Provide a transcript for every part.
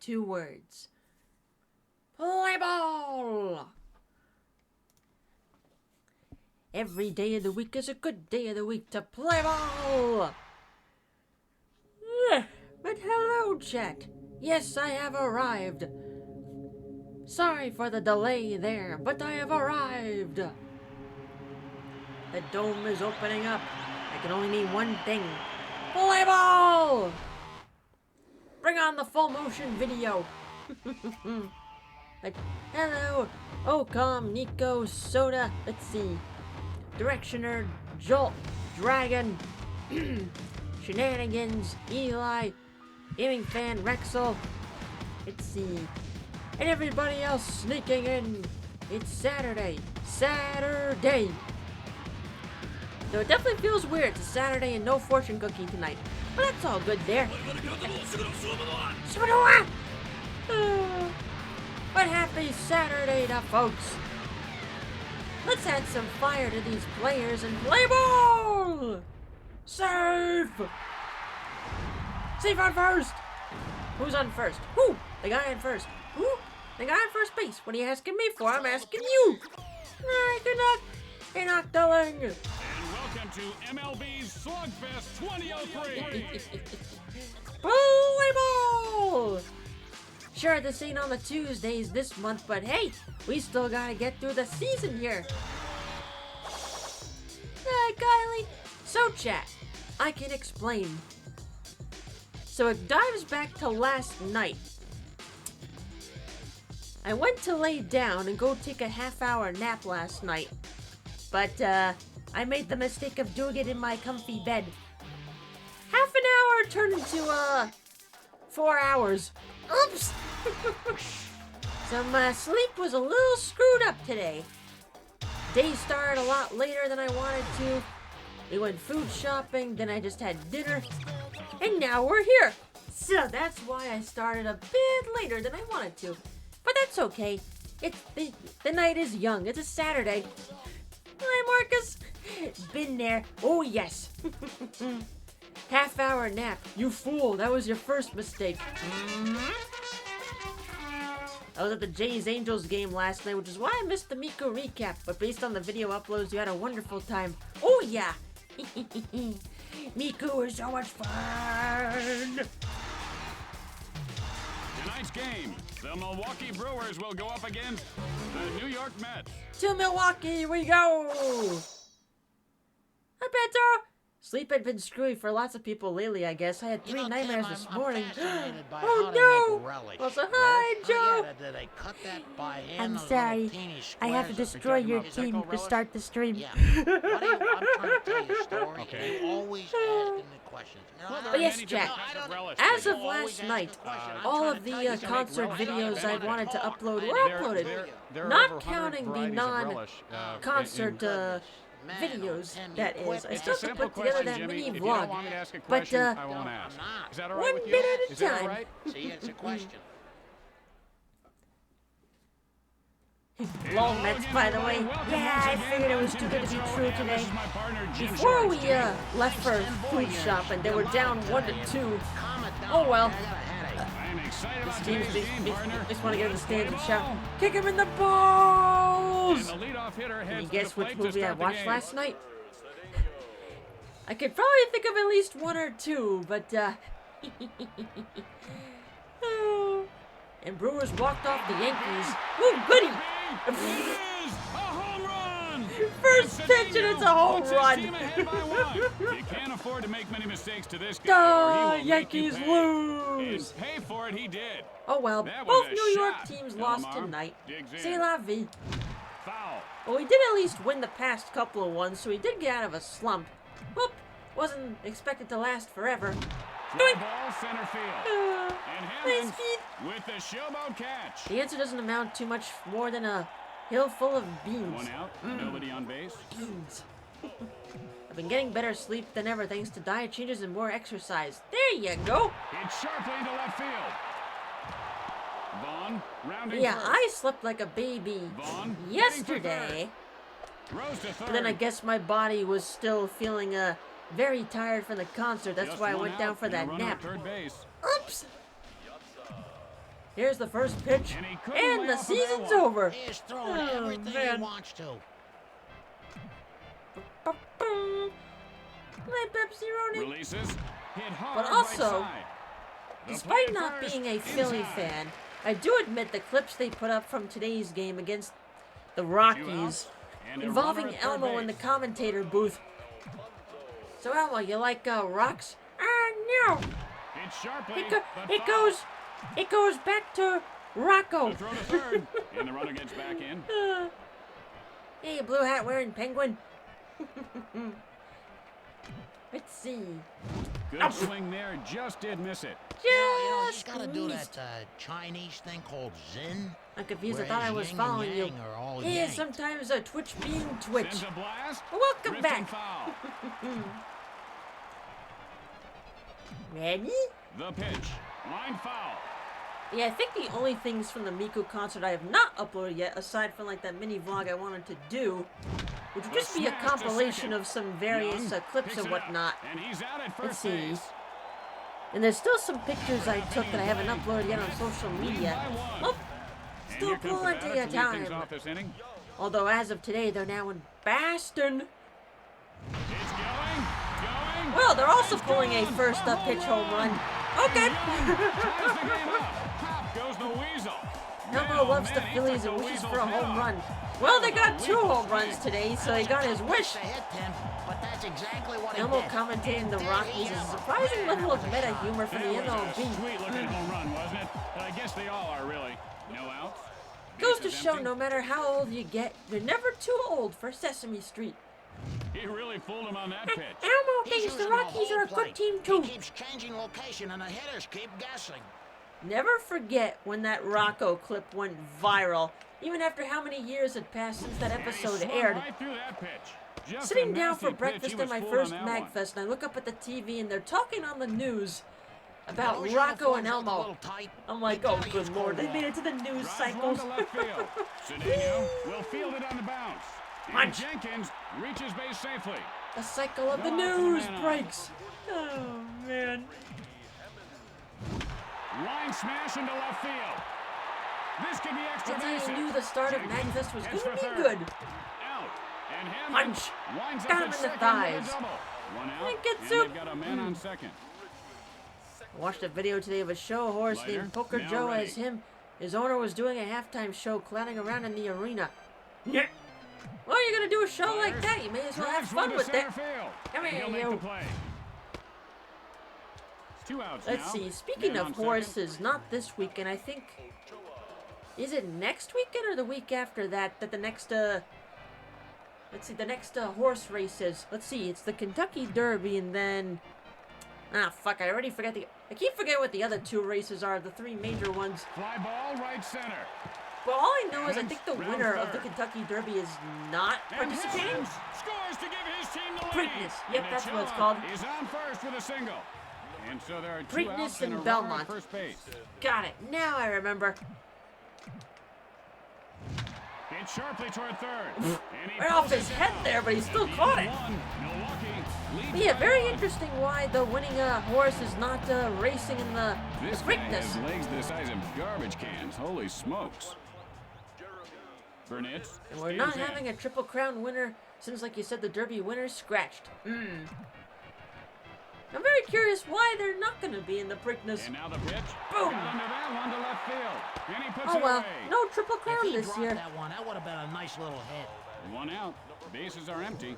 2 words. Play ball! Every day of the week is a good day of the week to play ball! But hello, chat. Yes, I have arrived. Sorry for the delay there, but I have arrived. The dome is opening up. I can only mean one thing. Play ball! Bring on the full motion video. Like, hello, Ocom, Nico, Soda, let's see. Directioner, Jolt, Dragon, Shenanigans, Eli, Gaming Fan, Rexel, let's see. And everybody else sneaking in. It's Saturday. Saturday! Though it definitely feels weird. It's a Saturday and no fortune cookie tonight. But that's all good there. But happy Saturday to folks. Let's add some fire to these players and play ball! Safe! Safe on first! Who's on first? Who? The guy on first. Who? The guy on first base. What are you asking me for? I'm asking you! Good luck! Hey, knock the ling! And welcome to MLB Slugfest 2003! Play ball! Sure, this ain't on the Tuesdays this month, but hey, we still gotta get through the season here. Kylie. So, chat, I can explain. So it dives back to last night. I went to lay down and go take a half-hour nap last night, but I made the mistake of doing it in my comfy bed. Half an hour turned into 4 hours. Oops! So my sleep was a little screwed up today. Day started a lot later than I wanted to. We went food shopping, then I just had dinner, and now we're here. So that's why I started a bit later than I wanted to. But that's okay. It's the night is young. It's a Saturday. Hi, Marcus. Been there. Oh, yes. Half-hour nap. You fool. That was your first mistake. I was at the Jays Angels game last night, which is why I missed the Miku recap. But based on the video uploads, you had a wonderful time. Oh, yeah. Miku is so much fun. Tonight's game, the Milwaukee Brewers will go up against the New York Mets. To Milwaukee we go! Hi, Pedro! Sleep had been screwy for lots of people lately, I guess. I had 3 nightmares this morning. Oh no! Also, hi, Joe! I'm sorry. I have to destroy your team to start the stream. Yeah. I'm trying to tell you a story. Okay. You always asking me questions. But yes, Jack, as of last night, all of the concert videos I wanted to upload were uploaded. Not counting the non-concert videos, that is. I still have to put together that mini vlog. But, one bit at a time. See, it's a question. Lol Mets, by the way. Yeah, I figured it was too good to be true today. Before we left for food shop and they were down 1-2. Oh well. This team's just want to get in the stands and shout, "Kick him in the balls!" Can you guess which movie I watched last night? I could probably think of at least 1 or 2, but and Brewers walked off the Yankees. Ooh, goody! First pitch and it's a home run. You can't afford to make many mistakes to this guy. The Yankees lose. And pay for it, he did. Oh well, That was both a New York shot. teams Delmar lost tonight. digs in. C'est la vie. Foul. Well, we did at least win the past couple of ones, so we did get out of a slump. Whoop! Wasn't expected to last forever. Fly ball center field. And Nice Hammond feed. with the showboat catch. The answer doesn't amount to much more than a hill full of beans. 1 out, nobody on base. Beans. I've been getting better sleep than ever thanks to diet changes and more exercise. There you go. It's sharply into left field. Vaughn rounding Yeah, first. I slept like a baby Vaughn yesterday. Rose to third. But then I guess my body was still feeling very tired from the concert. That's Just why I 1 went out down for and a that runner nap. at third base. Oops! Here's the first pitch, And he couldn't and lay the off of that season's one. over. He is throwing Oh, everything man. he wants to. My Pepsi-Roni. Releases. Hit hard But also, right side. The despite play not first, being a Philly inside. fan, I do admit the clips they put up from today's game against the 2 Rockies outs, and a involving runner at third Elmo in the base. commentator booth. So Elmo, you like rocks? No. Hit sharply, but It foul. goes back to Rocco. The throw to third, and the runner gets back in. Hey, blue hat wearing penguin. Let's see. Good swing there, just did miss it. He's got to do missed. that Chinese thing called Zen. I'm confused. I where thought I his was yin following and you. yang are all Yeah, yanked. sometimes a Twitch being Twitch. Sends a blast. Welcome Drifting back. foul. Ready? The pitch. Line foul. Yeah, I think the only things from the Miku concert I have not uploaded yet, aside from like that mini vlog I wanted to do, which would just be a Smash to compilation second. of some various Young clips picks and it up, whatnot. And he's out at Let's first see. base. And there's still some pictures I took that I haven't uploaded yet on social media. Oh, And still here comes the plenty batter of to lead things time. off this inning. Although as of today, they're now in Boston. It's going. Well, they're also It's pulling a gone. first up pitch home run. Okay. Ties the game up. Pop goes the weasel. Elmo loves the Man, he Phillies took and the wishes weasel for a home down. run. Well, they got 2 home runs today, so he got his wish. To hit Tim, but that's exactly what he Elmo did. commentating the Did Rockies he is a ever? surprising Man, level of that was a meta shot. humor for the That was a MLB. sweet-looking home run, wasn't it? I guess they all are, really. No outs. Goes to Bases show empty. no matter how old you get, you're never too old for Sesame Street. He really fooled him on that pitch. Elmo He's thinks using the the Rockies whole are a good plate. team He too. keeps changing location, and the hitters keep guessing. Never forget when that Rocco clip went viral, even after how many years had passed since that And he episode swung aired. right through that pitch. Just Sitting a down nasty for pitch. breakfast He at was my fooled first on that one. MagFest, and I look up at the TV and they're talking on the news about Those Rocco uniforms and look a Elmo. little tight. I'm like, You oh gotta good use lord, they cold made water. it to the news Drives cycles. one to left field. Cedeno will field it on the bounce. And Punch. Jenkins reaches base safely. The cycle of the No out for the news man on. breaks. Oh man. Line smash into left field. This could be extra That's how bases. you knew the start of Jenkins MagFest was heads going for to be third. good. Out. And Hammond Punch. winds Got up him at in the second thighs. with a double. One out. And gets and up. they've got a man on second. I watched a video today of a show horse Lighter, named Poker now Joe ready. as him. His owner was doing a halftime show clowning around in the arena. Yeah. Well, you're going to do a show like Fires. that. You may as well have Drives one fun to with center it. field. Come And here, he'll make you. the play. It's 2 outs Let's now. see. Speaking Man of on second. horses, not this weekend. I think. Is it next weekend or the week after that? That the next let's see, the next horse race is. Let's see. It's the Kentucky Derby, and then. Ah, fuck! I already forgot I keep forgetting what the other 2 races are. The 3 major ones. Fly ball right center. Well, all I know is I Hammond, think the round winner of the third. Kentucky Derby is not And participating. Hammond scores to give his team the lead. Preakness. Yep, And that's what it's Ochoa called. is on first with a single. And so there are 2 Preakness outs and a and runner Belmont. at first base. Got it. Now I remember. Hit sharply toward third. And he Right off pulls his it head down. there, but he still At the caught end it. of one, Milwaukee leads But yeah, by very 1. interesting why the winning horse is not racing in the This guy Preakness. has legs the size of garbage cans. Holy smokes. Burnett. And we're not having a Triple Crown winner since, like you said, the Derby winner's scratched. I'm very curious why they're not going to be in the Preakness. And now the pitch. Boom. Got under that one to left field. And he puts Oh it well, away. no Triple If Crown he this dropped year. that one, that would have been a nice little hit. 1 out. Bases are empty.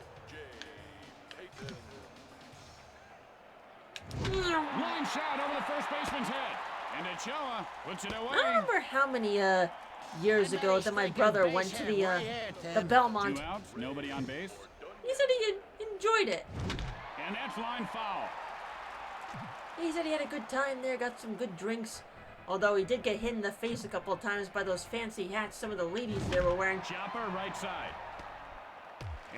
Line shot over the first baseman's head. And Ochoa puts it I away. don't remember how many years ago that my brother went to the Belmont. 2 outs. Nobody on base. He said he enjoyed it. And that's line foul. He said he had a good time there, got some good drinks. Although he did get hit in the face a couple of times by those fancy hats some of the ladies there were wearing. Chopper right side.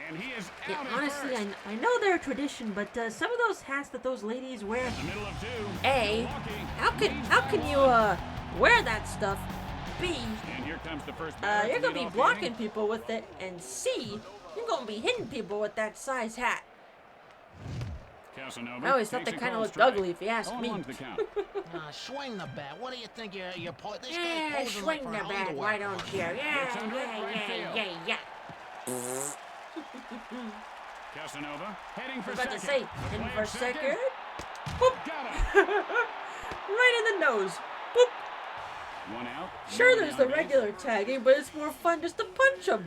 And he is Yeah, out at honestly, first. I know they're a tradition, but some of those hats that those ladies wear. In the middle of 2. A, Milwaukee leads how by can you 1. wear that stuff? B, And here comes the first batter you're to gonna lead be off the blocking inning. people with it, and C, you're gonna be hitting people with that size hat. Casanova I always thought they takes a kind of called looked strike. ugly, if you ask me. 0-1's the count. Swing the bat. What do you think you're this guy's Yeah, posing like swing for the an bat, underwear why don't you? commercial. It's under Yeah, right yeah, field. yeah. Casanova heading I for was about second. to say, The in play for at second. Boop. Got him. Right in the nose. Boop. One out. Sure, Nobody there's the on base. regular tagging, but it's more fun just to punch them.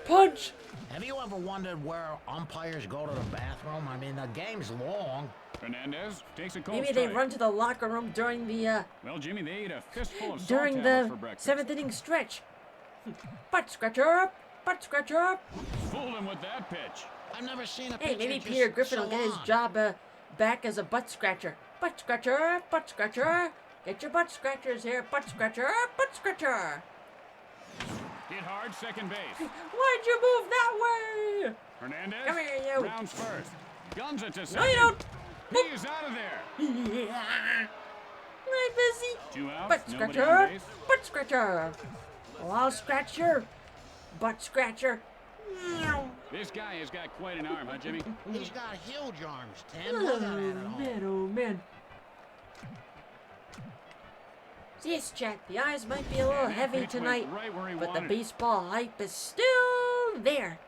Punch. Have you ever wondered where umpires go to the bathroom? I mean, the game's long. Hernandez takes a called Maybe they strike. run to the locker room during the Well, Jimmy, they ate a fistful of salt during tablets the for breakfast. 7th inning stretch. Butt scratcher. Butt scratcher. Fooled him with that pitch. I've never seen a Hey, pitcher maybe just Peter Griffin will so get his on. job back as a butt scratcher. Butt scratcher, butt scratcher. Get your butt scratchers here, butt scratcher, butt scratcher. Hit hard, second base. Why'd you move that way? Hernandez Come here, you. rounds first. Guns it to No, second. you don't. He is out of there. Right, busy. 2 outs. Butt Nobody on scratcher, base. butt scratcher. Well, I'll scratch your butt scratcher. This guy has got quite an arm, huh, Jimmy? He's got huge arms, Tim. Look at that at home. Man, oh man. Yes, Jack, the eyes might be a little And that heavy pitch went tonight, right where he but the wanted it. baseball hype is still there.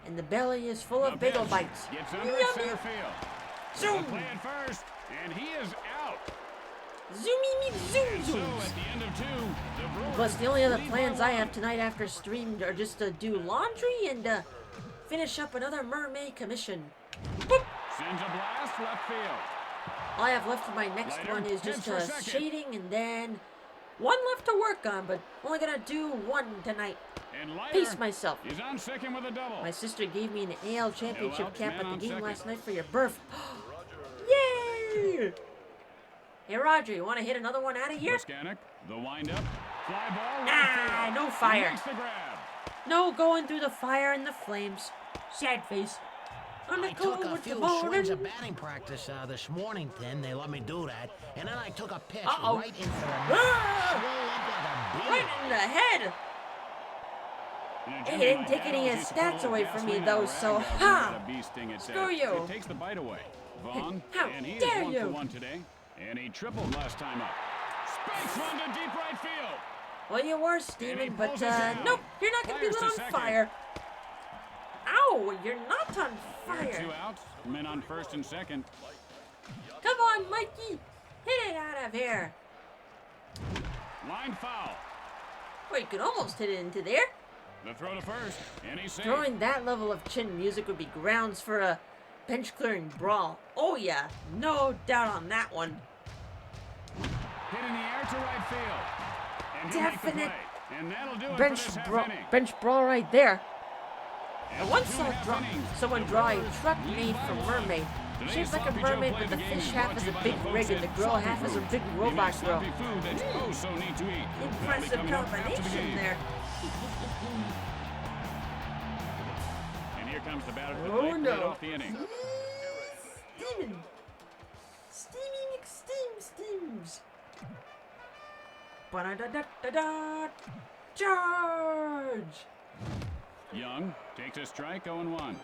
And the belly is full The of bagel pitch bites. Gets under at Yummy. center field. Zoom! The play at first, and he is out. Zoomy me zoom And so zooms. at the end of 2, the Brewers Plus, the only other lead by plans I 1. have tonight after stream are just to do laundry and finish up another mermaid commission. Boop! Sends a blast left field. All I have left for my next Leiter one is just heads for second. shading and then one left to work on, but only gonna do one tonight. And Leiter Pace myself. is on second with a double. My sister gave me an AL championship outs, cap man at the on game second. last night for your birth. Yay! Hey Roger, you want to hit another one out of here? Moscanic, the windup, fly ball, Ah, right no field. fire. He makes the grab. No going through the fire and the flames. Sad face. On the I took cold a with the few morning. swings of batting practice this morning, Tim. They let me do that. And then I took a pitch Uh-oh. right into the net. Ah! Swole up like a beaver. Right in the head. You know, Hey, Jimmy, you didn't my take dad any always of used his to put a stats little away from me, gasoline though, on a so, rag ha! when a bee sting it Screw says. you. It takes the bite away. Vaughn, How and he dare is 1 you. for 1 today. And he tripled last time up. Spikes one to deep right field. Well, you were, And Steven, he but pulls it down. nope, you're not gonna be Fires lit to on second. fire. Ow, you're not on There are fire. 2 outs. Men on first and second. Come on, Mikey, hit it out of here. Line foul. Well, you could almost hit it into there. The throw to first. And he's safe. Throwing that level of chin music would be grounds for a bench clearing brawl. Oh yeah, no doubt on that one. Hit in the air to right field. And he'll make the Definite play. And that'll do it Bench for this half brawl, inning. bench brawl right there. I After once 2 saw half innings, someone the draw a Brewers truck lead made by from 1. mermaid. Today's Shaped like a Sloppy Joe mermaid, Play but the of the Game fish is half brought is to a you by big the folks rig and the at girl Sloppy half is a Food. big You robot make girl. sloppy food that's oh so neat to eat. That'll be Impressive coming up after the combination game. there. And here comes the batter to the Oh, plate to lead no. off the inning. Steaming. Steamy McSteams. Ba-da-da-da-da-da. Charge! Young takes a strike, 0-1. Now,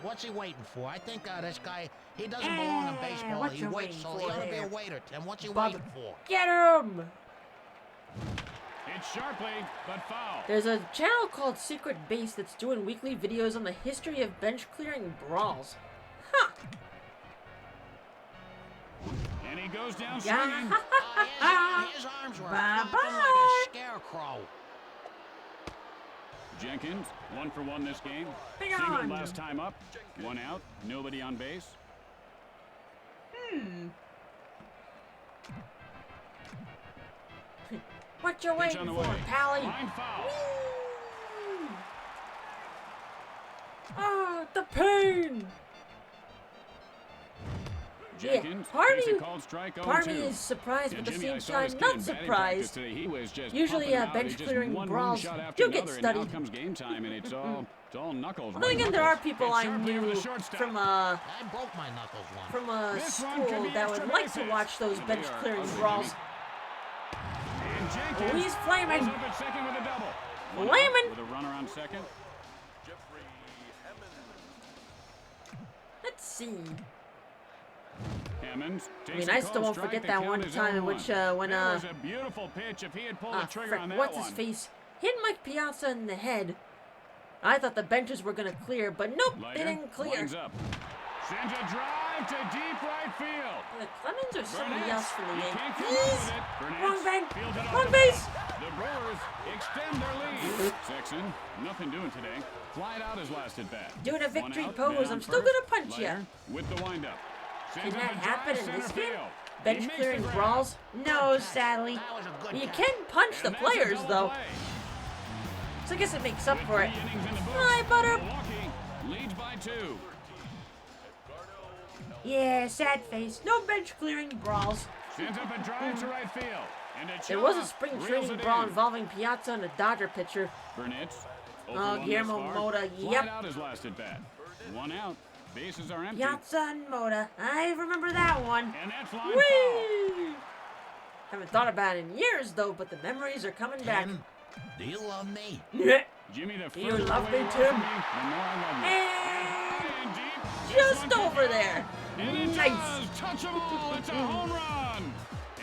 what's he waiting for? I think this guy, he doesn't belong in baseball. what He you waits, waiting so he for ought to be there? a waiter, Tim. What's he Bob- waiting for? Get him! Hits sharply, but foul. There's a channel called Secret Base that's doing weekly videos on the history of bench clearing brawls. Huh! And he goes down Yeah. swinging. His arms were Bye-bye. flopping like a scarecrow. Jenkins, 1 for 1 this game. Big Singled on. last time up. 1 out, nobody on base. What you Pitch waiting on the for, way. Pally? Line foul. Whee! Ah, the pain! Jenkins part takes of a you- called strike, 0-2. Part of me is surprised, Yeah, but at the Jimmy, I same saw this time, kid not in batting practice surprised. today. He was just Usually, pumping them out. bench It's just clearing one brawls shot after do get another, and studied. now comes game time, and it's all knuckles. Well, then again, there are people I Sharply over knew the shortstop. from I broke my knuckles once. a This one could school be that would extra like to bases. watch those They bench are clearing ugly, brawls. Jimmy. And Jenkins Oh, he's flaming. goes up at second with a double. One Flaming. out With a runner on second. see. Hammonds I takes mean, a I still called won't strike. forget The that count one is time in 0-1. which, when, That was a beautiful pitch if he had pulled the trigger on that frick, one. what's his face? Hit Mike Piazza in the head. I thought the benches were gonna clear, but nope, Leiter they didn't clear. winds up. Sends a drive to deep right field. The Clemens or somebody Burnett, else from the you game. can't come up Please! with it. Burnett Wrong bank! fields it off Wrong the base! bat. The Brewers extend their lead. Sexton, nothing doing today. Flied out his last at bat. Doing a victory One out, pose, man I'm on still first. gonna punch ya. Leiter with the windup. Can Sends that up a drive happen in center this game? field. He Bench makes clearing the grab. brawls? No, sadly. That was a good You catch. can punch the And that's a players, double though. play. So I guess it makes up With for it. 3 innings in the books, Hi, Butter. Milwaukee leads by 2. Yeah, sad face. No bench clearing brawls. Sends up a drive to right field. And a There was a chop spring reels training it brawl in. involving Piazza and a Dodger pitcher. Burnett. Oh, Guillermo Mota, Flied yep. out his last at bat. 1 out. Bases are empty. Piazza and Mota. I remember that one. And that's line foul. Whee! Haven't thought about it in years, though, but the memories are coming back. Tim, do you love me? Jimmy, the You further love away me, you are Tim. from me, the more I love you. And High and deep. just This one over could there. go. And it Nice. does. Touch them all. It's a home run.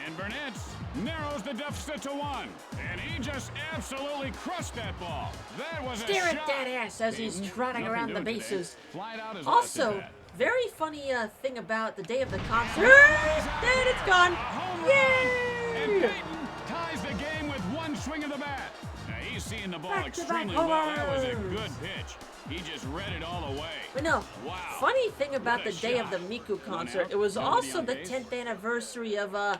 And Burnett narrows the deficit to 1. And he just absolutely crushed that ball. That was Stare a at shot. that ass as he's Peyton, trotting nothing around the doing today. bases. Flied out his last Also, at-bat. very funny thing about the day of the concert. Then it's gone. A home run. And Yay! Peyton ties the game with 1 swing of the bat. Now he's seeing the ball Back-to-back extremely well. That was a homers. good pitch. He just read it all away. But no, Wow. funny thing about What the a day of shot. the Miku One concert, out, it was nobody also on the base. 10th anniversary of There's a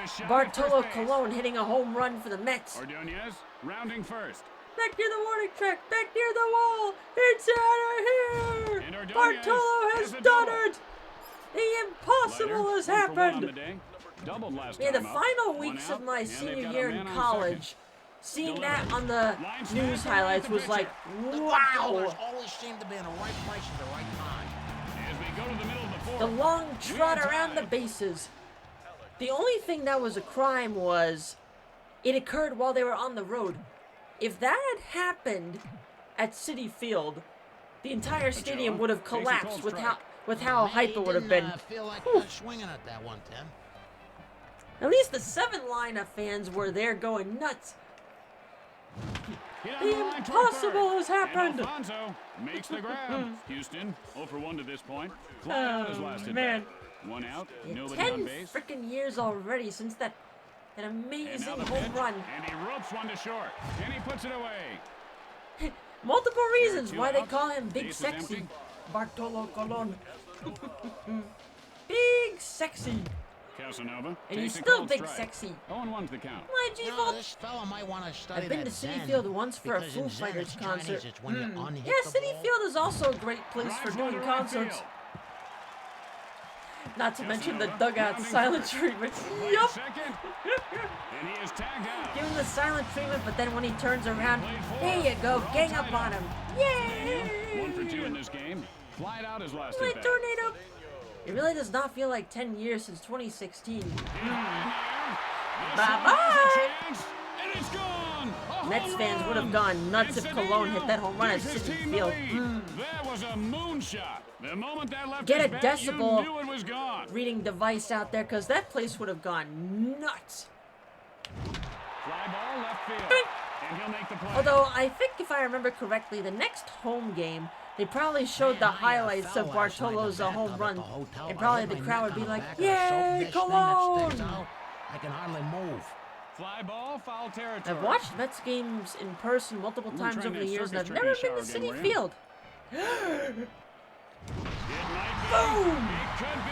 shot at Bartolo first base. Colon hitting a home run for the Mets. Ordonez rounding first. Back near the warning track, back near the wall. It's out of here. And Ordonez Bartolo has has a done double. it. The impossible Leiter, has 1 for 1 on the happened. day. Doubled last Yeah, the time up. final 1 weeks out, of my and they've senior got a year man in on college, seeing that on the Line snap news to highlights the was pitcher. like, The good wow. fielders always seem to be in the right place at the right time. As we go to the middle of the 4th. The long trot We are around the tied. bases. The only thing that was a crime was it occurred while they were on the road. If that had happened at Citi Field, the entire stadium would have Takes a cold collapsed strike. with how Maybe hype he it would have didn't, been. feel like Whew. swinging at that one, Tim. At least the 7 lineup fans were there going nuts. Hit on The the line toward impossible third. has happened. And Alfonso makes the grab. Houston 0 for 1 to this point. Fly out his last at man. bat. 1 out, Yeah, nobody on 10 base. freaking years already since that And amazing now the home pitch, run. and he ropes 1 to short. And he puts it away. Multiple reasons Two why they outs. call him Big Base is Sexy. empty. Bartolo Colon. Big Sexy. Casanova And he's takes a still cold Big strike. Sexy. 0-1's the count. My You know, G-Vault. this fella might want to study I've been that to City Zen, Field once for a because Foo in Zen Fighters it's Chinese, concert. it's when you unhit Yeah, the City ball. Field is also a great place for Drives doing one to right concerts. field. Not to mention the Casanova dugout rounding silent first. treatment. Play Yup. second. And he is tagged out. Give him the silent treatment, but then when he turns around, Played four. there you go, We're all gang tied up on up. him. Daniel, Yay! 1 for 2 in this game. Flied out his last My at bat. tornado. It really does not feel like 10 years since 2016. Bye-bye. And it's gone. A Mets home fans would have run. gone nuts if And Cologne hit that home run at gives his Citi team Field. the lead. That was a moonshot. The moment that left Get his a bat, decibel. you knew it was gone. Reading device out there, because that place would have gone nuts. Fly ball left field. And he'll make the play. Although, I think if I remember correctly, the next home game, they probably showed the Man, I, highlights fell of last night in Bartolo's the bathtub home at run. the hotel. And I probably hit the my crowd neck would be on the like, back of the soap yay, dish thing that sticks Cologne! out. I can hardly move. Fly ball, foul territory. I've watched Mets games in person multiple We're times trying over the that years, and I've circus never trick in been to the shower Citi again, were you? Field. It might be. Boom! It could be.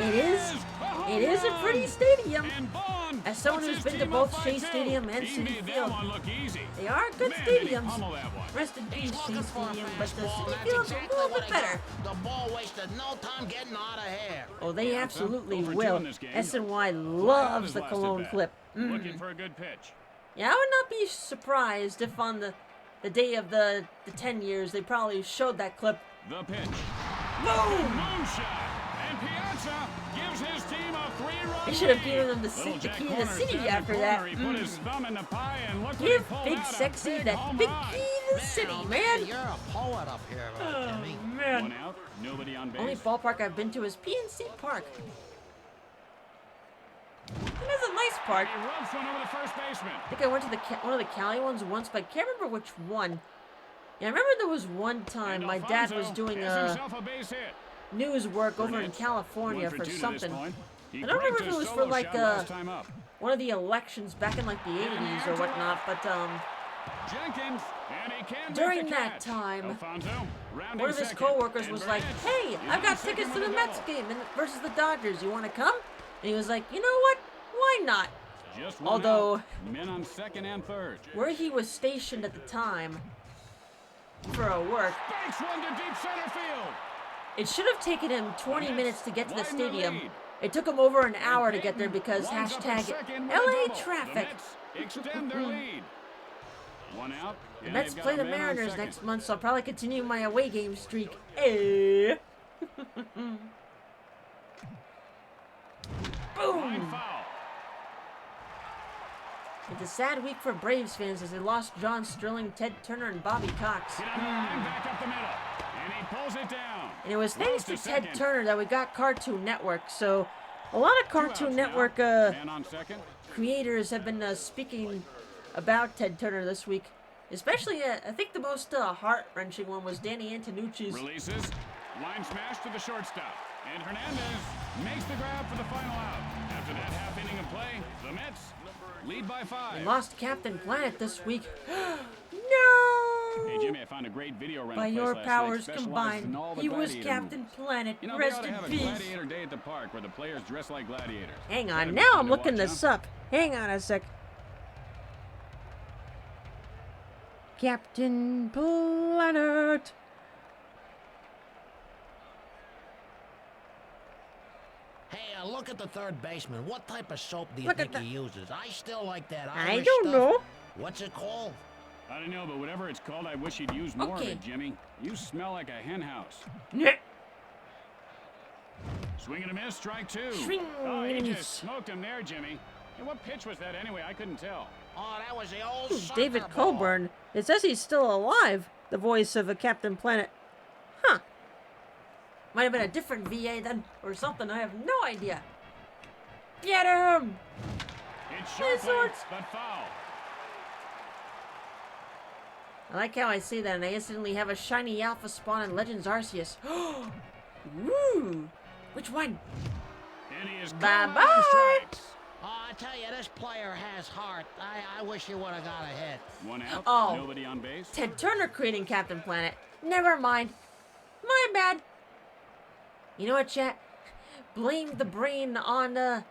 It is. A home It is a pretty run. stadium. And Bond As someone puts who's his been to team up both by Shea 2. Stadium and He Citi made that Field. one look easy. They are good Man, did he stadiums. pummel that one. Rest in He's peace, Shea looking for a Stadium, but the fastball, Citi and that's Field's a exactly little what bit he better. got. The ball wasted no time getting out of here. Oh, they Yeah, absolutely over 2 will. in this game. SNY Fly out loves his the last Cologne at-bat. clip. Looking for a good pitch. Yeah, I would not be surprised if on the day of the 10 years they probably showed that clip. The pitch. Boom! Moonshot. And Piazza gives his team a 3-run They should have given him the key to the city after that. He put his thumb in the pie and look what he Give pulled Big out, a Sexy big that home big run. key to the city, man. You're a poet up here, Jimmy. Man. One out, nobody on base. Only ballpark I've been to is PNC Park. It is a nice park. He rubs one over the first baseman. I think I went to one of the Cali ones once, but I can't remember which one. Yeah, I remember there was one time And my dad was Alfonso doing has himself a base hit. news work over in Burnett, California 1 for for 2 to this something. point. He I don't remember breaks if it a was for solo like shot last time up. one of the elections back in like the 80s or whatnot, but Jenkins, and he can during make the that catch. time, Alfonso, rounding one of his second, coworkers and was like, Burnett "Hey, is I've on got second tickets to with the a Mets double. game versus the Dodgers. You want to come?" And he was like, "You know what? Why not?" Just one Although out. Men on second and third. where he was stationed at the time for a work, Banks one to deep center field. it should have taken him 20 minutes to get to the Widen the stadium. lead. It took him over an hour to And get there because winds up at hashtag second with a LA double. traffic. The Mets extend their lead. One out. The and Mets they've got play a the man on Mariners second. next month, so I'll probably continue my away game streak. Eh. Line Boom! foul. It's a sad week for Braves fans as they lost John Sterling, Ted Turner, and Bobby Cox. Hit on the line, back up the middle. And he pulls it down. And it was thanks to Rose Ted second. Turner that we got Cartoon Network. So a lot of 2 outs Cartoon now. Network Man on second. creators have been speaking about Ted Turner this week. Especially, I think the most heart-wrenching one was Danny Antonucci's. Releases. Line smash to the shortstop. And Hernandez makes the grab for the final out. After that half inning of play, the Mets lead by 5. Lost Captain Planet this week. No! Hey Jimmy, I found a great video rental By place your last powers night, specialized combined, in all the he was gladiator Captain movies. Planet. You know, they Rest ought to in have a peace. gladiator day at the park where the players dress like gladiators. Hang That'd on, be now fun I'm to looking watch, this huh? up. Hang on a sec. Captain Planet. Hey, look at the third baseman. What type of soap do you Look at think he uses? I still like that I Irish don't stuff. know. What's it called? I don't know, but whatever it's called, I wish you'd use more Okay. of it, Jimmy. You smell like a hen house. Nyeh. Swing and a miss, strike 2. Swing Oh, and he a just miss. smoked him there, Jimmy. And what pitch was that anyway? I couldn't tell. Oh, that was the old Ooh, soccer David ball. Coburn. It says he's still alive. The voice of a Captain Planet. Huh. Might have been a different VA then, or something. I have no idea. Get him! It's His sharp, swords. but foul. I like how I say that, and I instantly have a shiny Alpha Spawn in Legends Arceus. Woo! Which one? And he is Bye-bye. called on strikes. Oh, I tell you, this player has heart. I wish he would have got a hit. One out, Oh. nobody on base. Ted Turner creating Captain Planet. Never mind. My bad. You know what, chat? Blame the brain on,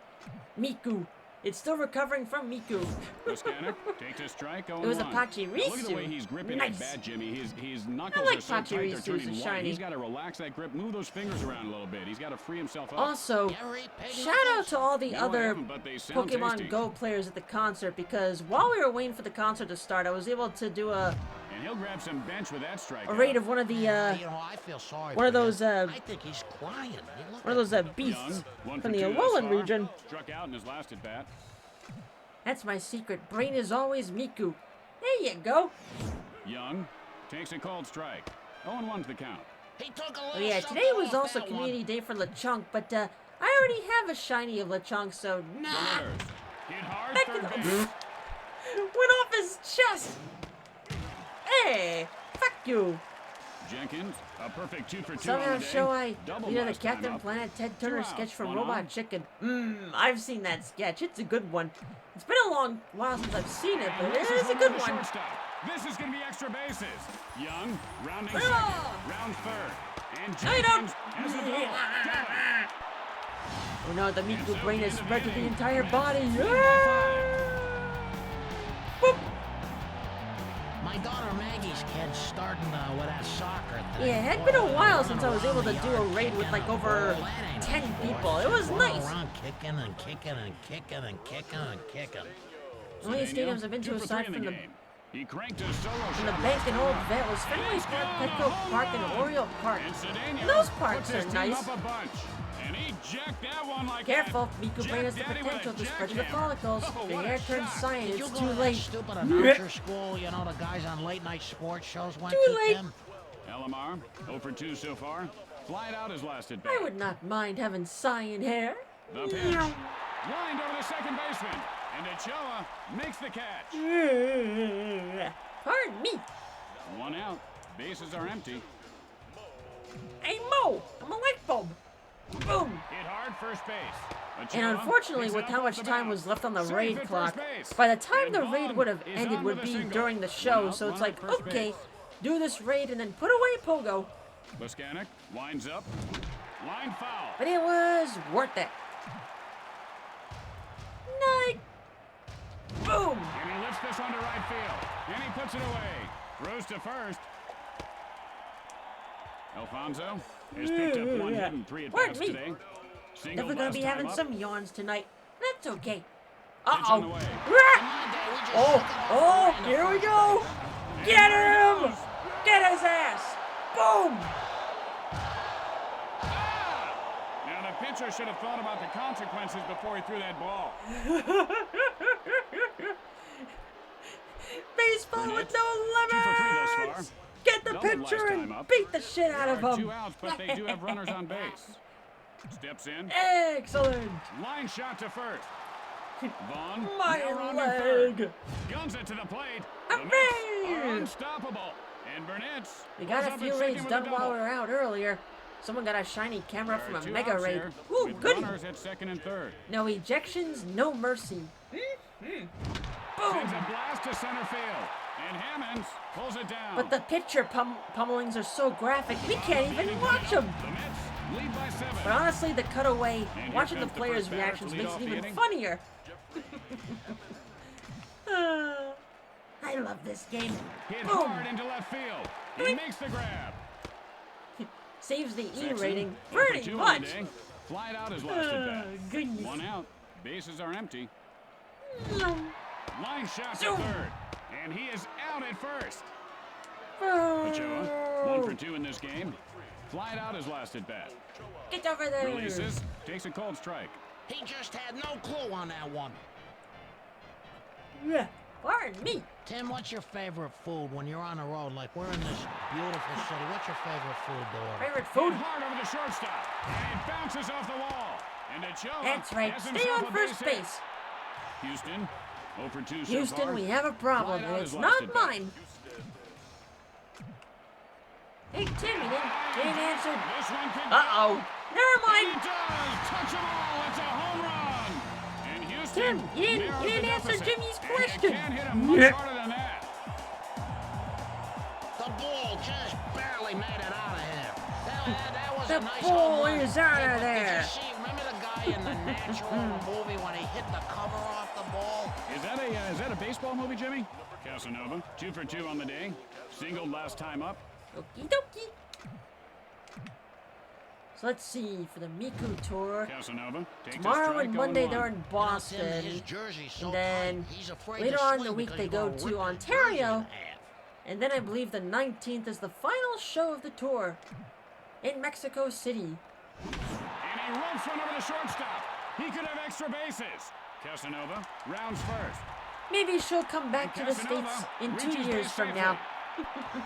Miku. It's still recovering from Miku. The scanner takes a strike. It was a 0-1. Now, Look at the Pachirisu. way he's gripping Nice. that bat, Jimmy. His knuckles like are so tight they're Pachirisu's turning white. shiny. He's got to relax that grip, move those fingers around a little bit. He's got to free himself up. Also, Gary Pig shout out Knuckles. to all the No, I other haven't, but they sound Pokemon tasty. Go players at the concert, because while we were waiting for the concert to start, I was able to do a And he'll grab some bench with that strike. raid of one of the, You know, I feel sorry one of for him. those, I think he's crying. Hey, look one of those, Young, beasts 1 from for the 2 thus Alolan far. region. Struck out in his last at bat. That's my secret. Brain is always Miku. There you go. Young takes a cold strike. 0-1's the count. He took a Oh little yeah, something today was off also that Community Day for Lechonk, but I already have a shiny of Lechonk, so nah. Delivers. Hit hard Heck third no. base. Went off his chest. Hey, fuck you. Jenkins, a perfect 2 for 2 Somehow on the day. show I, Double you know, the last time Captain up. Planet Ted 2 Turner outs, sketch from 1 Robot on. Chicken. I've seen that sketch. It's a good one. It's been a long while since I've seen it, but And it this is a one good to the one. shortstop. This is going to be extra bases. Young, rounding Ah! second, round third. And No, you don't. Jenkins has the double. Got it. Oh no, the And Miku so brain the is end of spread to the inning. entire Mets body. lead by Boop. My daughter Maggie's kid's starting with that soccer thing. Yeah, it had been a while since I was able to do a raid with like over 10 people. It was nice. Around kicking and kicking and kicking and kicking and kicking. The only Daniel, stadiums I've been 2 to for 3 aside in from the game. He cranked his solo And the shot. bank in Old Vale is Fenway Park, Petco Park, and Oriole Park. And Cedeno And those puts parks his are team nice. up a bunch. And he jacked that one like Careful, that. Miku Brain has the Jack Daddy with a potential to spread to the jackhammer. follicles. Oh, If your what hair a turns shot. cyan, Did you it's go too to that late. stupid announcer school, you know, the guys on late night sports shows went Too to, late. Tim? LMR, 0 for 2 so far. Flied out his last at bat. I would not mind having cyan hair. The pitch. Lined over the second baseman. And Ochoa makes the catch. Pardon me. 1 out. Bases are empty. Hey, Mo, I'm a light bulb. Boom. Hit hard first base. And Ochoa unfortunately, picks it with up how off much the time mound. was left on the Safe raid at clock, first base. by the time And the raid Vaughn would have is ended on would with a be single. during the One show, out, so it's runner like, at first okay, base. do this raid and then put away Pogo. Boskanek winds up. Line foul. But it was worth it. Night. Boom. And he lifts this one to right field. And he puts it away. Throws to first. Alfonso has picked up 1 hit and 3 at-bats Pardon me. today. Single Definitely gonna last be time having up. some yawns tonight. That's okay. Pitch on the Uh-oh. way. Oh, here we go. Get him. Get his ass. Boom. Now the pitcher should have thought about the consequences before he threw that ball. Baseball with no 2 for 3 thus limits. far. Get the Doubled pitcher last and time up. beat the shit out There of are him. 2 outs, but they do have runners on base. Steps in. Excellent. Line shot to first. Vaughn. My now rounding third. leg. Guns it to the plate. Hooray! The Mets are unstoppable. And Burnett's We got was a up few at raids second with done a while double. we were out earlier. Someone got a shiny camera There from are a 2 mega outs raid. here, Ooh, with goody. runners at second and third. No ejections, no mercy. Sends Boom. a blast to center field. And Hammonds pulls it down. But the pitcher pummelings are so graphic, we can't even watch them. The Mets lead by 7. But honestly, the cutaway, And here watching the comes the players' first batter to reactions lead makes off it the even inning. funnier. I love this game. Hit Boom. hard into left field. He makes the grab. Saves the E Sexton, rating 0 for pretty 2 on the much. day. Flied out his last at bat. Goodness. 1 out. Bases are empty. Zoom. Line shot to Zoom. third. And he is out at first. Boom. Ochoa, 1 for 2 in this game. Flied out his last at bat. Get over there. Releases. Takes a cold strike. He just had no clue on that one. Yeah. Pardon me. Tim, what's your favorite food when you're on the road? Like, we're in this beautiful city. What's your favorite food to order? Favorite Hit food? hard over the shortstop. And it bounces off the wall. And Ochoa That's right. has Stay himself on a first hit. base. Houston, 0 for 2 so Houston, far. we have a problem, Flied out and his it's last not at bat. mine. Hey, Tim, you didn't answer. This one could Uh-oh. Never He mind. does! Touch 'em all! It's a home run! And Houston Tim, you didn't narrows the answer deficit. Jimmy's And you question. can't hit him much harder than that. The ball just barely made it out of here. That was The a nice ball home run. is out of But there. Did you see, remember the guy in the Natural movie when he hit the cover off the ball? Is that a baseball movie, Jimmy? Casanova, 2 for 2 on the day. Singled last time up. Okie dokie. So let's see for the Miku tour. Casanova takes a Tomorrow strike, and Monday 0-1. they're in Tim, his Boston. jersey's so And then tight, he's afraid later to on in swing the week because they you're go gonna to rip his Ontario. jersey in half. And then I believe the 19th is the final show of the tour in Mexico City. And he ropes one over the shortstop. He could have extra bases. Casanova rounds first. Maybe she'll come back to the States in 2 reaches years base from safely. now.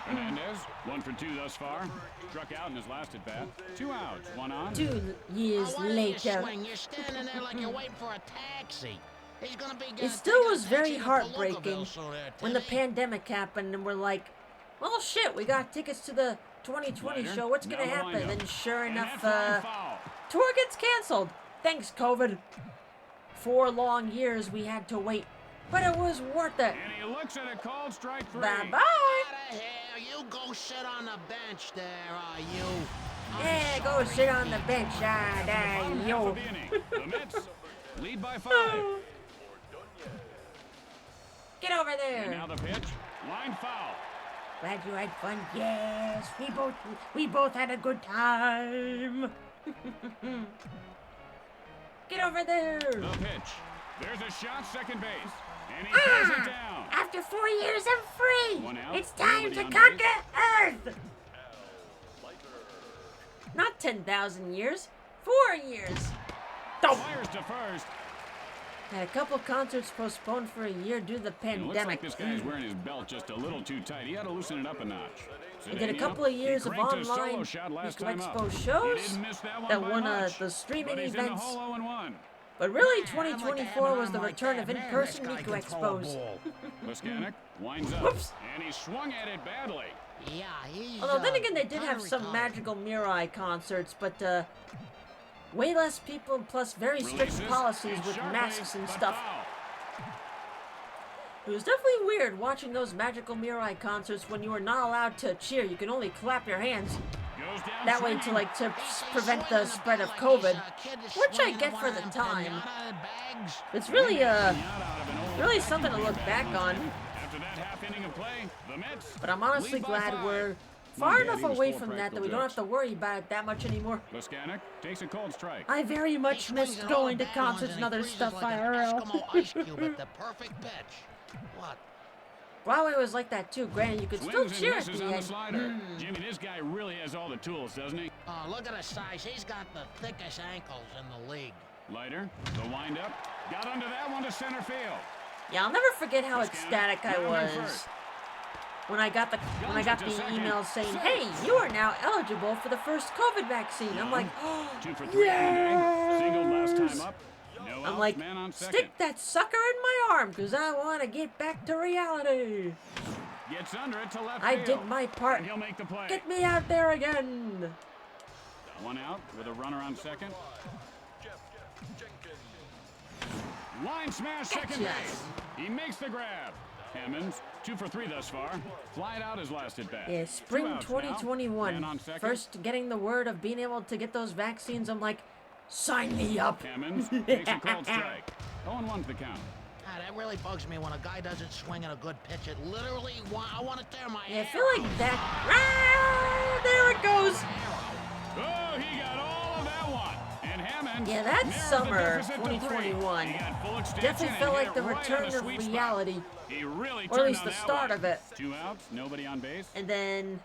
Hernandez, 1 for 2 thus far. Struck out in his last at bat. 2 outs, 1 on. 2 years Why didn't you later. swing? You're standing there like you're waiting for a taxi. He's gonna be It getting still taken was a very taxi to heartbreaking Palookaville soon there, when the Timmy. pandemic happened and we're like, well, shit, we got tickets to the 2020 Slider, show. What's now gonna the happen? windup. And sure And enough, that's line foul. tour gets canceled. Thanks, COVID. 4 long years we had to wait, but it was worth it. And he looks at a called strike 3. Bye-bye. Outta here. You go sit on the bench there, you. Yeah, go sit on the bench. Ah, Bottom there half of you. the inning. The Mets lead by 5. Get over And there. now the pitch. Line foul. Glad you had fun. Yes, we both had a good time. Get over there. The pitch. There's a shot, second base. And he throws it down. After 4 years, I'm free! One out, It's time nobody to on conquer base. Earth! Not 10,000 years. 4 years. Fires to first. Had a couple concerts postponed for a year due to the It looks pandemic. like this guy's wearing his belt just a little too tight. He had to loosen it up a notch. He did a couple of years of online Eco Expo shows that won the streaming events. But really, 2024 was the return of in-person Eco Expos. Liskanek winds up, Whoops. and he swung at it badly. Yeah, he's, Although then again, they did have hungry some colored. magical Mirai concerts, but way less people, plus very strict Releases, policies hit with sharply, masks and but stuff. foul. It was definitely weird watching those magical Mirai concerts when you were not allowed to cheer. You can only clap your hands. Goes down That way to swinging. to prevent the spread of COVID, which I get for the time. It's really really something to look back on. After that half inning of play, the Mets But I'm honestly lead by glad 5. we're My far daddy enough was away full of from that we practical don't have jokes. to worry about it that much anymore. Liskanek takes a cold strike. I very much missed going to concerts and other stuff IRL. Ice cube at the perfect pitch. What? Broadway was like that too. Granted, you could still Swings and cheer at misses the on the end. slider. Jimmy, this guy really has all the tools, doesn't he? Oh, look at his size. He's got the thickest ankles in the league. Lighter, the windup, got under that one to center field. Yeah, I'll never forget how Liskanek, ecstatic I grounding was first. when I got the email saying, "Hey, you are now eligible for the first COVID vaccine." I'm like, 2 for 3 on the day. Singled last time up. No I'm outs, like, man on second. stick that sucker in my arm, because I want to get back to reality. Gets under it to left I field. did my part. And he'll make the play. Get me out there again. One out with a runner on second. Line smash second Gotcha. base. He makes the grab. Hammonds, 2 for 3 thus far. Flied out his last at bat. Yeah, spring 2 outs now. 2021. Man on second. First getting the word of being able to get those vaccines, I'm like, sign me up. Hammonds takes a cold strike. 0-1's the count. God, that really bugs me when a guy doesn't swing at a good pitch. It literally, I want to tear my Yeah, I hair feel like out. that. Ah, there it goes. Oh, he got all of that one. And Hammonds Yeah, that narrows the summer, deficit to 2021, 3. He got full extension Definitely and felt hit like the it right on return the of sweet spot. reality, He really or at turned least on the that start one. of it. 2 outs, nobody on base. And then,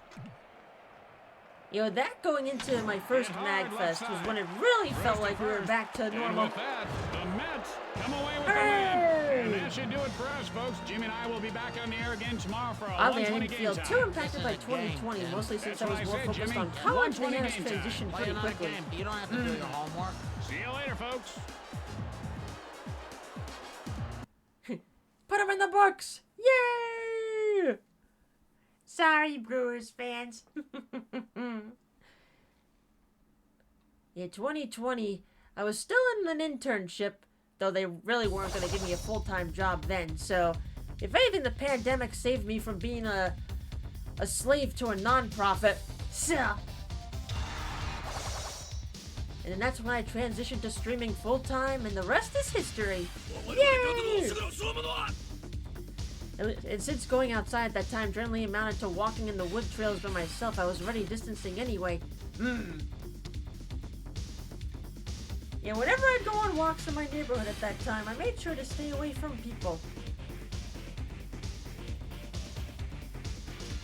that going into my first Hit hard left MagFest was side. when it really Throws felt to like we were first. back to And normal. with that, the Mets come away with the Hey! win. And that should do it for us, folks. Jimmy and I will be back on the air again tomorrow for a Oddly, I 120 didn't game feel time. too impacted by This is a game, 2020, Ken. mostly since That's I was what I more said, focused Jimmy. on college 120 and has game time. transitioned Play pretty another quickly. game. You don't have to do your homework. See you later, folks. Put them in the books! Yay! Sorry, Brewers fans. Yeah, 2020, I was still in an internship, though they really weren't going to give me a full-time job then, so if anything, the pandemic saved me from being a slave to a non-profit. So, and then that's when I transitioned to streaming full-time, and the rest is history. Yay! And since going outside at that time generally amounted to walking in the wood trails by myself, I was already distancing anyway. Yeah, whenever I'd go on walks in my neighborhood at that time, I made sure to stay away from people.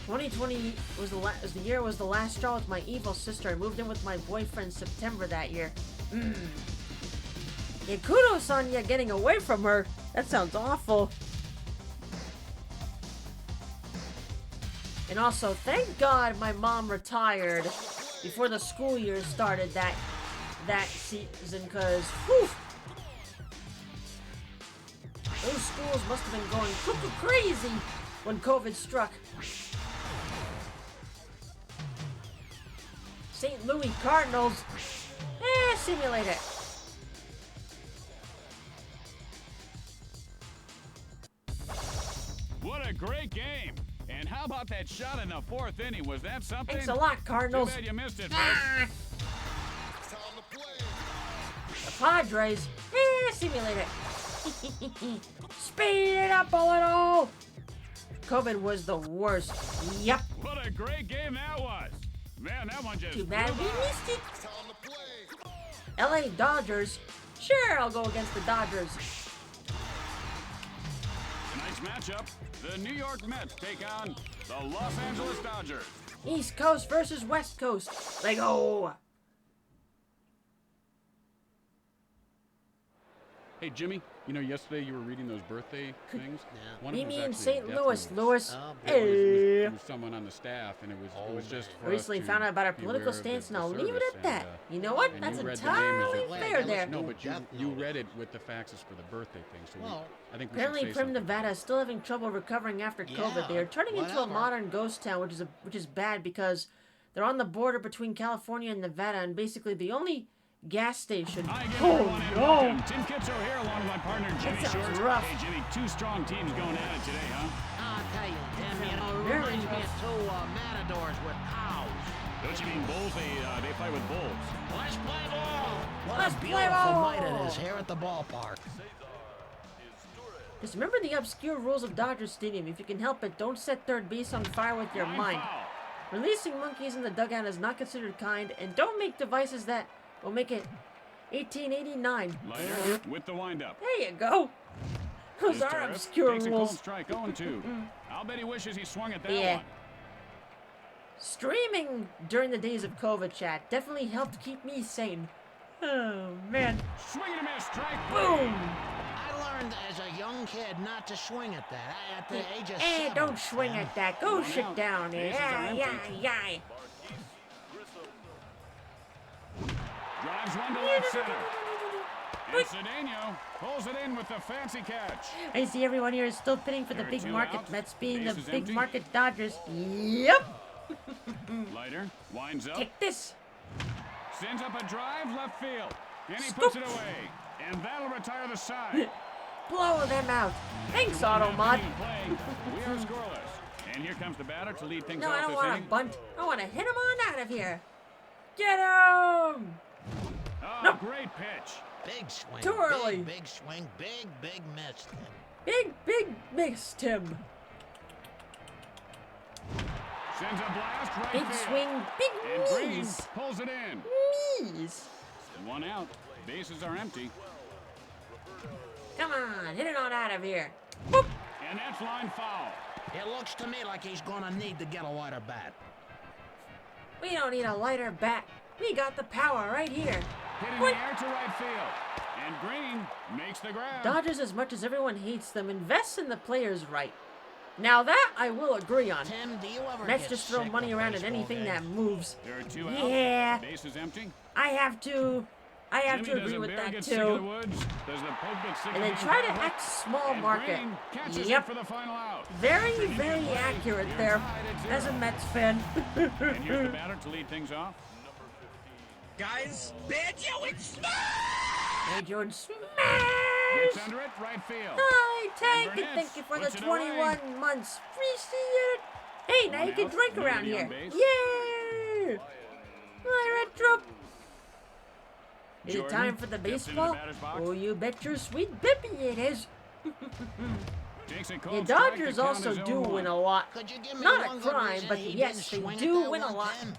2020 was the year was the last straw with my evil sister. I moved in with my boyfriend September that year. Yeah, kudos on ya getting away from her. That sounds awful. And also, thank God my mom retired before the school year started that season, because those schools must have been going cuckoo crazy when COVID struck. St. Louis Cardinals. Simulate it. What a great game. And how about that shot in the 4th inning? Was that something? Thanks a lot, Too Cardinals. bad you missed it, Ah! The Padres. Simulate it. Speed it up a little. COVID was the worst. Yep. What a great game that was. Man, that one just Too bad flew we by. missed it. LA Dodgers. Sure, I'll go against the Dodgers. Tonight's matchup, the New York Mets take on the Los Angeles Dodgers. East Coast versus West Coast. Like, oh. Hey, Jimmy, you know, yesterday you were reading those birthday things. One of You them was mean actually St. a death Louis, rule. Louis? Oh, Hey. It was someone on the staff, and it was just for I recently us to found out about our be political aware of stance, the and I'll leave it service, at that. and, You know what? and That's you read the name as entirely it- fair there. No, but Death you note. read it with the faxes for the birthday thing, so Well, I think we Apparently, should say Prim, something. Nevada is still having trouble recovering after COVID. They are turning into a whatever. modern ghost town, which is bad because they're on the border between California and Nevada, and basically the only gas station. Hi again, Oh everyone, and no! welcome. Tim Kitso here, along with my partner Jimmy sounds Short. rough. Hey, Jimmy, two strong teams going at it today, huh? I'll tell you, Tim, you know, it Very reminds me of rough. two matadors with cows. Don't you mean bulls? They fight with bulls. Let's play ball! What Let's a play beautiful ball! night it is here at the ballpark. Just remember the obscure rules of Dodger Stadium. If you can help it, don't set third base on fire with your Line mind. foul. Releasing monkeys in the dugout is not considered kind, and don't make devices that will make it 1889. Leiter with the windup. There you go. Those are Turf obscure takes a cold rules. strike, 0-2. I'll bet he wishes he swung at that Yeah. one. Streaming during the days of COVID chat definitely helped keep me sane. Oh, man. Swing and a miss, strike Boom! I learned as a young kid not to swing at that. At the age of Eh, 7. don't swing Tim. at that. Go One sit out. down. Bases are Yeah, empty. yeah, yeah. Drives one to left center. And Cedeno pulls it in with the fancy catch. I see everyone here is still pitting for the There are big two market. outs. Mets being the Base is big empty. market Dodgers. Yep. Leiter winds up, Take this. sends up a drive left field, and he Scoop. puts it away. And that'll retire the side. Blow them out. Thanks, Automod. We are scoreless. And here comes the batter to lead things No, I off don't this want inning. to bunt. I want to hit him on out of here. Get him! Oh, great pitch. Big swing. Too early. Big swing. Big miss, Tim. Big missed him. Sends a blast right Big field. swing, And big Green knees. pulls it in. Knees. One out. Bases are empty. Come on, hit it on out of here. Boop. And that's line foul. It looks to me like he's gonna need to get a lighter bat. We don't need a lighter bat. We got the power right here. Hit in What? the air to right field. And Green makes the grab. Dodgers, as much as everyone hates them, invest in the players right. Now that I will agree on. Tim, do you ever Mets get just throw sick money of around at baseball anything games? that moves. There are two out. Yeah. Base is empty. I have to Jimmy agree doesn't with bear that get sick of the too. woods. Does the Pope get sick And of then being try to barefoot? act small And market. Green catches it Yep. for the final out. Very, very accurate there as a Mets fan. And here's the batter to lead things off. Guys, Banjo and Smash! Major and Gets smash! under it, right field. Hi, Tank, And and thank you for the puts it 21 months. Appreciate it. Hey, now One you can out, drink around nobody here. on base. Yay! Hi, Retro. Is it Jordan time for the gets into the baseball? batter's box. Oh, you bet your sweet bippy it is. Takes a The cold strike to Dodgers count also his do 0-1. win a lot. Could you give me Not one a good crime, reason but he yes, didn't they swing at do that win a one, lot. Tim?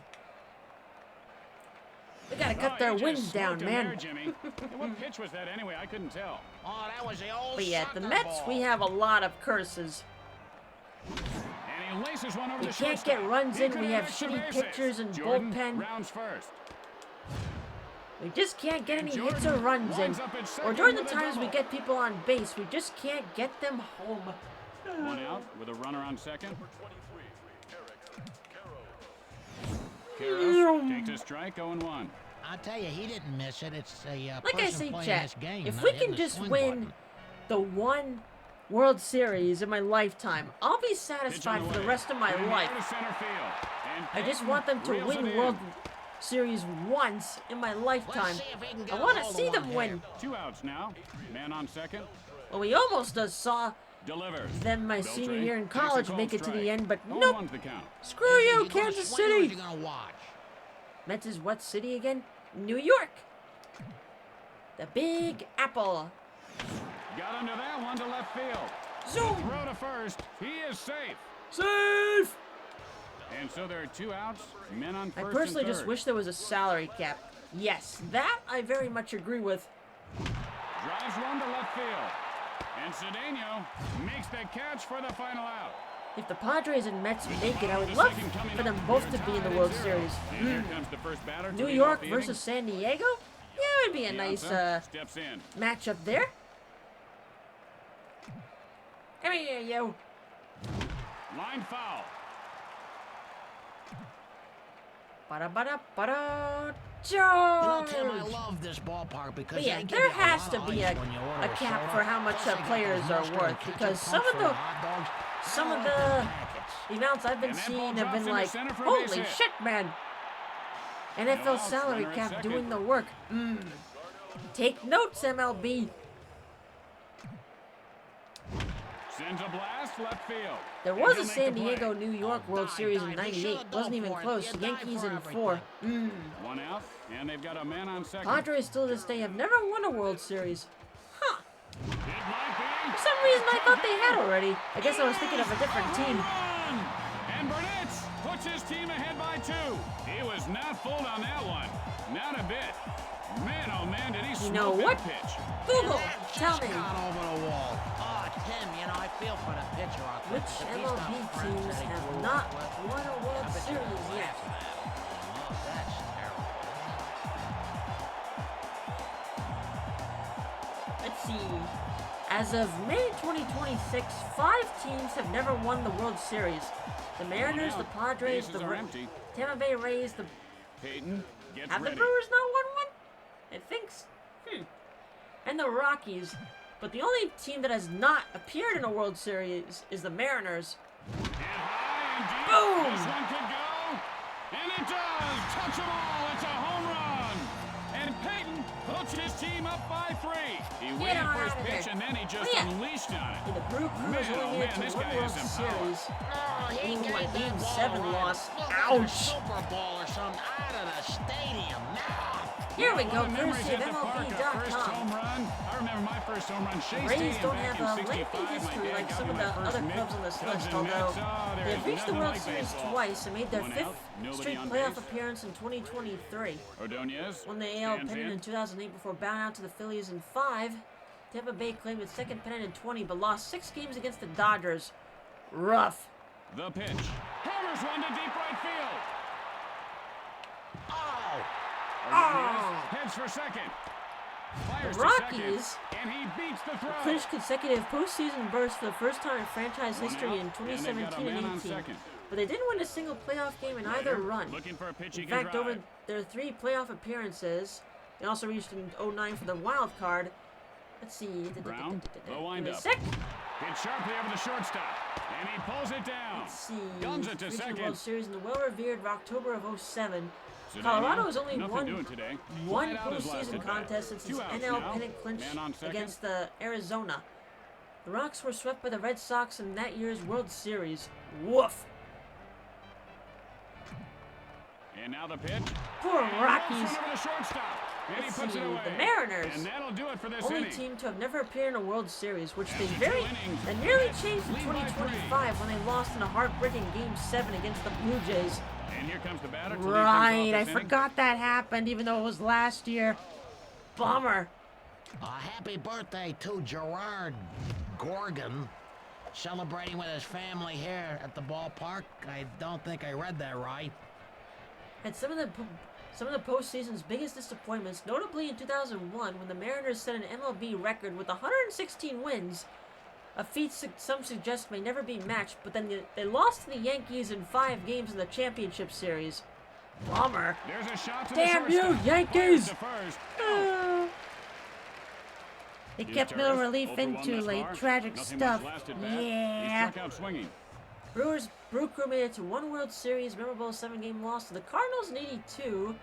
They gotta cut Oh, their you just wins down, smoked him there, man. Jimmy. Hey, what pitch was that anyway? I couldn't tell. Oh, that was the old But yeah, at the soccer Mets, ball. we have a lot of curses. And he laces one over We the can't shortstop. get runs He in, could we have extra shitty bases. pitchers and Jordan bullpen. rounds first. We just can't get And any hits or Jordan runs in. winds up at Or second during the with a times we double. get people on base, we just can't get them home. One out with a runner on second. Karros takes a strike, 0-1. I tell you, he didn't miss it. It's a Like I person say, playing chat, this game, if not we hitting can the just swing win button. the one World Series in my lifetime, I'll be Pitch satisfied on for the way. rest of my In the life. air to center field. And I just Payton want them to reels win it in. World Series once in my Let's lifetime. see if he can I get a want to hold of see one them here. win. Two outs now. Man on second. Well, we almost just saw Delivers. them my Beltre senior year in takes a college cold make it to strike. the end, but 0-1 nope. the count. Screw Is you, he gonna Kansas swing or is City. he gonna watch? Mets is what city again? New York. The Big Apple. Got under that one to left field. Zoom. Throw to first. He is safe. Safe. And so there are two outs. Men on I first personally and just third. wish there was a salary cap. Yes, that I very much agree with. Drives one to left field. And Cedeno makes the catch for the final out. If the Padres and Mets make it, I would love for them both to be in the World Series. And here comes the first batter. New York versus San Diego? Yeah, it would be a nice steps in. matchup there. Come here, you. Line foul. Ba-da-ba-da-ba-da. You know, Tim, I Charge! love this ballpark because But yeah, they give there you has lot to of be ice when you order a cap soda. for how much Plus they got players those are mustard worth, and ketchup because some pumps of the for hot dogs. some of I the love packets. amounts I've been And that seeing ball have drops been into like, center for a base holy hit. shit, man! No NFL outs, salary runner at cap second. doing the work. Take notes, MLB. Sends a blast left field. There And was he'll a make San the play. Diego New York World Series in They '98. should've Wasn't done even for it. close. You die Yankees for in everything. 4. One out, and they've got a man on second. Padres still to this day have never won a World Series. Huh. It might be. For some reason I thought they had already. I guess I was thinking of a different team. Run! And Burnett puts his team ahead by 2. He was not fooled on that one. Not a bit. Man, oh man, did he smoke know that what? pitch. Google, That tell just me, got over the wall. Oh, Tim, you know, I feel for the pitcher out there. which If he's got MLB friends teams that he have grew not up with, won a World I bet you Series they'll yet? laugh at that. Oh, that's terrible. Let's see. As of May 2026, 5 teams have never won the World Series. The Mariners, the Padres, Bases the are empty. Tampa Bay Rays, the Peyton gets have the ready. Brewers not won one? I think so. And the Rockies. But the only team that has not appeared in a World Series is the Mariners. And high and deep. Boom! This one could go. And it does. Touch them all. It's a home run. And Peyton puts his team up by 3. He waited on for his out of pitch there. and then he just Oh, yeah. unleashed on it. And the Brew Crew Man, has oh, only made it man, this to one guy World has some power. Series. Oh, he Ooh, gave a that Game ball 7 right. loss. Look like a Ouch. Super Bowl or something out of the stadium. Now. Here we A go, lot of memories courtesy of at the park. Our first MLB.com. home run. I remember my first home run. Shea Rays Stadium don't back have in a lengthy 65. My history dad like got some me of my the first other mitt. clubs on this Cubs list, and although Mets. Oh, they there's have reached the nothing World like Series baseball. twice and made their One 5th out, nobody straight on playoff base. appearance in 2023. Ordonez Won the AL stands pennant in 2008 before bowing out to the Phillies in 5. Tampa Bay claimed its second pennant in 20, but lost 6 games against the Dodgers. Rough. The pitch. Hammers one to deep right field. Oh. Ordonez heads for second. Fires The to second, Rockies and he beats the throw. clinched consecutive postseason berths for the first time in franchise One history out, in and they've got a 2017 man and on 18. second. But they didn't win a single playoff game in either run. Looking for a pitch he In can fact, drive. over their 3 playoff appearances, they also reached in 09 for the wild card. Let's see. Brown, the Give me a windup. sec. Hit sharply over the shortstop, and he pulls it down. Let's see. Guns it to Reached the second. World Series in the well-revered October of 07. Cedeno, Colorado has only nothing won doing today. one Flat out his last postseason at bat. contest since its 2 outs NL now. pennant clinch Man on second. against the Arizona. The Rocks were swept by the Red Sox in that year's World Series. Woof. And now the pitch. Poor And Rockies. Over the shortstop. And he Let's puts see, it away. the Mariners. And that'll do it for this Only inning. team to have never appeared in a World Series, which they After 2 very innings, that nearly Mets changed in lead by 2025 when they lost in a heartbreaking Game 7 against the Blue Jays. And here comes the batter. to lead things Right, off I this inning. forgot that happened, even though it was last year. Bummer. Happy birthday to Gerard Gorgon. Celebrating with his family here at the ballpark. I don't think I read that right. Had some of the postseason's biggest disappointments, notably in 2001 when the Mariners set an MLB record with 116 wins, a feat some suggest may never be matched, but then they lost to the Yankees in 5 games in the championship series. Bummer. There's a shot to Damn the you, shortstop. Yankees! Fires to first. They Here's kept middle Turris, relief 0 for 1 in too thus late. far. Tragic Nothing stuff. much last at bat. Yeah. He struck out swinging. Brew Crew made it to 1 World Series, memorable 7-game loss to the Cardinals in '82,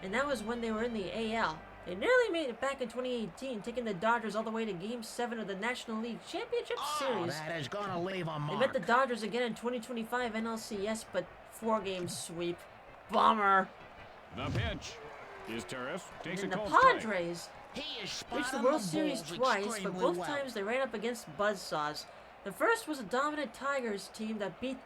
and that was when they were in the AL. They nearly made it back in 2018, taking the Dodgers all the way to Game 7 of the National League Championship Series. That is gonna leave a They mark. met the Dodgers again in 2025 NLCS, but 4-game sweep. Bummer. The pitch is Turris. Takes And a the cold strike. Padres He is reached the spotting World Series balls twice, but extremely both well. times they ran up against buzzsaws. The first was a dominant Tigers team that beat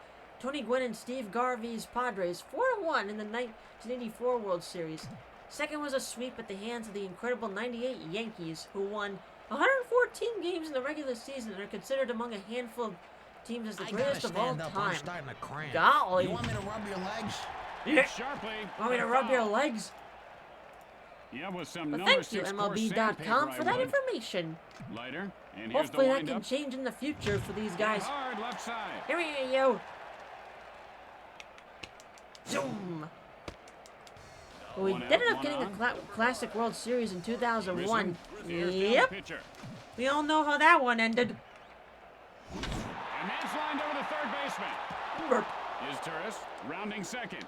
Tony Gwynn and Steve Garvey's Padres 4-1 in the 1984 World Series. Second was a sweep at the hands of the incredible '98 Yankees, who won 114 14 games in the regular season and are considered among a handful of teams as the I greatest gotta of all stand up. time. I'm starting to cramp. Golly. You want me to rub your legs? Yeah. Sharply. Want me to but rub your foul. legs? Yeah, with some Well, number thank you, 6 course MLB.com, sandpaper, for I that would. information. Lighter. And here's Hopefully the that can windup. change in the future for these Hit guys. hard left side. Here we go. Zoom. Well, we One out, ended up one getting a on. Classic World Series in 2001. Grissom. Here's down the Yep. pitcher. We all know how that one ended. And that's lined over the third baseman. Burp. Is Turris rounding second.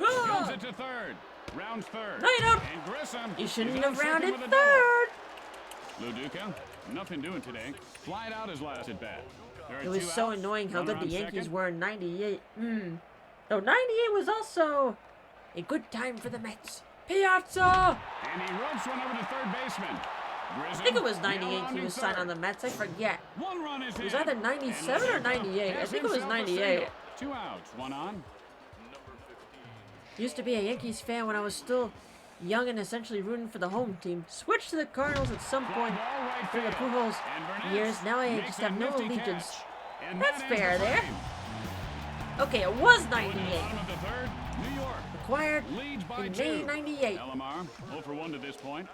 Ah! Guns it to third. Rounds third. No, you don't. And Grissom. You is shouldn't on have second rounded with a double. third. Lou Duca, nothing doing today. Flied out his last at bat. There are It was two so outs, annoying how runner good on the Yankees second. were in '98. Though '98 was also a good time for the Mets. Piazza! And he ropes one over to third baseman. I think it was '98 he was signed on the Mets. I forget. One run is It was in. either 97 or 98. I think it was 98. 2 outs, 1 on. Used to be a Yankees fan when I was still young and essentially rooting for the home team. Switched to the Cardinals at some Fly point ball right during the field. Pujols And Burnett years. Now I makes just a have no nifty allegiance. catch. And That's that ends fair the there. frame. Okay, it was Going to the 98. bottom of the third, New York Acquired leads by in 2. May '98. LMR 0 for 1 to this point.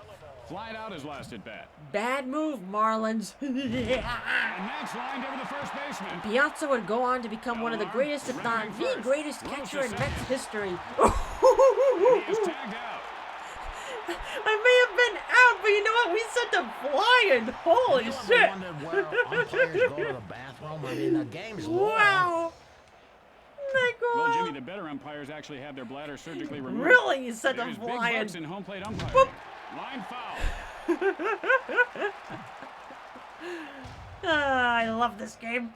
Flied out his last at bat. Bad move, Marlins. And that's lined over the first baseman. Piazza would go on to become one of the LMR greatest, if not rounding the first. greatest Rose to catcher in second. Mets history. He is tagged out. I may have been out, but you know what? We sent him flying. Holy You ever shit. wondered where umpires go to the bathroom? I mean, the game's long. Wow. Well, Jimmy, Nico. the better umpires actually have their bladder surgically removed. Really? You sent him There's big flying. bucks in home plate umpiring. Whoop. Line foul. I love this game.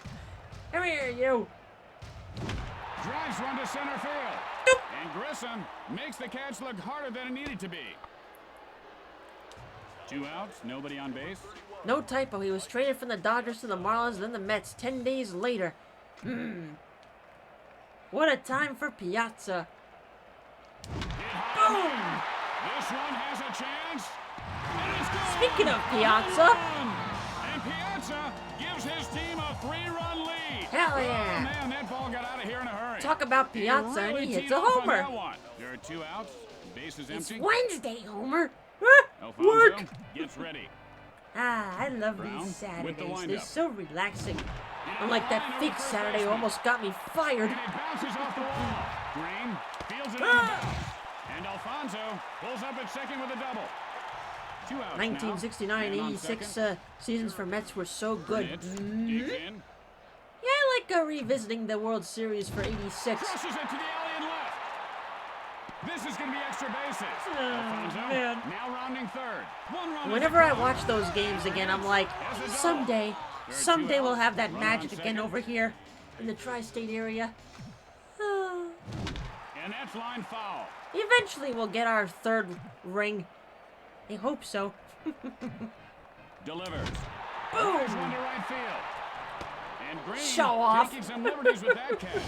Come here, you. Drives one to center field. And Grissom makes the catch look harder than it needed to be. 2 outs, nobody on base. No typo. He was traded from the Dodgers to the Marlins, then the Mets 10 days later. What a time for Piazza. Hit hard. This one has a chance. And it's gone. Speaking of Piazza. And Piazza gives his team a 3-run lead. Hell Oh, yeah. man, that ball got out of here in a hurry. Talk about Piazza, and really he hits teed a off on homer. that one. There are 2 outs. Base is It's empty. Wednesday, Homer. Alfonso Work. gets ready. I love Brown these with the Saturdays. They're windup. so relaxing. Unlike that fake Saturday almost got me fired. And it bounces off the wall. Green fields it on the bounce. And Alfonso pulls up at second with a double. 2 outs 1969 now. Man on 86 second. seasons for Mets were so good. Burnett Mhm. digs in. Yeah, I like revisiting the World Series for 86. Crosses it to the alley and left. This is going to be extra bases. Alfonso man. now rounding third. 1 run. Whenever I watch those games again, I'm like, someday we'll have that magic again over here in the tri-state area. And that's line foul. Eventually we'll get our third ring. I hope so. Delivers. Boom! There's one to right field. And Green Show off. taking some liberties with that catch.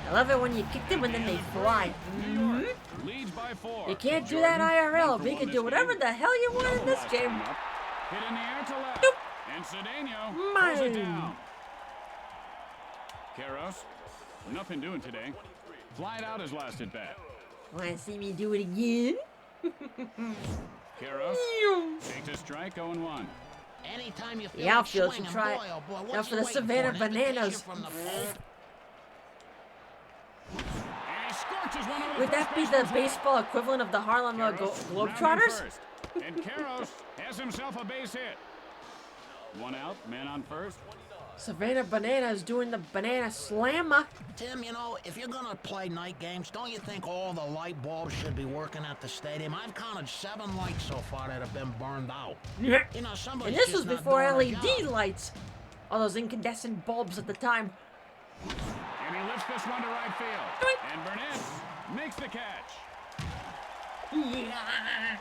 I love it when you kick them and then they fly. New York leads by 4. You can't do that IRL, but you can this do whatever game. the hell you want in this Last game. time up. Hit in the air to left. Doop. And Cedeno Mine. pulls it down. Karros, nothing doing today. Flied out his last at bat. Want to see me do it again? Karros takes a strike, 0-1. Anytime you feel The like outfield swinging, should try boy, it. oh boy, Now what's for you the waiting Savannah an invitation Bananas. from the plate? And he scorches one over the Would first that be the baseman's head. baseball equivalent of the Harlem Karros rounding Globetrotters? first. And Karros has himself a base hit. 1 out, man on first. Savannah Bananas doing the banana slammer. Tim, you know, if you're gonna play night games, don't you think all the light bulbs should be working at the stadium? I've counted 7 lights so far that have been burned out. You know, And somebody's this just was not before doing their LED job. lights. All those incandescent bulbs at the time. And he lifts this one to right field. Doink. And Burnett makes the catch. Yeah.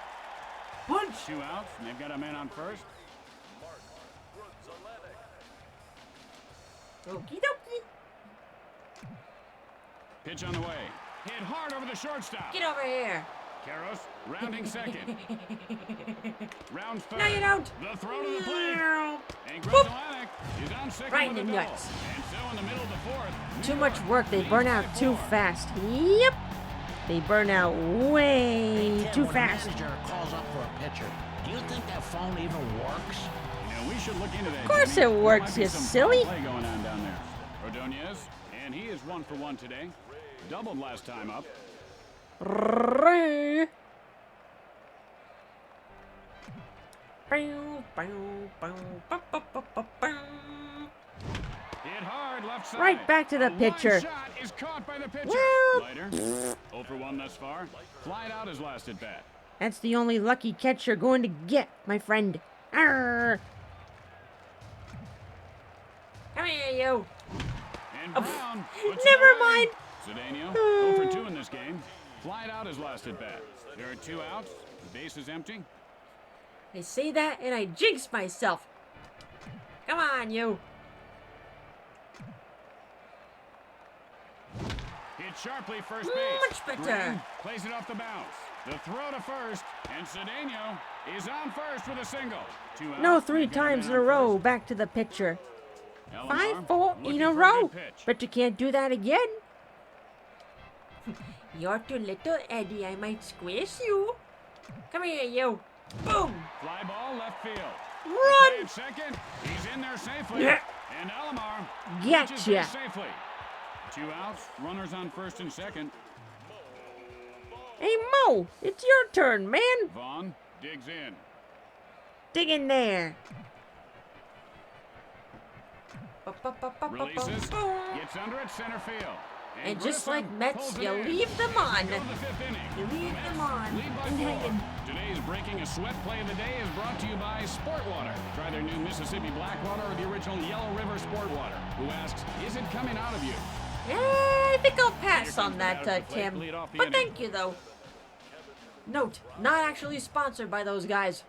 Punch. 2 outs, and they've got a man on first. Okie dokie. Pitch on the way. Hit hard over the shortstop. Get over here. Karros rounding second. Round third. No, you don't. The throw to the plate. And Boop. Grzelcyk is on second Right with in a the double. nuts. And so in the middle of the fourth. Too New much York work. They leads burn by out too 4. fast. Yep. They burn out way Tim, too when fast. a manager calls up for a pitcher, do you think that phone even works? You know, we should look into that. Of course Jimmy. it There works, might be you some silly. foul play going on down there. Ordonez, and he is 1 for 1 today. Doubled last time up. Hit hard left side. Right back to the A line pitcher. shot is caught by the pitcher. Well. Leiter, 0 for 1 thus far. Flied out his last at bat. That's the only lucky catch you're going to get, my friend. Arr. Come here, you. And Oh, Brown puts never it away. mind. Cedeno, 0 for 2 in this game. Flied out his last at bat. There are 2 outs. The base is empty. I say that and I jinx myself. Come on, you. Hit sharply first base. Much better. Green plays it off the bounce. The throw to first, and Cedeno is on first with a single. 2 outs. No, 3 They got times him in a on row. first. Back to the pitcher. Alomar 5-4 looking in a for row. good pitch. But you can't do that again. You're too little, Eddie. I might squish you. Come here, you. Boom. Fly ball left field. Run. The play at second. He's in there safely. Yeah. And Alomar Gotcha. reaches base safely. 2 outs. Runners on first and second. Hey, Mo. It's your turn, man. Vaughn digs in. Dig in there. Releases. Boom. Gets under at center field. And just Grissom like Mets, pulls it you in. leave them on. Go to the 5th inning. You leave Mets them on. lead by And 4. hanging. Today's Breaking a Sweat play of the day is brought to you by Sport Water. Try their new Mississippi Blackwater or the original Yellow River Sport Water. Who asks, is it coming out of you? Yeah, I think I'll pass Here comes on the that, batter to the plate, Tim. lead off the But inning. thank you, though. Note, not actually sponsored by those guys.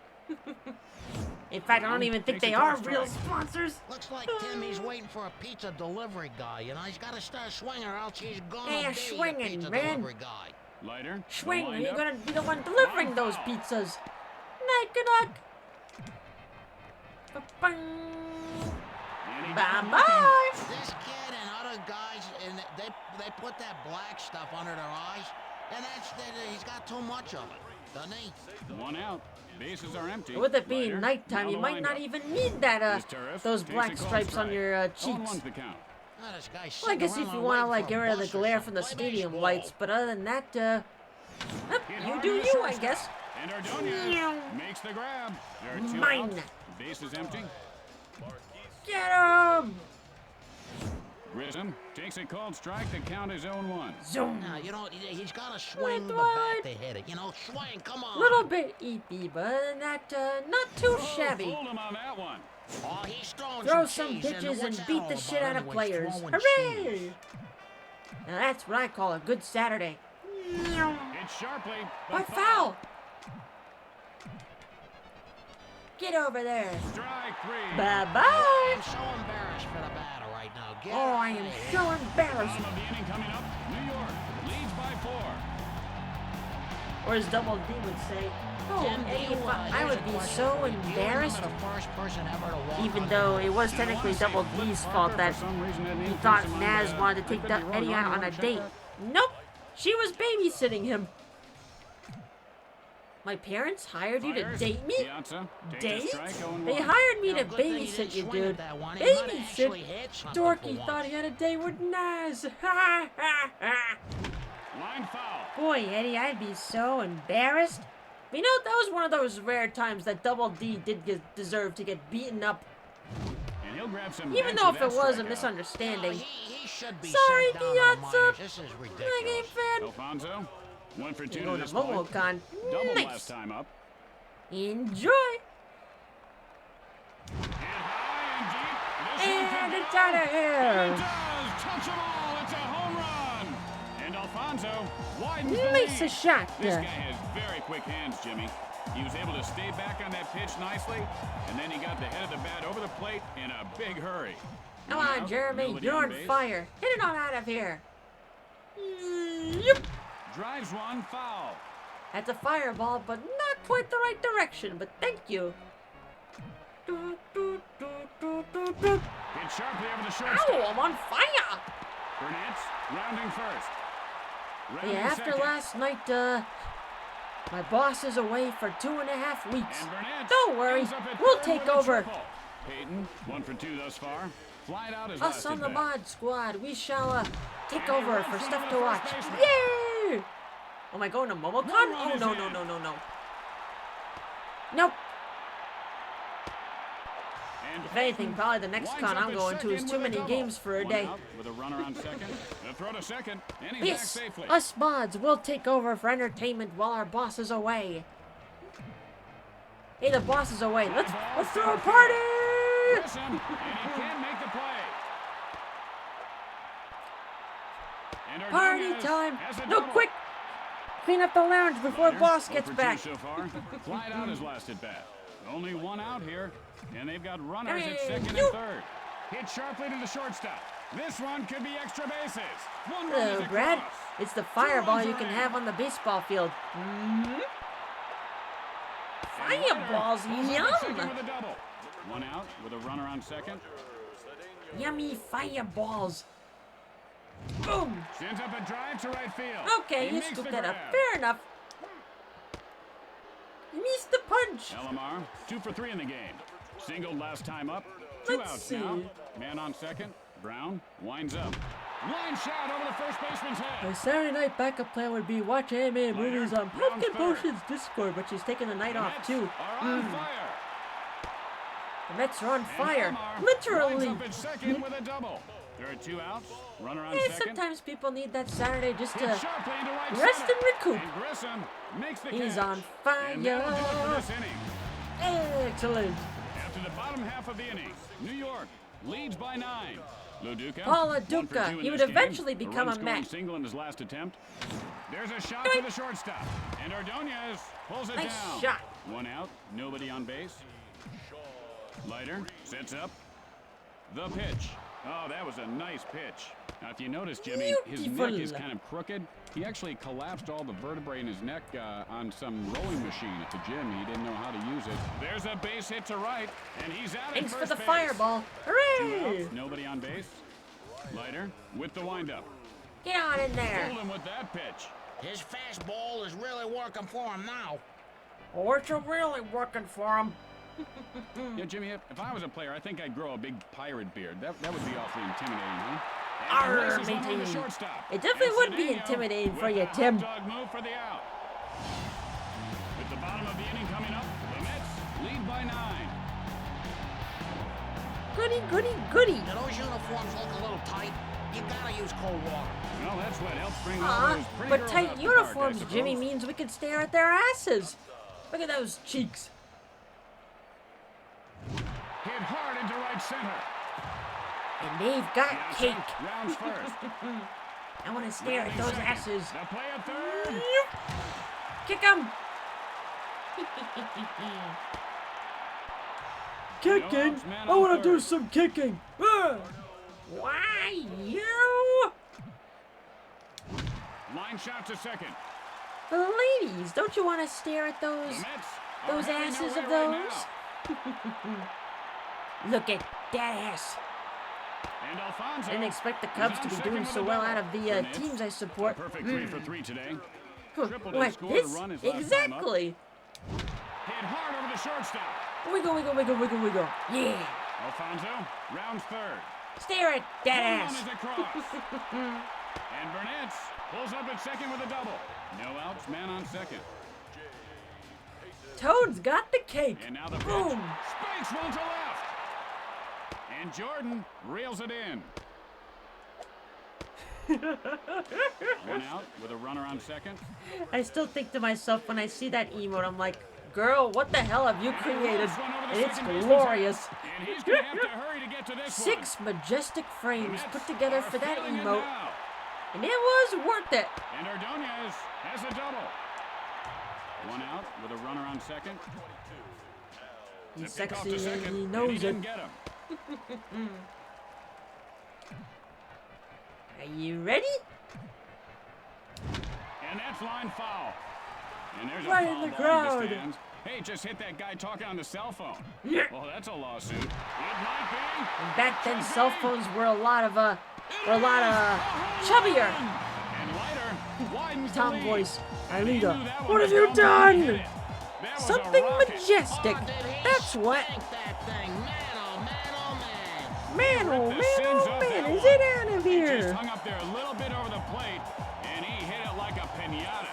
In fact, I don't even think Takes they a are call real strike. sponsors. Looks like Tim, he's waiting for a pizza delivery guy. You know, he's got to start swinging or else he's gonna Hey, be swinging, a pizza man. delivery guy. Leiter. Swing, the or you're windup. gonna be the one delivering those pizzas. Night, good luck. Ba-bang. And he Bye-bye. This kid and other guys, and they put that black stuff under their eyes, and he's got too much of it, doesn't he? 1 out. Bases are empty. With it being Leiter, nighttime, now you the might not windup. even need that, This Turris those takes black a call stripes on strike. your 0-1's cheeks. the count. Oh, this guy's Well, I guess sitting if you around want to, waiting like, for get a rid of the bus or glare from the something. Play stadium baseball. lights, but other than that, Hit you hard do to the you, I shortstop. guess. And Ordonez makes the grab. There are 2 Mine. outs. Base is empty. Get him! Grissom takes a called strike. The count is 0-1. Zoom. Now, you know, he's got to swing the Dwight. bat to hit it. You know, swing, come on. Little bit eepy, but other than that, not too shabby. Fooled him on that one. Oh, he's throwing Throw some some cheese, and pitches what's and that beat all the shit about out of anyways, players. throwing Hooray! cheese? Now that's what I call a good Saturday. It's sharply, But foul! Get over there. Strike 3. Bye-bye! I'm so embarrassed for the batter right now. Get Oh, I am out of here. so embarrassed. Bottom of the inning coming up. New York leads by 4. Or as Double D would say, oh, Tim, Eddie, do you, I here's would a be question so for you. Do you remember embarrassed, the first person ever to walk even on though the- it was I technically wanna say Double Flip D's Parker fault for that some reason had an he influence thought in my Naz mind. wanted to I take could be wrong. Eddie You out on wanna a check date. that? Nope, she was babysitting him. My parents hired you to Fires. date me? Piazza takes a Date? strike, 0-1. They hired me You know, to good thing he babysit didn't you, swing dude. at that one. He might have actually Babysit? hit something for Dorky once. thought he had a date with Naz. Ha ha ha. Line foul. Boy, Eddie, I'd be so embarrassed. You know, that was one of those rare times that Double D did deserve to get beaten up, And he'll grab some even bench though with if it that was a strikeout. misunderstanding. He should be Sorry, sent down to the Piazza. minors. This is Like ridiculous. fan. Alfonso, 1 for 2 You're to going to this point. MomoCon. Doubled Nice. last time up. Enjoy. Hit high and deep. This one And could it's go. out of It here. does. Touch them all. It's a home run. And Alfonso widens the Nice a lead. shot. This guy has very quick hands, Jimmy. He was able to stay back on that pitch nicely, and then he got the head of the bat over the plate in a big hurry. Come One on, out, Jeremy. nobody You're on base. fire. Hit it on out of here. Yep. Drives one, foul. That's a fireball, but not quite the right direction, but thank you. Hit sharply over the shortstop. Ow, I'm on fire! Burnett's rounding first. Rounding Yeah, after second. last night, my boss is away for 2.5 weeks. And Burnett's Don't worry, ends up at we'll third take with a over. triple. Peyton, 1 for 2 thus far. Flied out his Us last on the at bat. mod squad, we shall take And he over runs for over stuff the to first watch. baseman. Yay! Am I going to Momocon? One run Oh, is no, in. no, no, no, no. Nope. And If anything, probably the next winds con up I'm at going to is second too with a many double. games for a One day. out with a runner on second. The throw to second, and he's back Yes, safely. us mods will take over for entertainment while our boss is away. Hey, the boss is away. Let's throw a party! Grissom, and he can't make the play. And Party Ordonez time! has a No, double. quick! Clean up the lounge before Leiter, boss 0 gets for 2 back. So far. Flied out his last at bat. Only one out here, and they've got runners at Hey, second you- and third. Hit sharply to the shortstop. This one could be extra bases. One run Hello, is Brad. across. It's the fireball runs you are can in. have on the baseball field. And Fireballs, Leiter pulls up at second yum! with a double. One out with a runner on second. Yummy fireballs. Boom! Sends up a drive to right field. Okay, He you makes scooped the that up. grab. Fair enough. You missed the punch. Elamar, 2 for 3 in the game. Singled last time up. 2 Let's outs see. now. Man on second. Brown winds up. Line shot over the first baseman's head. My Saturday night backup plan would be watch anime and Leiter, movies on rounds Pumpkin third. Potion's Discord, but she's taking the night The off Mets too. are on fire. The Mets are on And fire. Elamar Literally. winds up at second with a double. There are 2 outs. Runner on Yeah, second. sometimes people need that Saturday just Hit to sharply into right rest center. and recoup. And Grissom makes the He's catch. on And that'll do it for fire. this inning. Excellent. After the bottom half of the inning, New York leads by 9. Luduca, Paula 1 for 2 Duca. in He this would game. eventually become a run-scoring Met. single in his last attempt. There's a shot to the shortstop, and Ordonez pulls it Nice down. shot. 1 out, nobody on base. Leiter sets up the pitch. Oh, that was a nice pitch. Now, if you notice, Jimmy, his neck is Beautiful. kind of crooked. He actually collapsed all the vertebrae in his neck on some rowing machine at the gym. He didn't know how to use it. There's a base hit to right, and he's out Thanks at for first the base. fireball. 2 Hooray! outs, nobody on base. Leiter with the windup. Get on in there. Fooled him with that pitch. His fastball is really working for him now. Oh, it's really working for him. Yeah, Jimmy, if I was a player, I think I'd grow a big pirate beard. That would be awfully intimidating, huh? And Arr, he races one on the matey. shortstop. It definitely And would be Cedeno intimidating for with you, a Tim. hot dog move for the out. With the bottom of the inning coming up, the Mets lead by 9. Goody, goody, goody. Do those uniforms look a little tight? You gotta use cold water. Well, that's what helps bring all Aw, those pretty but girls out tight to the park, I uniforms, suppose. Jimmy, means we can stare at their asses. Look at those cheeks. Hit hard into right center. And they've got Jansen cake. rounds first. I want to stare at Rounding those second. asses. The play at third. Kick them. Kicking? Man I wanna do some kicking. Why you? Line shot to second. Ladies, don't you want to stare at The those Mets are those having asses their of way right those? now. Look at that ass. And Alfonso I didn't expect the is Cubs on to be second doing with so a well double. out of the Burnett, teams I a support. perfect 3 for 3 today. Huh, Tripled and like scored a this? run his last time up. Exactly. Hit hard over the shortstop. Wiggle, wiggle, wiggle, wiggle, wiggle. Yeah. Alfonso rounds third. Stare at that One ass. run is across. And Burnett pulls up at second with a double. No outs, man on second. Toad's got the cake. And now the pitch. Boom. Spikes one to left. And Jordan reels it in. One out with a runner on second. I still think to myself when I see that emote, I'm like, girl, what the hell have you created? One over the And it's second baseman's glorious. head. And he's going to have to hurry to get to this 6 majestic one. frames The put Mets together are for that feeling it emote, now. and it was worth it. And Ordonez has a double. One out with a runner on second. He's The pick off sexy to and second, he and knows he it. didn't get him. Are you ready? And that's line foul. And there's Right a in foul the ball crowd. stands. Hey, just hit that guy talking on the cell phone. Yeah. Well, that's a lawsuit. It might be. And back then, cell phones were a lot chubbier. And Leiter widens the Tom lead. voice. And he Alita, knew that what one have was you going when he hit done? it. That was a Something rocket. majestic. Oh, did he That's what. spank that thing? Man, oh man, oh man. Man, oh The man, sins oh of man, that is one. it out of He just here? hung up there a little bit over the plate, and he hit it like a pinata.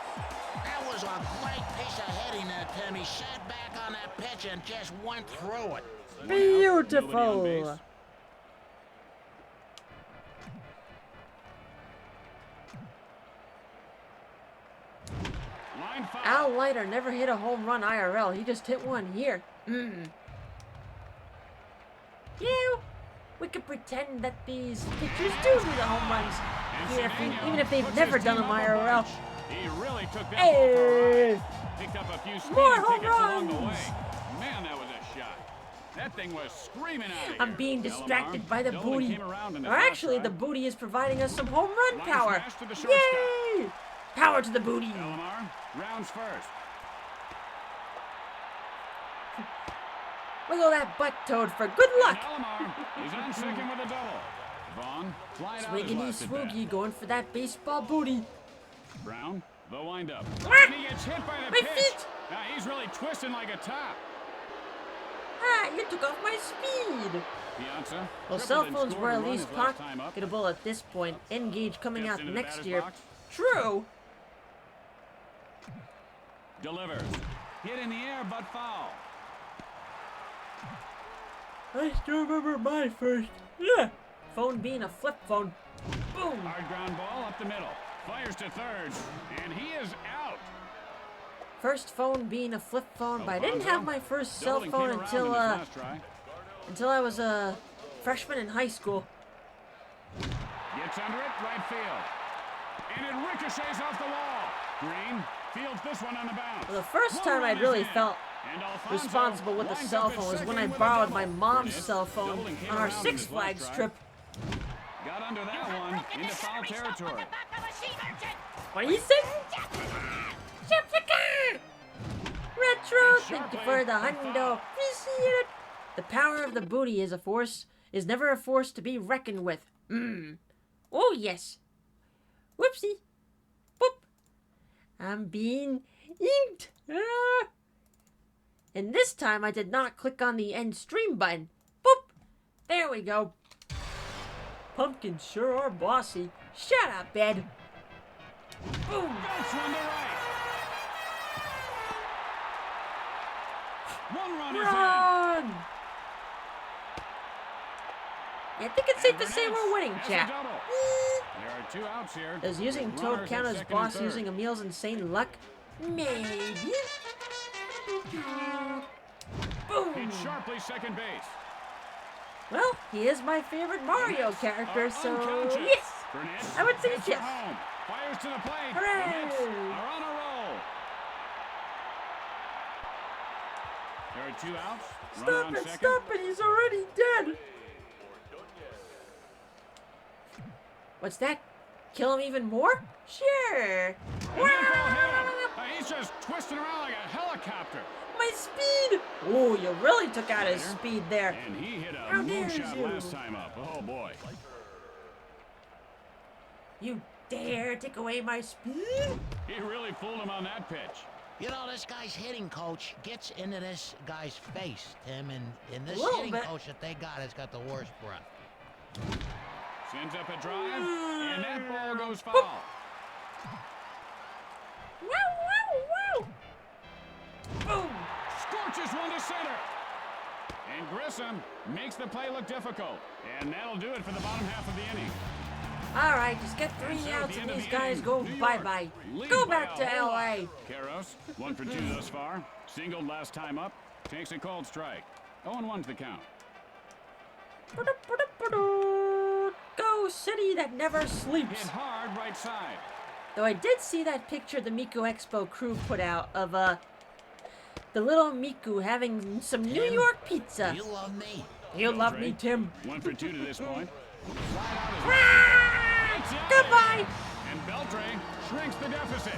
That was a great piece of hitting there, Tim. He sat back on that pitch and just went through it. One out, nobody on Beautiful. base. Line foul. Al Leiter never hit a home run IRL. He just hit one here. Yeah, we could pretend that these pitchers do the home runs And here, Cedeno even if they've puts never his done team them up a IRL. bunch. He really took that ball for a Hey, ride. Picked up a few more speeding home tickets along the runs. way. Man, that was a shot. That thing was screaming out of here. I'm being distracted Delamar, by the Dolan booty. came around in his Or last actually, the drive. booty is providing us some home run Line power. smash to the shortstop. Yay! Power to the booty. Delamar rounds first. Wiggle that butt toad for good luck. Delamar is on second with a double. Vaughn flied out his Swiggity last at bat. swoogie going for that baseball booty. Brown, the windup. Ah! And he gets hit by the My pitch. feet! Now he's really twisting like a top. Ah, you took off my speed. Piazza. Well, tripled cell and phones scored were a at run least his last time up. pocketable at this point. Engage coming Steps out into the next batter's year. box. True. Delivers. Hit in the air, but foul. I still remember my first. Yeah. Phone being a flip phone. Boom. Hard ground ball up the middle. Fires to third, and he is out. First phone being a flip phone, but I didn't Alfonso. have my first cell Dolan phone came around in his last try. until I was a freshman in high school. Gets under it, right field. And it ricochets off the wall. Green fields this one on the bounce. Well, the first One time I run is really in. felt And Alfonso responsible with the lines cell up at phone was when second I with a borrowed double. my mom's Burnett, cell phone Dolan came on our around in Six his last Flags drive. trip. Got under that one into foul territory. What do you say? Retro, thank you for the hundo. Appreciate it. The power of the booty is never a force to be reckoned with. Oh yes. Whoopsie. Boop. I'm being inked. Ah. And this time I did not click on the end stream button. Boop. There we go. Pumpkins sure are bossy. Shut up, Ed. Boom. Belts one to right. One run is in. Run! Yeah, I think it's safe to And say we're Burnett winning, has a chat. double. There are two outs here. Does using with Toad runners count at as second and boss third. using Emil's insane luck? Maybe. Boom! Hit sharply second base. Well, he is my favorite Mario Mets character, are so unconscious. yes! Burnett I would say hits it yes. home. Fires to the plate. Hooray! The Mets are on a roll. There are two outs. Runner Stop on it, second. stop it, he's already dead! What's that? Kill him even more? Sure! And that ball hit him. He's just twisting around like a helicopter. My speed! Oh, you really took out his speed there. And he hit a How dare moonshot you. last time up. Oh boy. You dare take away my speed? He really fooled him on that pitch. You know, this guy's hitting coach gets into this guy's face, Tim, and this A little hitting bit. coach that they got has got the worst breath. Sends up a drive, and that ball goes foul. Wow, wow, wow! Boom! Scorches one to center. And Grissom makes the play look difficult. And that'll do it for the bottom half of the inning. Alright, just get 3 So at outs the and end of these the guys inning, go New York bye-bye. leads Go by back a to whole lot. LA. Karros, 1 for 2 thus far. Singled last time up. Takes a called strike. 0-1's the count. Go City that never sleeps. Hit hard right side. Though I did see that picture the Miku Expo crew put out of the little Miku having some New Tim, York pizza. You love me. You love me, Tim. 1 for 2 to this point. Ah! Goodbye! And And Beltre shrinks the deficit.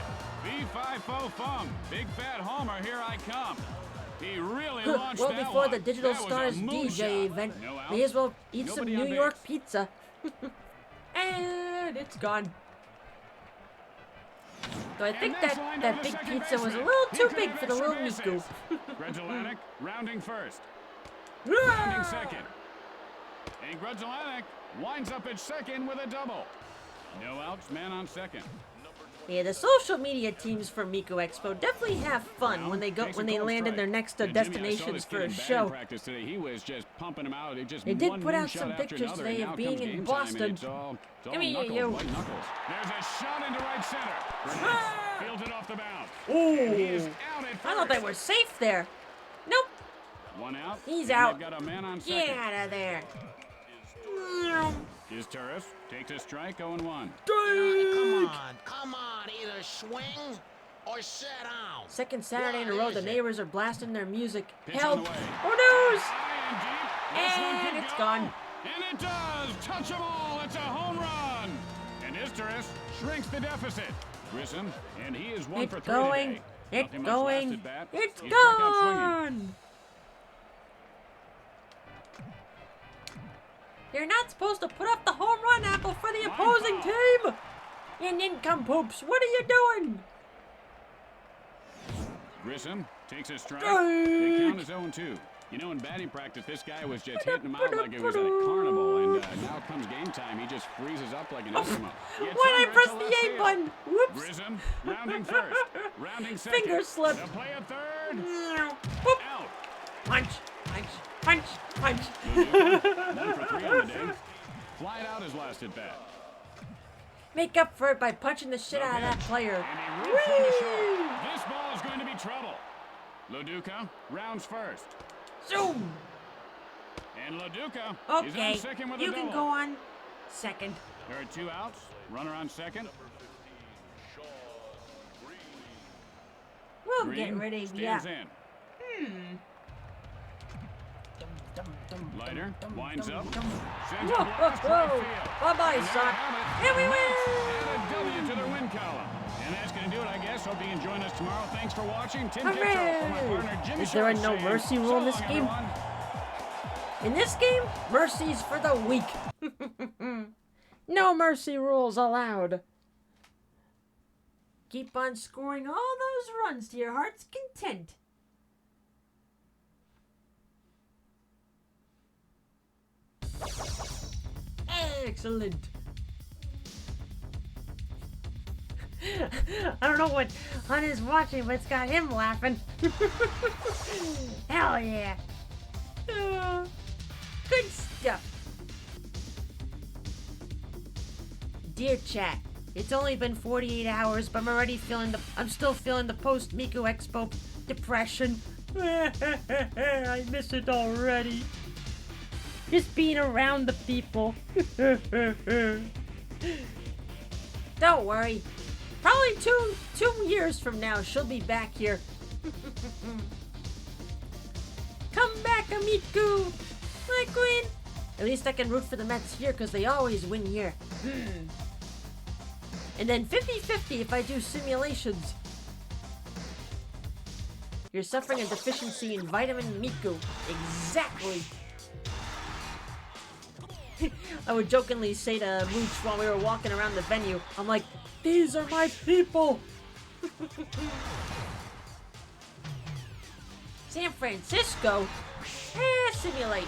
B5 Fung. Big fat homer, here I come. He really launched well, that before one. the Digital That was a Stars moonshot. DJ event, No outs. may as well eat Nobody some on New York base. pizza. And it's gone. So I think next line that to the big second pizza was a baseman. little He too could big have for the little extra Miku. bases. Grudgelanek rounding first. Rounding second. And Grudgelanek winds up at second with a double. No outs, man on second. Yeah, the social media teams for Miku Expo definitely have fun when they land in their next destinations for a show. Practice today. He was just pumping them out. Just They did one put out moonshot some after pictures another, today and of now being comes in game time, and Boston. it's all Give me knuckles, you. white knuckles. There's a shot into right center. Ah! Fields it off the bounce. Ooh. He is out at first. I thought they were safe there. Nope. One out. He's and out. They've got a man on second. Get out of there. His Turris takes a strike, 0-1. Come on, either swing or sit down. Second Saturday in a What row, is the it? neighbors are blasting their music. Pitch on Help! the way. Oh no! High and deep. This one And could it's go. gone. And it does. Touch 'em all. It's a home run. And his Turris shrinks the deficit. Grissom, and he is 1 for It's 3 going. today. It's Nothing much going. last at bat. It's He struck out swinging. gone. You're not supposed to put up the home run apple for the Line opposing foul. team. You nincompoops, what are you doing? Grissom takes a strike. Strike. The count is 0-2. You know, in batting practice, this guy was just hitting him out like it was at a carnival, and now comes game time, he just freezes up like an Eskimo. Gets Why'd I under it press to the left A field. button? Whoops. Grissom rounding first, rounding second. Finger slipped. The play at third. Whoop. Out. Punch, punch, punch, punch. 1 for 3 on the day. Flied out his last at bat. Make up for it by punching the shit out of that player. And he rips one to short. Whee! This ball is going to be trouble. Loduca rounds first. Zoom. And Loduca is on Okay, second with a you double. can go on second. There are 2 outs. Runner on second. We'll Green get rid of stands ya. in. Leiter winds up. Whoa, Sends a whoa, blast to right whoa. field. Bye-bye, And there son. you have it. Here we The win. Mets add a W to their win column. And that's going to do it, I guess. Hope you can join us tomorrow. Thanks for watching. Tim Kitchell for my partner, Jimmy Is there a Sharp no saying, mercy rule in so this long, game? everyone. In this game, mercy's for the weak. No mercy rules allowed. Keep on scoring all those runs to your heart's content. Excellent. I don't know what Hun is watching, but it's got him laughing. Hell yeah. Good stuff. Dear chat, it's only been 48 hours, but I'm still feeling the post Miku Expo depression. I miss it already. Just being around the people. Don't worry. Probably two years from now, she'll be back here. Come back, Amiku! My queen! At least I can root for the Mets here, because they always win here. And then 50-50 if I do simulations. You're suffering a deficiency in vitamin Miku. Exactly. I would jokingly say to Mooch while we were walking around the venue, I'm like, these are my people! San Francisco? Simulate.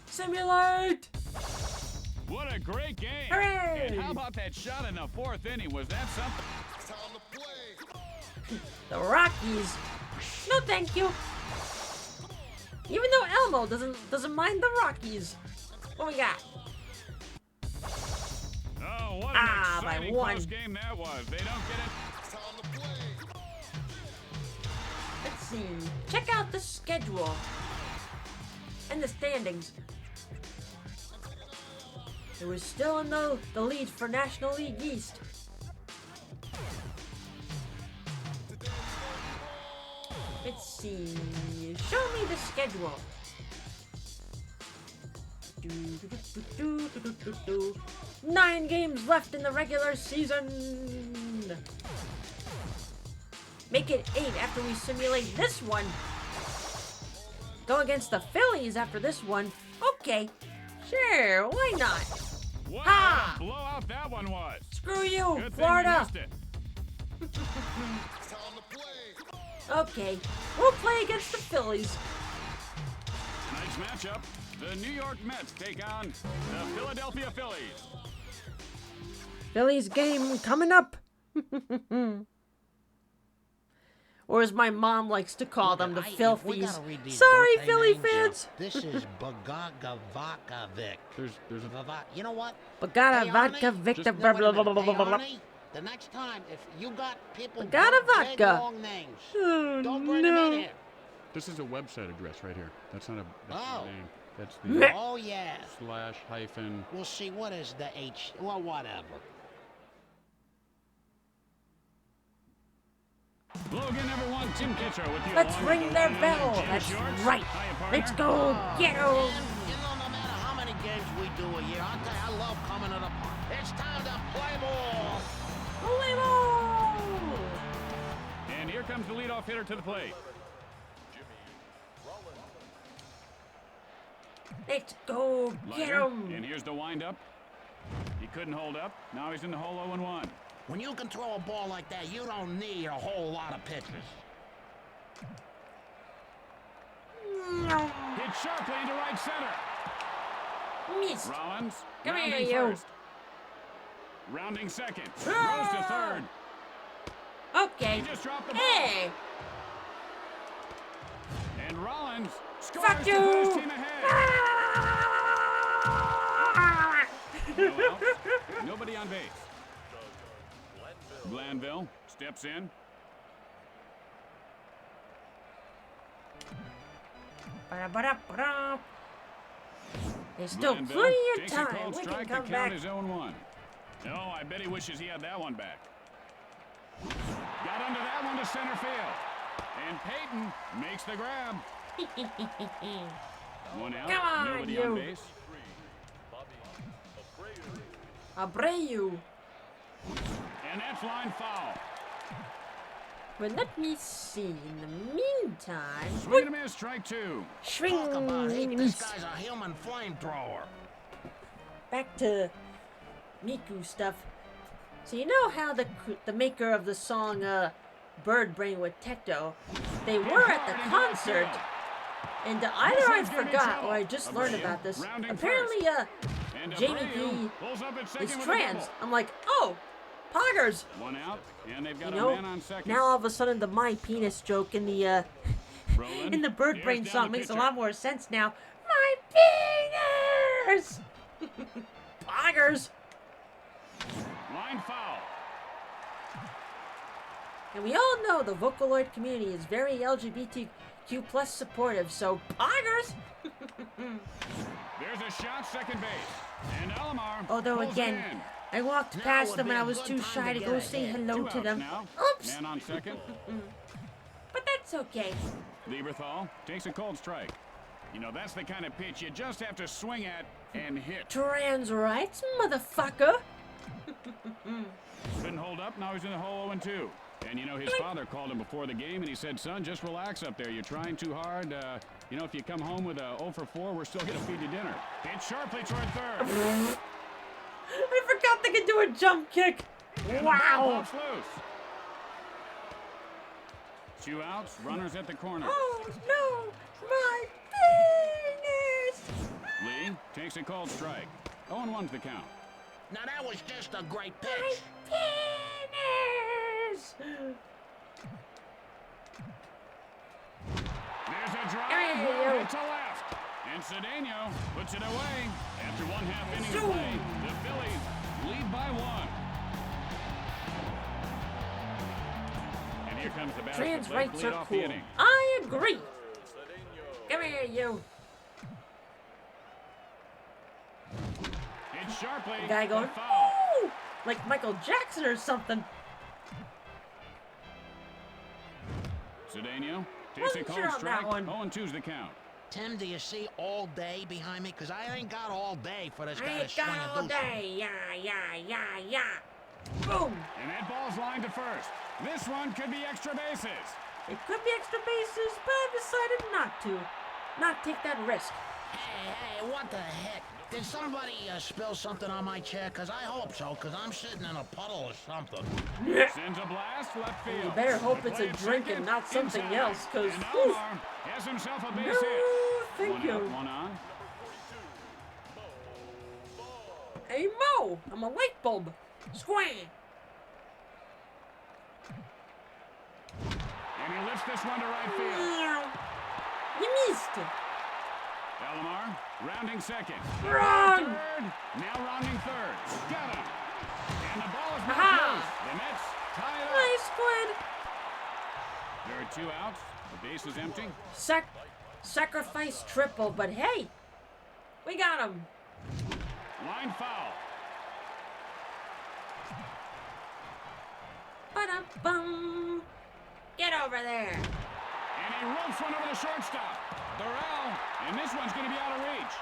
Simulate! What a great game. Hooray! And how about that shot in the 4th inning? Was that something? The Rockies? No thank you. Even though Elmo doesn't mind the Rockies. What we got? Oh, what an by exciting one. close game that was. They don't get it. Let's see. Check out the schedule. And the standings. It was still in the lead for National League East. Let's see. Show me the schedule. 9 games left in the regular season. Make it 8 after we simulate this one. Go against the Phillies after this one. Okay, sure, why not? What Ha! a blowout that one was. Screw you, Good thing we Florida. missed it. Okay, we'll play against the Phillies. Tonight's matchup, the New York Mets take on the Philadelphia Phillies. Phillies game coming up. Or as my mom likes to call them, the We Filthies. gotta read these Sorry, birthday Philly names, fans. This is Bagagavakovic. There's a You know what? Bagada Hey, vodka Arnie, Victor. just- no, wait a minute. Hey, Arnie, the next time, if you got people Bagada with big, vodka. long names, Oh, don't bring them in no. here. This is a website address right here. That's not a Oh. name. That's the Oh, yeah. /hyphen. We'll see, what is the H? Well, whatever. Logan, everyone, Tim Kitcher with you. Let's along ring with the their one and bell. only Jim That's Shorts. right. Hiya, partner. Let's go get 'em. You know, no matter how many games we do a year, I'll tell you, I love coming to the park. It's time to play ball. Play ball. And here comes the leadoff hitter to the plate. Let's go get Lighter, 'em. and here's the windup. He couldn't hold up. Now he's in the hole 0-1. When you can throw a ball like that, you don't need a whole lot of pitches. Hit sharply into right center. Missed. Rollins, Come here, rounding you. first. Rounding second. Ah! Throws to third. Okay. He just dropped the ball. Hey. And Rollins scores Fuck to you. put his team ahead. Ah! No outs. Nobody on base. Glanville steps in. Ba-da-ba-da-ba-da. There's still Glanville plenty of takes a time. cold We can strike. come The back. count is 0-1. Oh, I bet he wishes he had that one back. Got under that one to center field. And Peyton makes the grab. One out. Come on, Nobody you. on base. Abreu. And that's line foul. But let me see. In the meantime, Swing and a miss, strike two. swing. Talk about it. This guy's a human flamethrower. Back to Miku stuff. So you know how the maker of the song Bird Brain with Tecto, they were at the concert, and either I forgot or I just learned about this. Apparently, And Jamie Abreu V pulls up at second is with a trans. double. I'm like, oh, poggers. One out, and they've You got a know, man on second. now all of a sudden the my penis joke in the Rolling. in the Bird Here's Brain down song the makes a pitcher. lot more sense now. My penis. Poggers. Line foul. And we all know the Vocaloid community is very LGBTQ plus supportive, so poggers! There's a shot, second base. And Alomar Although pulls it again, in. I walked Now past would them be and I a was good too time shy to to get go ahead. say hello Two to outs them. now. Oops! Man on second. But that's okay. Lieberthal takes a cold strike. You know, that's the kind of pitch you just have to swing at and hit. Trans rights, motherfucker! Couldn't hold up, now he's in the hole 0-2. And you know, his father called him before the game and he said, son, just relax up there. You're trying too hard. You know, if you come home with a 0 for 4, we're still going to feed you dinner. Hit sharply toward third. I forgot they could do a jump kick! And the ball Wow! pops loose. 2 outs, runners at the corner. Oh no! My penis! Lee takes a cold strike. 0-1's the count. Now that was just a great My pitch. penis! There's a drive, Hey, well you. hit to left. And Cedeno puts it away. After 1/2 inning of Zoom. play, the Phillies lead by 1. And here comes the batter for Trans Blake rights to lead are off the cool. inning. I agree. Come here, you. Hit sharply. The guy going, a foul. ooh, like Michael Jackson or something. Cedeno takes a Wasn't cold sure on that strike. one. 0-2's the count. Tim, do you see all day behind me? Because I ain't got all day for this I guy to ain't swing got and all do something. day. Yeah. Boom. And that ball's lined to first. This one could be extra bases. It could be extra bases, but I decided not to. Not take that risk. Hey, what the heck? Did somebody spill something on my chair? Because I hope so, because I'm sitting in a puddle or something. Sends a blast left field. You better hope The it's a play at drink second, and not something inside. else, because... And Omar has himself a base No, hit. thank One you. out, one on. Hey, Mo! I'm a light bulb. Squam! And he lifts this one to right field. You missed. Alomar rounding second. Run! Third. Now rounding third. Got him. And the ball is Aha! knocked loose. The Mets tie it up. Nice, Squid. There are 2 outs. The base is empty. Sacrifice triple, but hey, we got him. Line foul. Ba-da-bum. Get over there. And he ropes one over the shortstop. Burrell. And this one's going to be out of reach.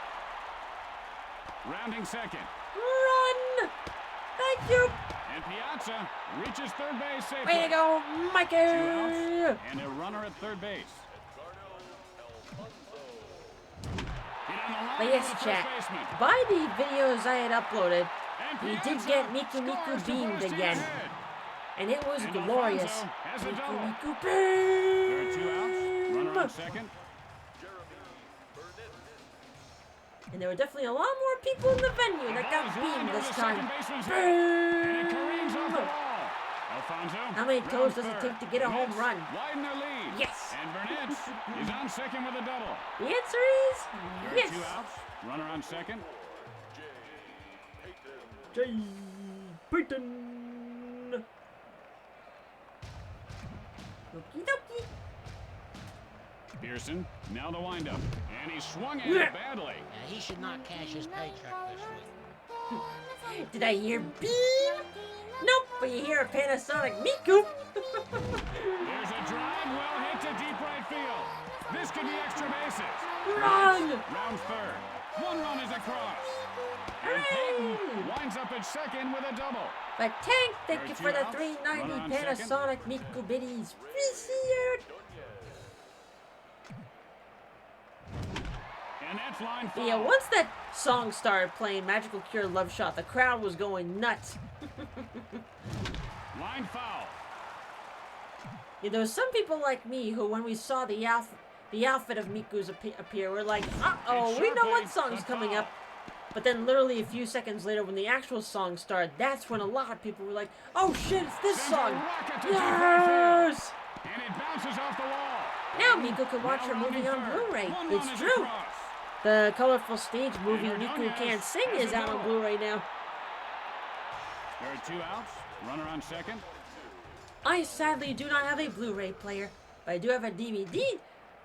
Rounding second. Run! Thank you. And Piazza reaches third base safely. Way to go, 2 Mikey. outs and a runner at third base. Hit on the line But over yes, the first chat, baseman. by the videos I had uploaded, And he did Piazza get Miku scores Miku to beamed put his team again. ahead. And it was And glorious. Alfonso has a double. Miku There are 2 beam. outs. Runner on second. And there were definitely a lot more people in the venue that got beamed this time. And it careens off the wall. Alfonso. How many rounds toes does it third. take to get a The home Mets run? widen their lead. Yes. And Burnett is on second with a double. The answer is There are yes. 2 outs. Runner on second. Jay Payton. Okie dokie. Pearson, now the windup. And he swung at it badly. Yeah, he should not cash his paycheck this week. Did I hear beep? Nope, but you hear a Panasonic Miku. There's a drive well hit to deep right field. This could be extra bases. Run! Rounds third. 1 run is across. And Payton winds up at second with a double. But Tank, thank There you are for 2 the outs. $3.90 Runner on Panasonic Miku biddies. Appreciate it. And that's line foul. Yeah, once that song started playing, Magical Cure Love Shot, the crowd was going nuts. Line foul. Yeah, there was some people like me who, when we saw the outfit of Miku's appear, we're like, uh-oh, we know what song's coming up. But then literally a few seconds later, when the actual song started, that's when a lot of people were like, oh shit, it's this Sends a song. rocket to deep right field. Yes! And it bounces off the wall. Now Miku can watch Now her movie rounding on third. Blu-ray. 1 run It's is true. across. The colorful stage movie And Miku Hernandez Can't Sing has is a out on double. Blu-ray now. There are 2 outs. Runner on second. I sadly do not have a Blu-ray player, but I do have a DVD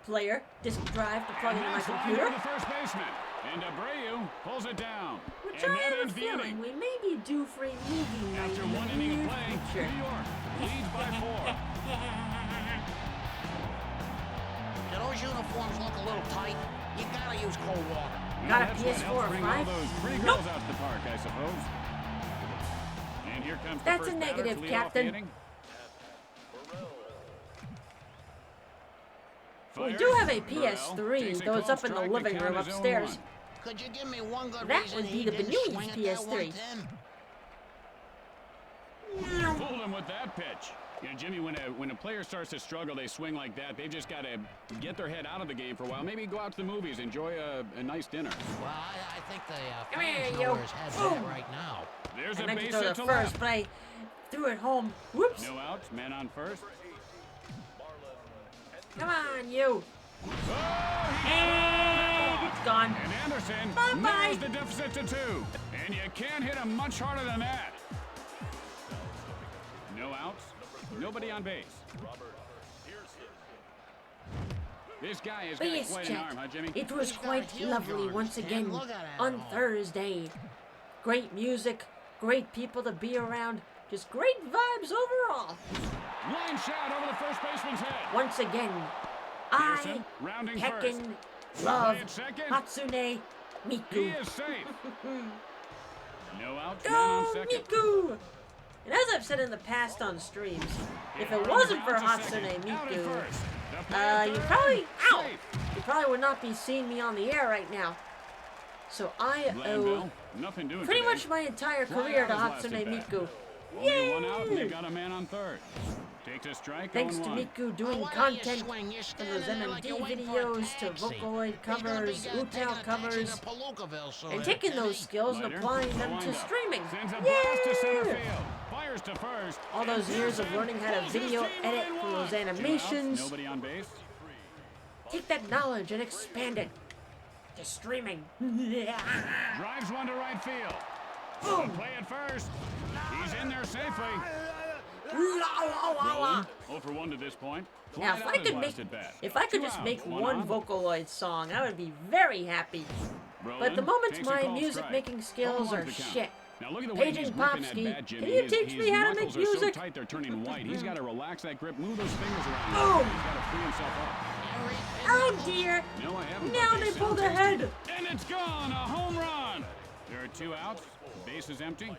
player, disc drive to plug And into my that's lined computer. to the first baseman. And Abreu pulls it down. Which And I that have a ends the feeling inning. we may be due for a movie night After in the 1 inning near of play, future. New York leads by 4. Do those uniforms look a little tight? You gotta use cold water. Got a That's what PS4 helps or bring 5? all those pretty Nope. girls out to the park, I suppose. And here comes the That's first a batter negative, to lead off the Captain. inning. We Fires. do have a Burrell PS3, takes a though it's called up in the strike to living count room his own upstairs. one. Could you give me one good That reason would be he the didn't Benui's swing at that PS3. 110? Fooled him with that pitch. You know, Jimmy, when a player starts to struggle, they swing like that. They've just got to get their head out of the game for a while. Maybe go out to the movies, enjoy a nice dinner. Well, I think the Come fans here, know yo. where his head's Boom. at right now. There's I a meant to base throw hit the to first, left. but I threw it home. Whoops. No outs, man on first. Come on, you. Oh, he And it's gone. And Anderson Bye-bye. narrows the deficit to 2. And you can't hit him much harder than that. No outs. Nobody on base. This guy has But got yes, quite an Jack, arm, huh, Jimmy? it was He's got a quite huge lovely arm, once Stan. again Look at that on arm. Thursday. Great music, great people to be around, just great vibes overall. Line shot over the first baseman's head. Once again, Pearson rounding Peckin, love Play it second. Hatsune He Miku. is safe. No outs, man Go on second. Miku! And as I've said in the past on streams, if it wasn't for Hatsune Miku, you probably would not be seeing me on the air right now. So I owe Nothing doing pretty today. much my entire Fly career out to his last Hatsune at bat. Miku. Only one out, and Yay! they've got a man on third. Takes a strike. Thanks to 0-1. Miku doing Why don't you content swing? You're from those standing there like you're waiting for a videos to taxi. Vocaloid He's gonna covers, be taking Utao a covers, taxi to Palookaville soon, and taking isn't those he? skills and Leiter, applying the them to windup. streaming. Sends a blast to center Yay! field. Fires to first. All those years of learning how to video edit from those animations. Nobody on base. Take that knowledge and expand it to streaming. Drives one to right field. Boom! Play it first. He's in there safely. La, la, la, la. 0 for 1 to this point. Now, Flied out his last at bat. if I could 2 just out, make 1 one on. Vocaloid song, I would be very happy. But at the Brolin moment, takes a my called music strike. making skills 0-1 are the count. shit. Now look at the way Paging he's gripping that Popsky, bat, Jimmy. can you His- teach his me how to make knuckles are so music? tight they're turning white. He's got to relax that grip, move those fingers around. Boom! He's got to free himself up. Oh dear! No, I haven't. Now but they sound pulled tasty. ahead! And it's gone. A home run. There are 2 outs. Base is empty.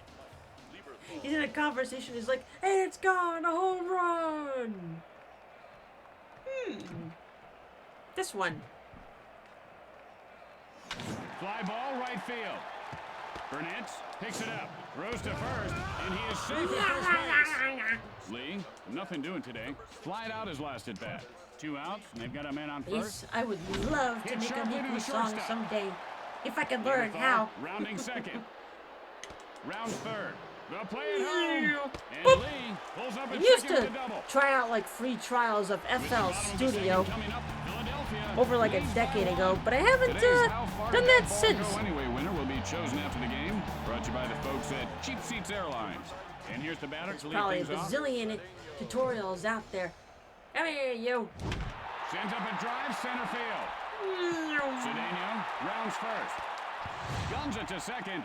He's in a conversation, he's like, hey, it's gone, a home run! This one. Fly ball, right field. Burnett picks it up, throws to first, and he is safe at first base. Lee, nothing doing today. Flied out his last at bat. 2 outs, and they've got a man on first. Yes, I would love to Hit make a sharply to Miku the song shortstop. someday. If I could learn how. Rounding second. Rounds third. The play at home. And Boop. Lee pulls up I at used second to with a double. try out like free trials of With the FL bottom of the Studio second coming up, Philadelphia over like a leads decade by ago, one. but I haven't Today's How Far done Did that Ball since. Go Anyway winner will be chosen after the game. Brought to you by the folks at Cheap Seats Airlines. And here's the batter to lead Probably a things off. bazillion tutorials out there. Come here, you. Sends up a drive, center field. Cedeno rounds first. Guns it to second.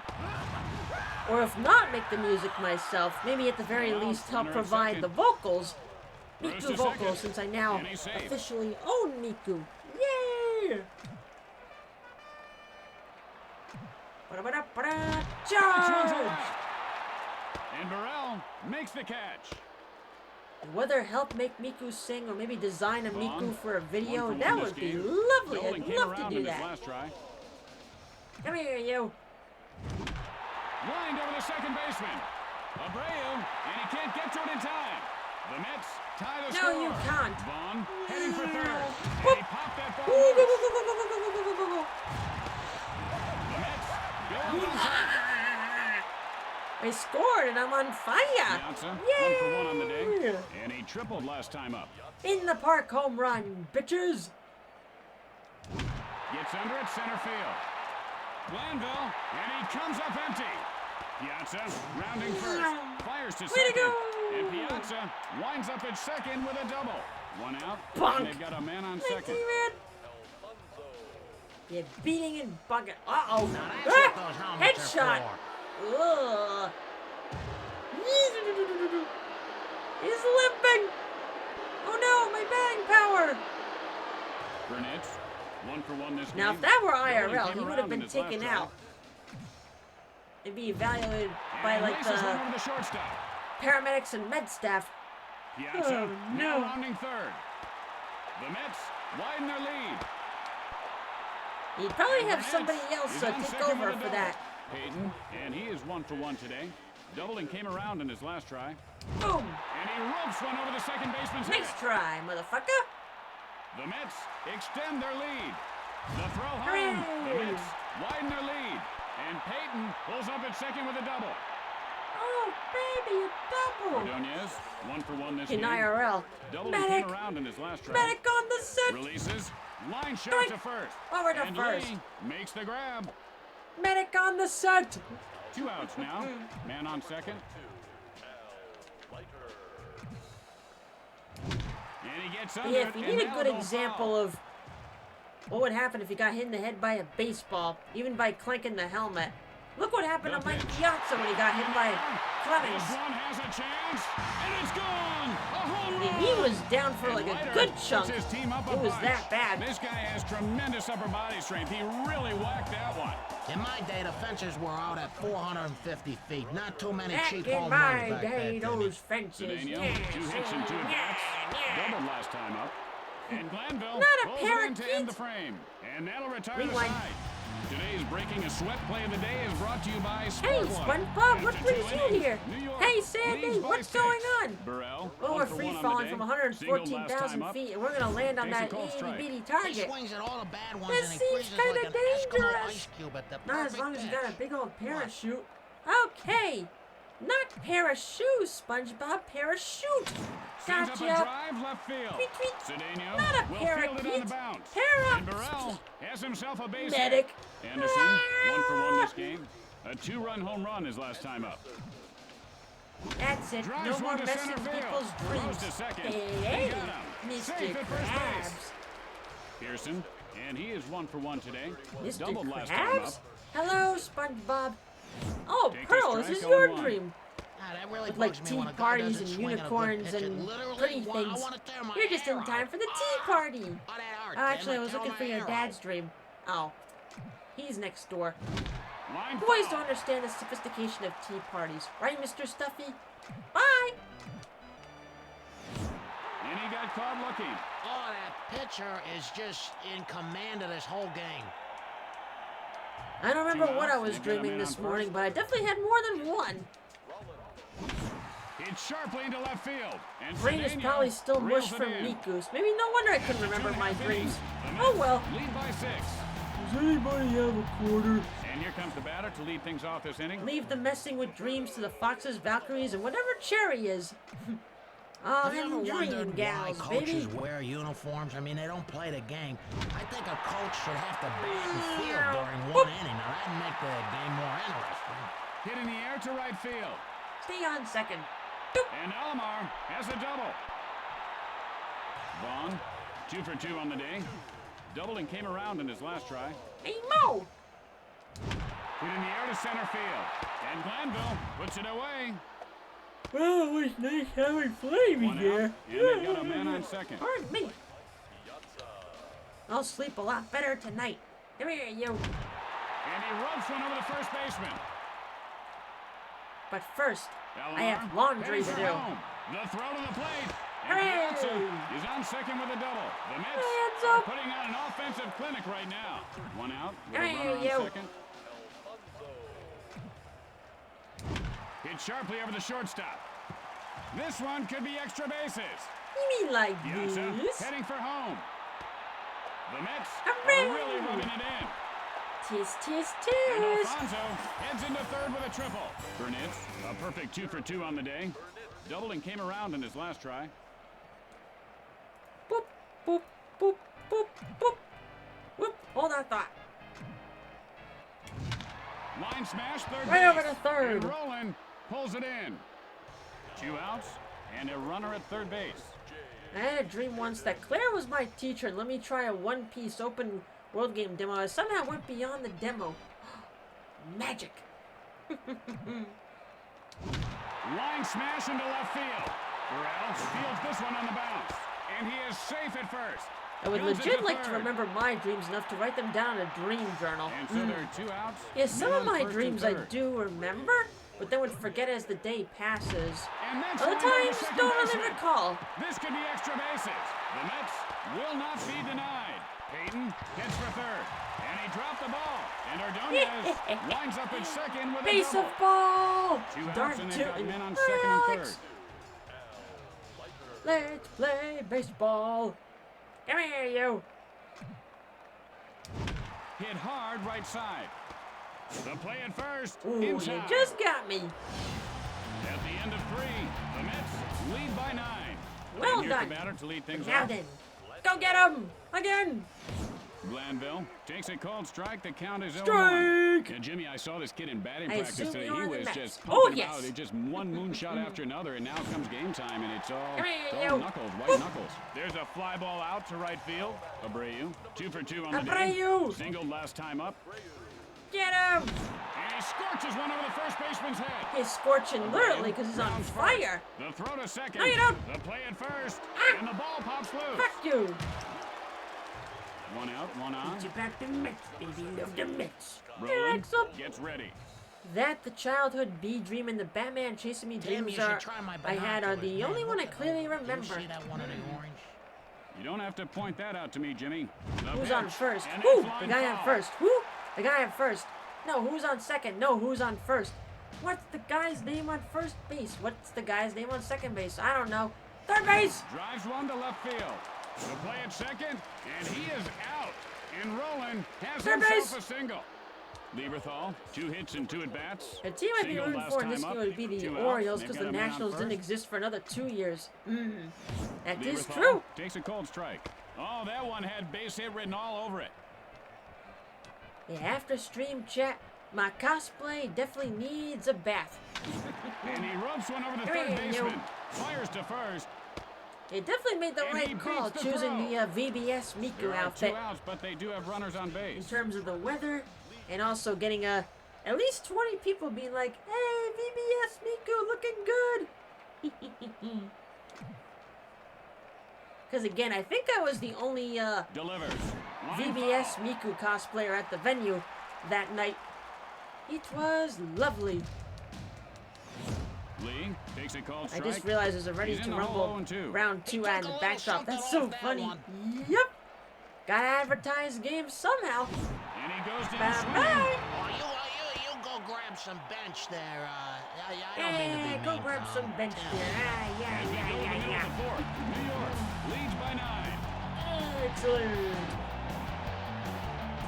Or if not make the music myself, maybe at the very Well, least help runner at provide second. the vocals. Throws Miku to vocals, second. since I now And he's safe. officially own Miku. Yay! Ba-da-ba-da-ba-da. Charge! And Burrell makes the catch. Whether help make Miku sing or maybe design a Vaughn, Miku for a video, 1 for that 1 would this be game. lovely. Dolan I'd came love to around do in his that. last try. Come here, you. Lined over the second baseman. Abreu, and he can't get to it in time. The Mets tie the No, score. you can't. Vaughn heading for third. And Whoop. he popped that ball Ooh, go, go, loose. go, go, go, go, go, go, go, go. The Mets go on top. I scored and I'm on fire. Piazza, 1 for 1 on the day. Yay! And he tripled last time up. In the park home run, bitches. Gets under at center field. Glanville, and he comes up empty. Piazza rounding first. Fires to Way to second. go! And Piazza winds up at second with a double. 1 out. Bonk. And they've got a man on Thank second. you, man. You're beating and bugging. Uh-oh. Now that's what those helmets are Headshot. for. Ugh. He's limping. Oh no, my batting power. Burnett, 1 for 1 this Now, game. if that were Dolan IRL, came he would around have in been his last taken drive. out. It'd be evaluated by And like laces one the over the shortstop. paramedics and med staff. Piazza Oh, now no. rounding third. The Mets widen their lead. You'd probably And have Burnett somebody else is on take second over with a for double. that. Peyton, and he is 1 for 1 today. Doubled and came around in his last try. Boom. And he ropes one over the second baseman's Nice head. try, motherfucker. The Mets extend their lead. The throw home. Hooray! The Mets widen their lead. And Peyton pulls up at second with a double. Oh, baby, a double. Ordonez, 1 for 1 this In game. IRL. Doubled and Medic. came around in his last try. Medic on the set. Releases. Line shot Doink. to first. Over to And first. Lee makes the grab. Medic on the set. 2 outs now. Man on second. And he gets under Yeah, it, if you and need a now good no example foul. of what would happen if you got hit in the head by a baseball, even by clanking the helmet, Look what happened The to Mike pitch. Piazza when he got hit by Clemens. This one has a chance, and it's gone. A home run. He was down for like a Leiter good puts chunk. his team up a It was bunch. that bad. This guy has tremendous upper body strength. He really whacked that one. In my day, the fences were out at 450 feet. Not too many Back cheap in home my runs back day, then. those fences. Cedeno, Yeah, 2 hits and 2 at-bats. Doubled last time up. And Glanville Not a rolls it in to parakeet. end the frame. And that'll retire the Rewind. side. Today's Breaking a Sweat play of the day is brought to you by Hey, Sport SpongeBob, what After brings 2 you innings, here? New York Hey, leads Sandy, by what's 6. going on? Burrell, Well, 1 we're for 1 free on the falling day. from Singled last 114,000 time up. feet, and we're going to land on Takes a that cold itty strike. bitty He target. swings at all the bad ones This and he seems freezes kinda like an Eskimo dangerous. ice cube at the Not as perfect long as you pitch. got a big old parachute. Okay. Not pair of shoes, SpongeBob. Parachute. Sends up a Gotcha. drive left field. Tweet, tweet. Cedeno Not a will field it on the parakeet. bounce. Para- And Burrell has himself a base hit. Medic. Anderson, 1 for 1 this game. A 2-run home run his last time up. That's it. Drives No more one to messing center field. people's Throws dreams. to second. Hey, They hey, got him. Safe Mr. at first Krabs. base. Pearson, and he is 1 for 1 today. Mr. Doubled last time up. Krabs? Hello, SpongeBob. Oh, Take a Pearl, this strike is on your 1. dream. Ah, that really With like bugs me tea when a guy parties doesn't and swing at a good unicorns pitch. It and literally pretty I things. wanna tear my You're just in hair time out. for the tea party. Oh, that hurt. Oh, actually, I Damn it, was tear looking my for your hair dad's out. dream. Oh. He's next door. Line Boys foul. don't understand the sophistication of tea parties. Right, Mr. Stuffy? Bye! And he got caught looking. Oh, that pitcher is just in command of this whole game. I don't remember Two what I outs, was they've got a dreaming man this on morning, first. but I definitely had more than one. Hit sharply into left field. And Brain is Cedeno probably still reels mush it from in. Meat Goose. Maybe no wonder I couldn't remember my 2.5 dreams. innings. The Oh Mets well. Lead by 6. Does anybody have a quarter? And here comes the batter to lead things off this inning. Leave the messing with dreams to the foxes, Valkyries, and whatever Cherry is. Oh, Have you ever them dream wondered why gals, coaches baby. wear uniforms? I mean, they don't play the game. I think a coach should have to bat and field during one inning. Now, that'd make the game more interesting. Hit in the air to right field. Stay on second. Doop. And Alomar has a double. Vaughn, 2 for 2 on the day. Doubled and came around in his last try. Hey, Mo! Hit in the air to center field. And Glanville puts it away. Well, it was nice having Flavy 1 out, and they've got a man on second. Pardon me. I'll sleep a lot better tonight. Come here, you. And he rubs one over the first baseman. But first, Alomar I have laundry heading to for do. home. The throw to the plate. And Hooray! Piazza is on second with a double. The Mets Hands are up. putting on an offensive clinic right now. 1 out with a Hooray, runner on you. second. Hit sharply over the shortstop. This one could be extra bases. You mean like Piazza this? heading for home. The Mets Hooray! are really rubbing it in. Tis, tis, And tis. Alfonso heads into third with a triple. Burnett, a perfect 2 for 2 on the day. Doubled and came around in his last try. Boop, boop, boop, boop, boop. Whoop, hold that thought. Line smash, third Right over base. to third. And Roland pulls it in. 2 outs and a runner at third base. I had a dream once that Claire was my teacher and let me try a one-piece open world game demo. I somehow went beyond the demo. Magic. Line smash into left field. Burrell fields this one on the bounce. And he is safe at first. I would Fields it legit like to third. remember my dreams enough to write them down in a dream journal. And so there are 2 outs. Yeah, some men of on my first and dreams I third. do remember, but then would forget as the day passes. And that's Other lined over times, second don't really baseman. recall. This could be extra bases. The Mets will not be denied. Peyton hits for third. And he dropped the ball. And Ordonez lines up at second with a Base double. of ball! 2 outs Darn and they've got tootin'. men on second and third. Alex. Let's play baseball. Come here, you. Hit hard right side. The play at first. Ooh, you inside. just got me. At the end of 3, the Mets lead by 9. Well and here's done. the batter to lead things Now off. then, go get him again. Glanville takes a called strike. The count is 0-1. Strike. Yeah, Jimmy, I saw this kid in batting I practice assume today. you're He on the was Mets. just Oh, pumping yes. about. It just one moonshot after another, and now comes game time, and it's all, Come here, it's all you. knuckles, white knuckles. There's a fly ball out to right field. Abreu, 2 for 2 on the day. Abreu. Singled last time up. Get him. He scorches one over the first baseman's head. He's scorching literally because he's on Rounds first. fire. The throw to second. No, you don't. The play at first. Ah. And the ball pops loose. Fuck you. One out, one on. It's about the Mets, baby. Love the Mets. Rolling. Next up. Gets ready. That, the childhood bee dream, and the Batman chasing me Tim, dreams you should try my I had are binoculars, the man. only one I Look at clearly them. remember. Do you see that one in the orange? You don't have to point that out to me, Jimmy. The Who's pitch, on first? and Who? it's line The guy on foul. first. Who? The guy on first. No, who's on second? No, who's on first? What's the guy's name on first base? What's the guy's name on second base? I don't know. Third base! Drives one to left field. The play at second, and he is out. And Roland has Third himself base. a single. Lieberthal, 2 hits and 2 at-bats. The team I'd be Single rooting last for in this time game up, would be the 2 out. Orioles They've because got the a man on Nationals didn't first. exist for another 2 years. That is Lieberthal true. takes a cold strike. Oh, that one had base hit written all over it. Yeah, after stream chat, my cosplay definitely needs a bath. And he ropes one over the Come third here, you. baseman. Fires to first. It definitely made the And he right call beats the choosing throw. the VBS Miku There are outfit 2 outs, but they do have runners on in base. terms of the weather, and also getting at least 20 people being like, "Hey, VBS Miku, looking good." Because again, I think I was the only Delivers. Line VBS foul. Miku cosplayer at the venue that night. It was lovely. Lee takes a cold I strike. just realized there's a Ready He's to in the Rumble hole 0-2. round 2 ad in the little backdrop. something That's so off that funny. one. Yep. Gotta advertise the game somehow. And he goes down Bye swinging. bye. Oh, you go grab some bench there. I don't mean to be Hey, mean, go grab Tom. some bench here. Ah, yeah, As we go to the middle of yeah. the fourth, New York leads by 9. Excellent.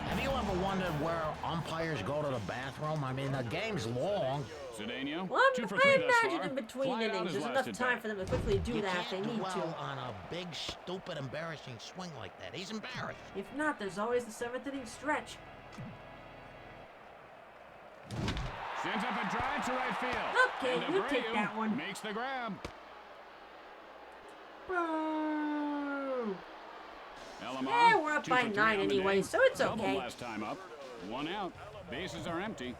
Have you ever wondered where umpires go to the bathroom? I mean, the game's long. Cedeno, Well, 2 for I 3 thus imagine far. in between Flying out innings, his there's last enough time at-bat. for them to quickly do You that if can't they need dwell to. on a big, stupid, embarrassing swing like that. He's embarrassed. If not, there's always the 7th inning stretch. Sends up a drive to right field. Okay, And you take Abreu that one. makes the grab. Boo! Elamar, Yeah, we're up 2 by for 3 9 on the anyway, day. so it's Doubled okay. last time up. 1 out. Bases are empty.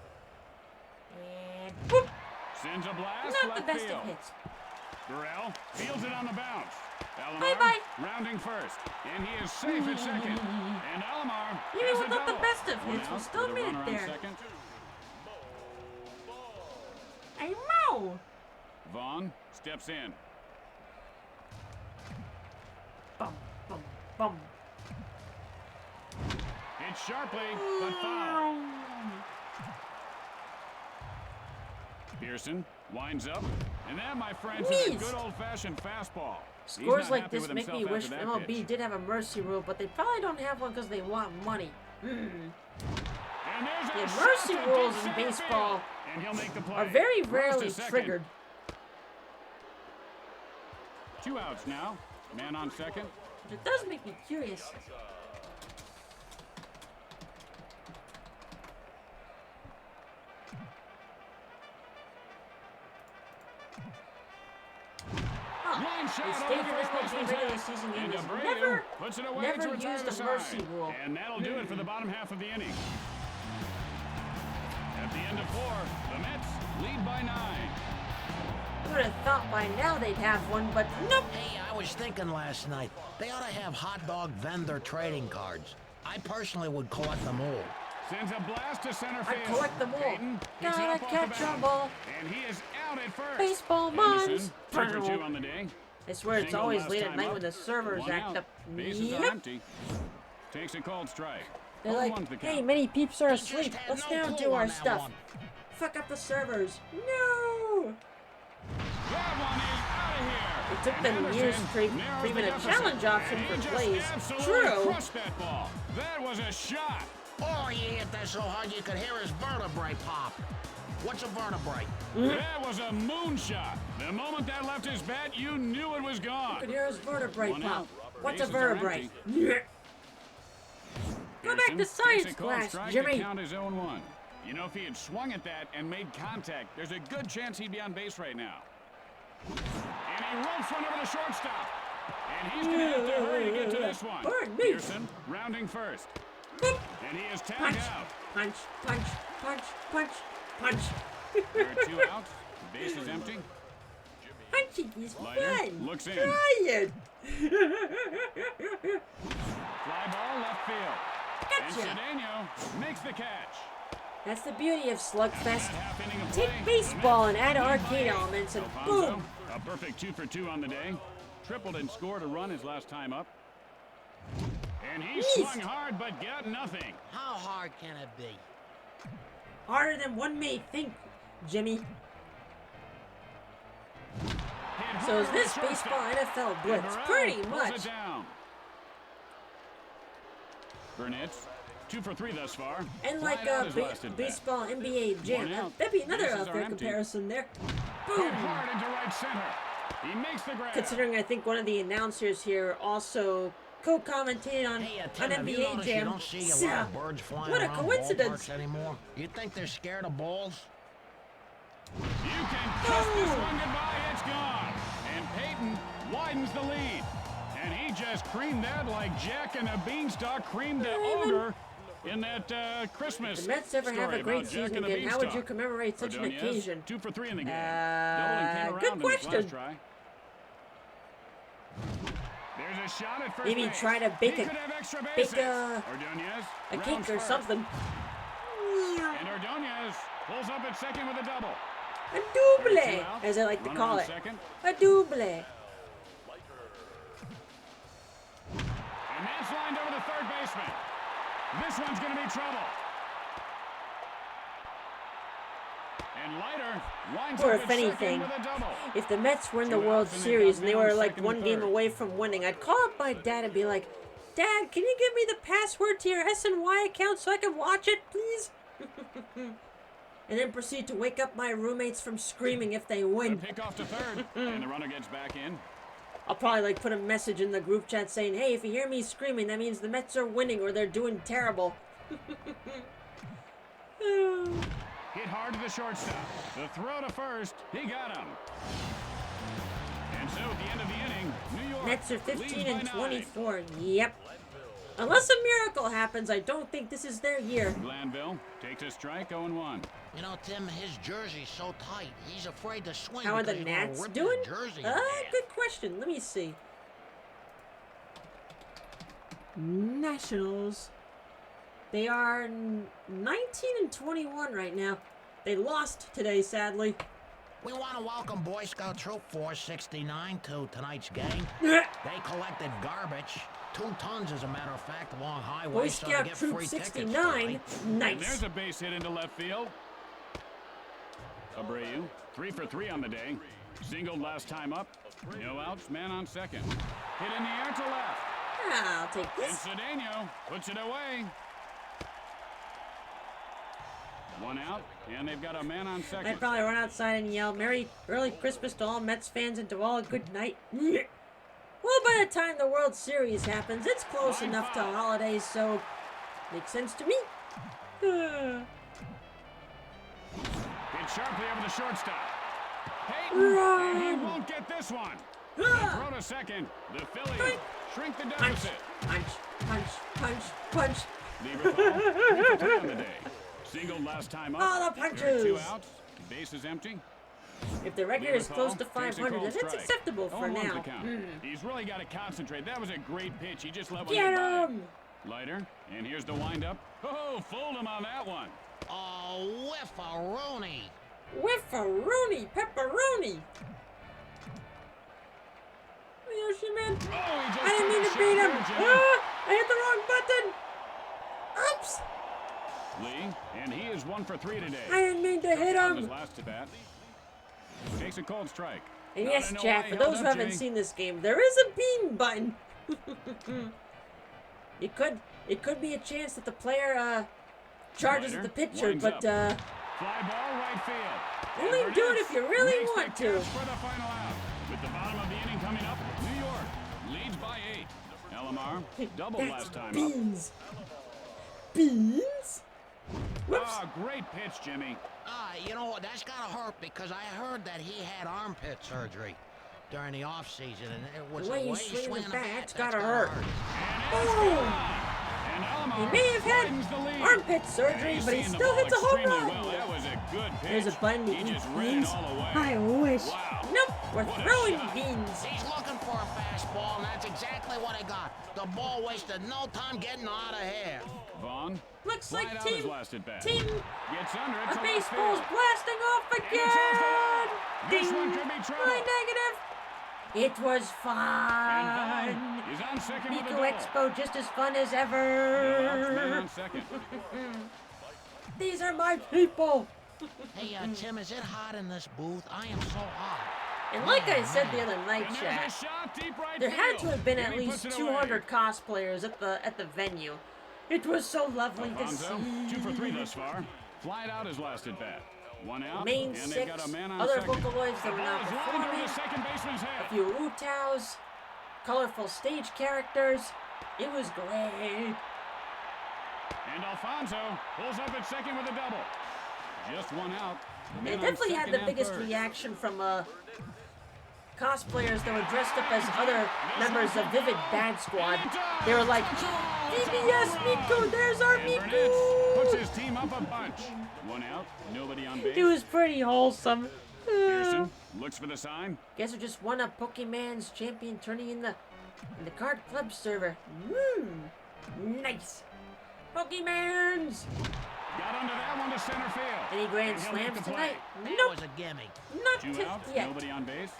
And boop! Sends a blast Not the left best field. of hits. Burrell fields it on the bounce. Elamar Bye-bye. rounding first. And he is safe at second. And Elamar Even has a without the double. best of 1 hits, we out still with a made it runner on there. second. Hey, Mo! Vaughn steps in. Bum, bum, bum. Hit sharply, but foul. Pearson winds up. And that, my friends, is a Jeez. good old-fashioned fastball. He's Scores not like happy this with make me himself wish after that MLB pitch. did have a mercy rule, but they probably don't have one because they want money. And there's a The shot mercy to deep rules in center baseball field. And he'll make the play. are very Throws to rarely second. triggered. 2 outs now. Man on second. It does make me curious. Line shot They over stated the this first MLB baseman's regular head. season game And has Abreu puts it away never to retire used the a side. mercy rule. And that'll do it for the bottom half of the inning. At the end of 4, the Mets lead by 9. I would have thought by now they'd have one, but nope. Hey, I was thinking last night, they ought to have hot dog vendor trading cards. I personally would collect them all. Sends a blast to center I field. collect them all. Payton picks it Gotta up off the catch 'em bat. all. And he is out at first. Baseball Anderson, minds. 2 for 2 on the day. I swear it's Single always last late at time night up. when the servers 1 act out. up. Bases are Yep. empty. Takes a cold strike. They're 0-1's like, the hey, count. many peeps are He just asleep. had Let's no now clue do on our that stuff. one. Fuck up the servers. No! That one is out of here. It took them And years Anderson to narrows create the a deficit. challenge option And for he just plays. absolutely True. crushed that ball. That was a shot. Oh, he hit that so hard you could hear his vertebrae pop. What's a vertebrae? That was a moonshot. The moment that left his bat, you knew it was You gone. could hear his vertebrae 1 pop. out. What's a Bases are vertebrae? empty. Yeah. Go back Pearson to science takes a cold class, strike Jimmy. to count his own 1. You know, if he had swung at that and made contact, there's a good chance he'd be on base right now. And he ropes one over the shortstop. And he's going to have to hurry to get to this one. Pardon me. Pearson rounding first. Boop. And he is tagged Punch, out. punch, punch, punch, punch, Punch. There are 2 outs. Base is empty. Punching is Leiter fun. looks in. Try it. Fly ball left field. And Gotcha. Cedeno makes the catch. That's the beauty of Slugfest. Half inning of Take play. baseball and add arcade elements and Alfonso, boom. a perfect 2 for 2 on the day. Tripled and scored a run his last time up. And he swung hard but got nothing. How hard can it be? Harder than one may think, Jimmy. Hit So is hard this to baseball shortstop. NFL blitz? Burrell Pretty pulls much. it down. Burnett's 2 for 3 thus far. And Fly like out his last at bat. baseball NBA Jam. One out. That'd be another Bases are unfair empty. comparison there. Hit Boom. hard into right center. He makes the grab. Considering I think one of the announcers here also co-commentated on Tim, have you NBA noticed you Jam. don't see a lot of birds flying What a around coincidence. ballparks anymore? You think they're scared of balls? You can kiss this one goodbye. It's gone. And Peyton widens the lead. And he just creamed that like Jack and a Beanstalk creamed the ogre in that Christmas The Mets ever have story a great about Jack season and the again, how would you Beanstalk. commemorate such an Ordonez, occasion? 2 for 3 in the game. Doubled and came Good around in his question. last try. There's a shot at first Maybe base. try to bake He a- could have extra bake bases. a Ordonez rounds cake or first. something. And Ordonez pulls up at second with a double. A Two double, out. as I like to Runner call on it. second. A double. And that's lined over the third baseman. This one's going to be trouble. And Leiter winds Or up if at second anything, with a double. if the Mets were in the Two World outs and they've Series got and they men on were like second one and game third. away from winning, I'd call up my dad and be like, Dad, can you give me the password to your SNY account so I can watch it, please? And then proceed to wake up my roommates from screaming if they A win. pick off to third. And the runner gets back in. I'll probably like put a message in the group chat saying, hey, if you hear me screaming, that means the Mets are winning or they're doing terrible. Hit hard to the shortstop. The throw to first. He got him. And so at the end of the inning, New York Mets are leads 15 by and 9. 24. Yep. Unless a miracle happens, I don't think this is their year. Glanville takes a strike, 0-1. You know, Tim, his jersey's so tight, he's afraid to swing. How are the because he's gonna Nats rip doing? his jersey in half. Good question. Let me see. Nationals. They are 19 and 21 right now. They lost today, sadly. We want to welcome Boy Scout Troop 469 to tonight's game. They collected garbage, 2 tons as a matter of fact, along Boy highways, so they Scout get Troop free tickets 69. tonight. And Nice. there's a base hit into left field. Abreu, 3 for 3 on the day. Singled last time up. No outs, man on second. Hit in the air to left. I'll take And this. Cedeno puts it away. 1 out, and they've got a man on second. I'd probably run outside and yell, Merry Early Christmas to all Mets fans and to all a good night. Well, by the time the World Series happens, it's close Line enough to five. holidays, so makes sense to me. Hit sharply over the shortstop. Peyton, Run! and he won't get this one. The throw to second. The Phillies shrink the Punch, deficit. punch, punch, punch, punch. Lieberthal, 3 for 3 on the day. Singled last time up. Oh, the There are punches. 2 outs. Base is empty. If the record is close to Lieberthal takes a 500, cold then it's strike. acceptable for 0-1's the now. count. He's really got to concentrate. That was a great pitch. He just let one Get by. him! Leiter, and here's the windup. Oh, fooled him on that one. Oh, whiff-a-rooney. Whiffaroonie, pepperoni. Yoshi, man. Oh, he just I didn't took mean a to shot beat him. there, Jimmy. I hit the wrong button. Oops. Lee, and he is 1 for 3 today. I didn't mean to hit On his him. last at bat. Takes a cold strike. And Now yes, to know Jack, why for he those held who up, haven't Jimmy. seen this game, there is a bean button. It could be a chance that the player charges Leiter at the pitcher, winds but up. Fly ball right field. only And do it Burnett if you really makes the want to. catch for the final out. With the bottom of the inning coming up, New York leads by 8. Elamar doubled that's last time up. beans. Beans? Whoops. Ah, great pitch, Jimmy. You know, that's gotta hurt because I heard that he had armpit surgery during the off-season, and it was The way you he swing the swinging bat's that's gotta hurt. And it's Boom. gone. And Elamar And may have had widens the lead. armpit surgery, He's but he seeing the still ball hits a home extremely run. well. That was a good pitch. There's a button to He eat just read it beans. all away. I wish. Wow. Nope, we're What a throwing shot. beans. He's looking for a fastball, and that's exactly what he got. The ball wasted no time getting out of here. Vaughn. Looks flied like out his last at bat. team, Gets under it our to left baseball's field. blasting off And it's off the wall. again. This Ding. one could be trouble. My negative. It was And fun. Vaughn is on second with a Nico double. Expo just as fun as No outs, man ever. on second. These are my people. Hey, Tim, is it hot in this booth? I am so hot. And like I said the other night, And there's a chat, shot deep right there had to field. have been And at he least puts it away. 200 cosplayers at the venue. It was so lovely to Alfonso, see. 2 for 3 thus far. Flied out his last at bat. One out. Main and they've six, got a man on other second. Vocaloids that The were ball not is lined over performing, the second baseman's a head. few Wu-Taos, colorful stage characters. It was great. And Alfonso pulls up at second with a double. Just one out. They Man on definitely had second the and biggest third. reaction from cosplayers that were dressed up as other members of Vivid Bad Squad. They were like, DBS Miku, there's our And Burnett puts Miku! his team up a bunch. One out, nobody on base. It was pretty wholesome. Pearson looks for the sign. Guess who just won a Pokemon's champion tourney in the card club server. Nice. Pokemons! Got under that one to center field. Any grand And he'll make slams the play. tonight? That Nope, was a gimme. not 2 just outs, yet. nobody on base.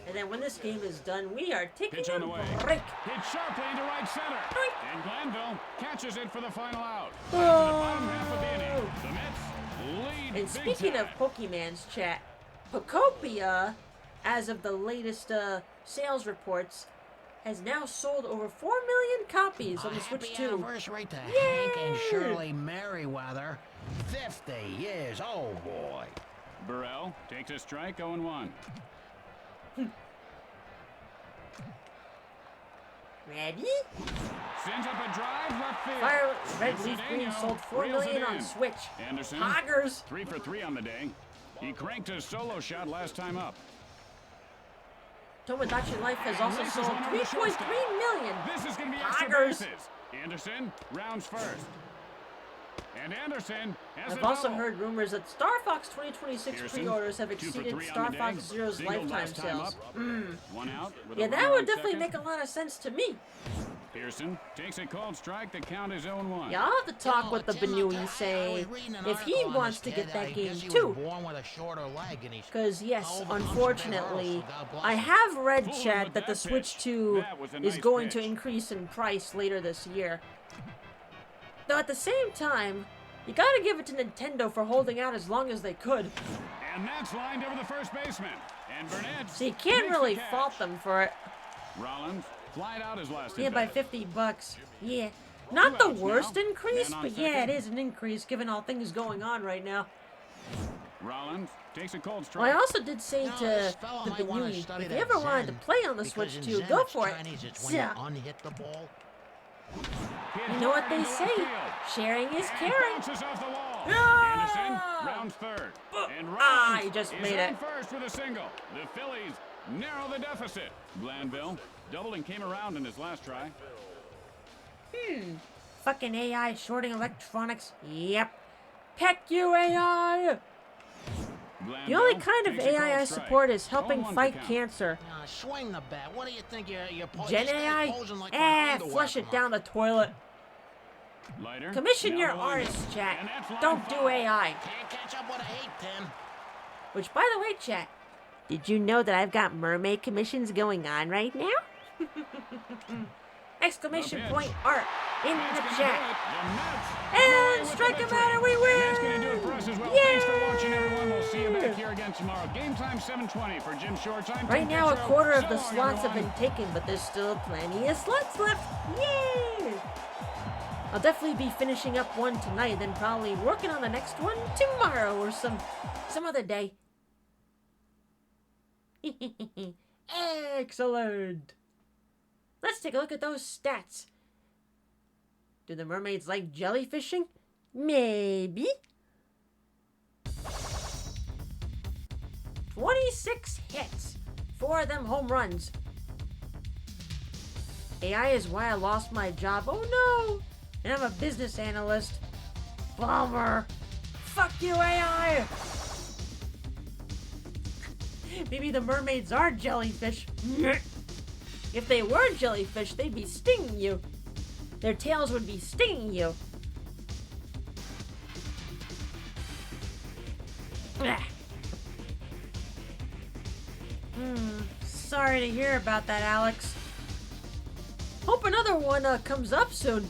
And then when this game is done, we are taking Pitch a on the way. break. Hit sharply into right center. Doink. And Glanville catches it for the final out. Oh. Bottom half of the inning. The Mets lead And big speaking time. of Pokemans, chat, Pokopia, as of the latest sales reports, has now sold over 4 million copies on the Switch Happy 2. anniversary to Hank and Yay! Shirley Merriweather. 50 years, oh boy. Burrell takes a strike, 0-1. Ready? Sends up a drive left field. Fire Red Leaf Cedeno Green sold 4 reels it million on in. Switch. Anderson, Poggers. 3 for 3 on the day. He cranked his solo shot last time up. Tomodachi Life has also Releases sold one over the 3.3 shortstop. million. This is going to be extra Poggers. bases. Anderson rounds first. And Anderson has I've a also double. heard rumors that Star Fox 2026 Pearson, pre-orders have 2 for exceeded 3 on Star the day. Fox Zero's Single lifetime last time sales. up. One out. With Yeah, a that runner would on definitely second. make a lot of sense to me. Pearson takes a called strike. The count is 0-1. Yeah, I'll have to talk You know, with the Tim, Benui I and say was reading an if he article on wants this to get kid. that I game guess he too. was born with a shorter leg and he's Because yes, overcome some big unfortunately, hurdles, so God bless I him. have read, Fooling chat, with that the that Switch pitch. 2 That was a is nice going to pitch. increase in price later this year. Though at the same time, you gotta give it to Nintendo for holding out as long as they could. And that's lined over the first baseman. And Burnett. So you can't makes the really catch. fault them for it. Rollins flied out his last Yeah, at by bat. $50. Yeah. Not the outs worst now. increase, Man on but yeah, second. it is an increase given all things going on right now. Rollins takes a cold Well, I strike. also did say You know, to this fella the might wanna Benui, study if you that ever wanted to Zen, play on the because Switch in 2, Zen go it's for it. Chinese, it's when Yeah. you unhit the ball. Hit You know what hard they into left say, field. sharing is And caring. bounces off the wall. Ah! Anderson rounds third. And Ah, Rollins he just is made on it. first with a single. The Phillies narrow the deficit. Glanville doubled and came around in his last try. Fucking AI shorting electronics. Yep. Peck you, AI! The only kind of takes a AI I cold strike. support is helping 0-1 fight to count. cancer. Swing the bat. What do you think you're posing? Gen AI? Flush it down the toilet. Lighter. Commission down your the line. artists, chat. And that's line Don't do foul. AI. Can't catch up with a hate, Tim. Which, by the way, chat, did you know that I've got mermaid commissions going on right now? Exclamation Up point pitch. art in That's the gonna do chat. it. The Mets And away with strike the him victory. out and we And that's going to do it win! for us as well. Yay! Thanks for watching, everyone. We'll see you back here again tomorrow. Game time 7:20 for Jim Shorts. I'm Right Tim now, a Petro. quarter of So the long, slots have everyone. been taken, but there's still plenty of slots left. Yay! I'll definitely be finishing up one tonight, then probably working on the next one tomorrow or some other day. Excellent. Let's take a look at those stats. Do the mermaids like jellyfishing? Maybe. 26 hits. 4 of them home runs. AI is why I lost my job. Oh no! And I'm a business analyst. Bummer. Fuck you, AI! Maybe the mermaids are jellyfish. If they were jellyfish, they'd be stinging you. Their tails would be stinging you. Sorry to hear about that, Alex. Hope another one comes up soon.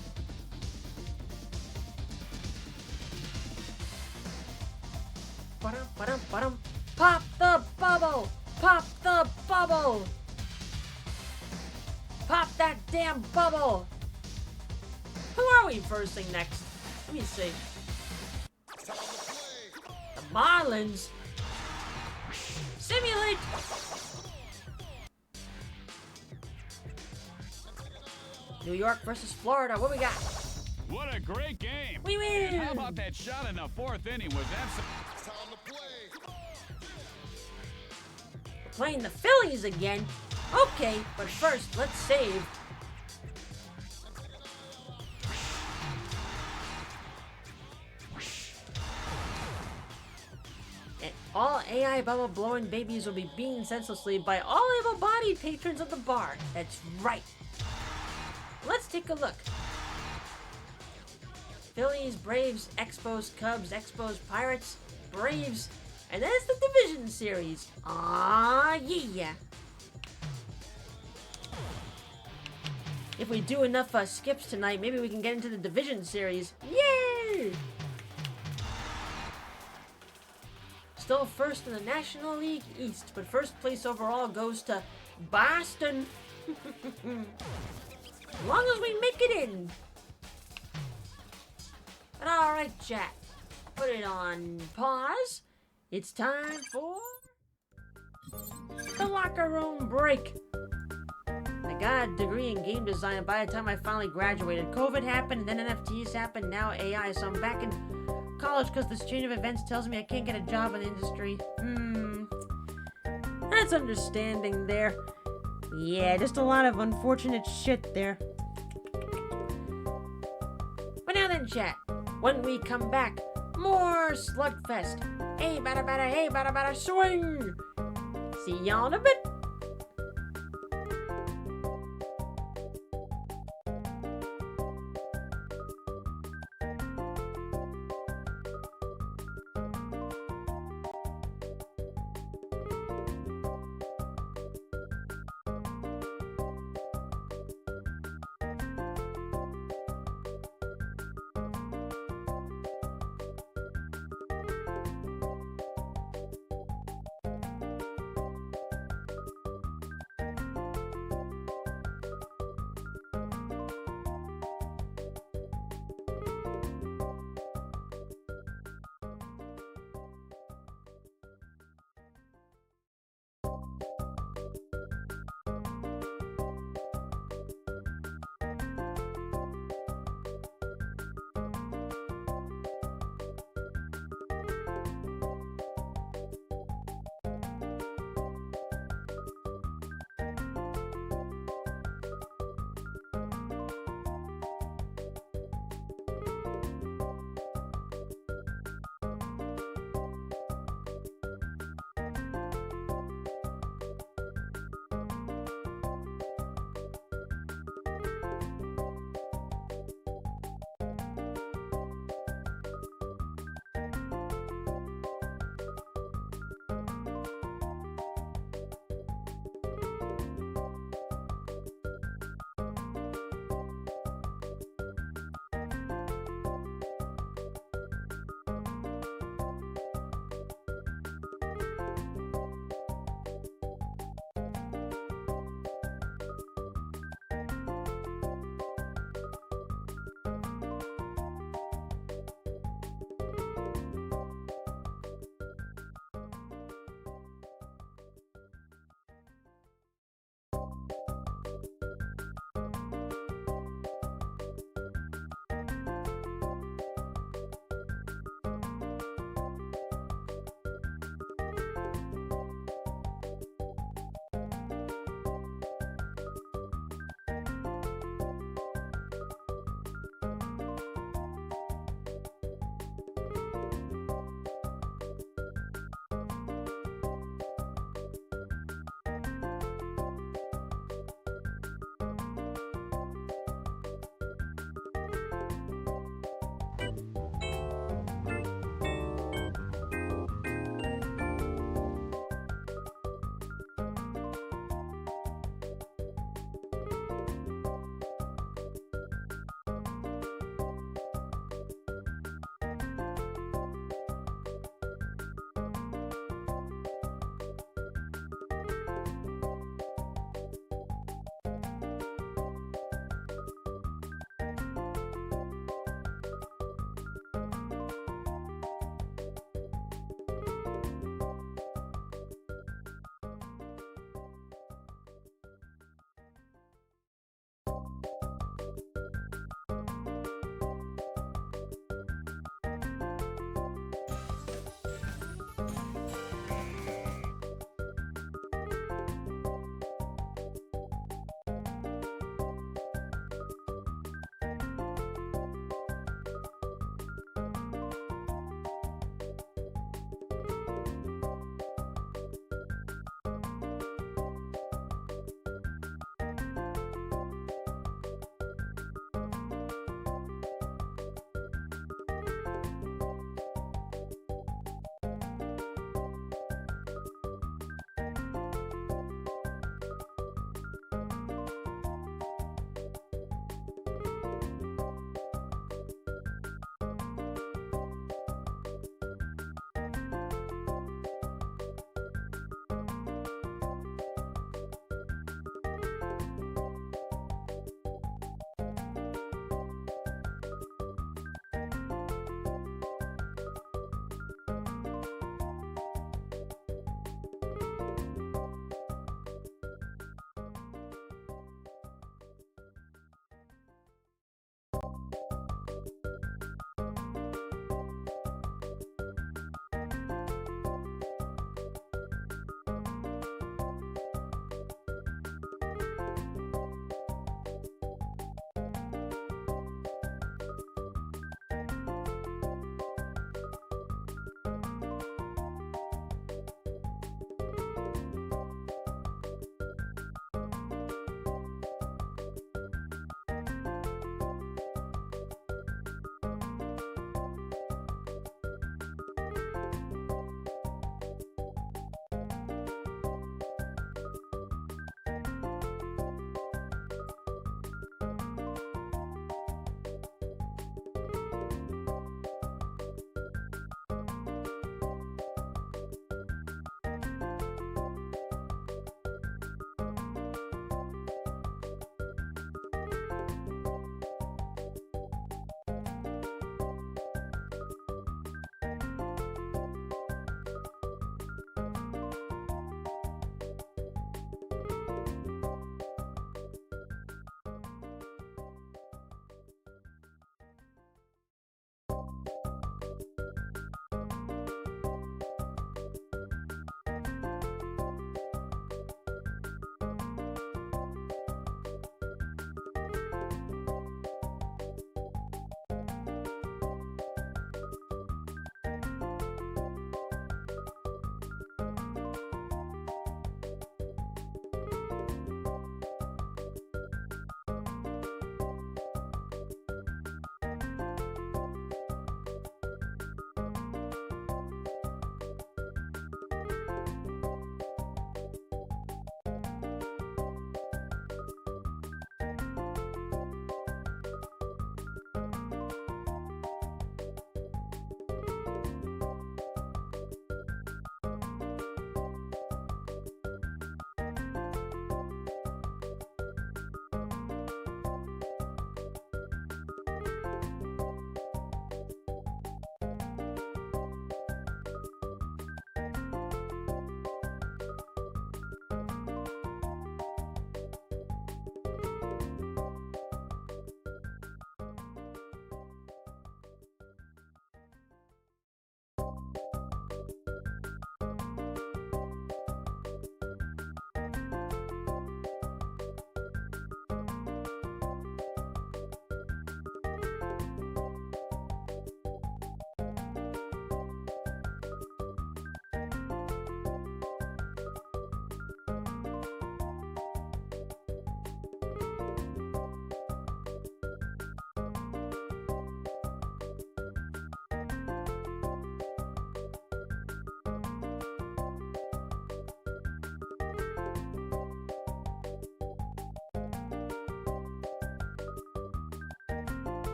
Ba-dum. Pop the bubble! Pop the bubble! Pop that damn bubble! Who are we versing next? Let me see. The Marlins? Simulate! New York versus Florida. What we got? What a great game. We win! And how about that shot in the 4th inning? Was that Playing the Phillies again? Okay, but first, let's save. And all AI bubble blowing babies will be beaten senselessly by all able-bodied patrons of the bar. That's right. Let's take a look. Phillies, Braves, Expos, Cubs, Expos, Pirates, Braves, and that's the Division Series. Aw, yeah. If we do enough skips tonight, maybe we can get into the Division Series. Yay! Still first in the National League East, but first place overall goes to Boston. As long as we make it in. But alright, chat. Put it on pause. It's time for the locker room break. I got a degree in game design, and by the time I finally graduated, COVID happened, and then NFTs happened, now AI, so I'm back in college because this chain of events tells me I can't get a job in the industry. That's understanding there. Yeah, just a lot of unfortunate shit there. But now then, chat, when we come back, more Slugfest. Hey, bada, swing! See y'all in a bit.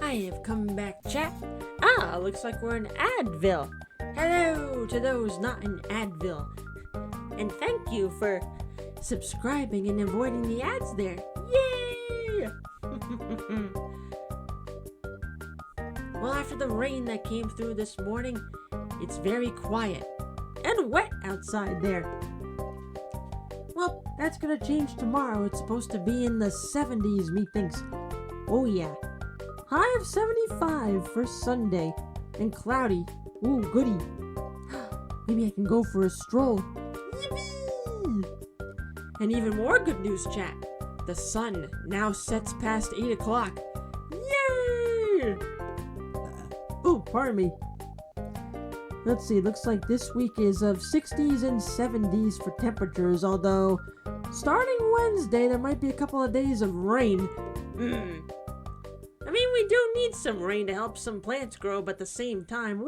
I have come back, chat. Ah, looks like we're in Advil. Hello to those not in Advil. And thank you for subscribing and avoiding the ads there. Yay! Well, after the rain that came through this morning, it's very quiet and wet outside there. Well, that's gonna change tomorrow. It's supposed to be in the 70s, methinks. Oh yeah. High of 75 for Sunday. And cloudy. Ooh, goody. Maybe I can go for a stroll. Yippee! And even more good news, chat. The sun now sets past 8 o'clock. Yay! Oh, pardon me. Let's see, looks like this week is of 60s and 70s for temperatures, although starting Wednesday there might be a couple of days of rain. I mean, we do need some rain to help some plants grow, but at the same time,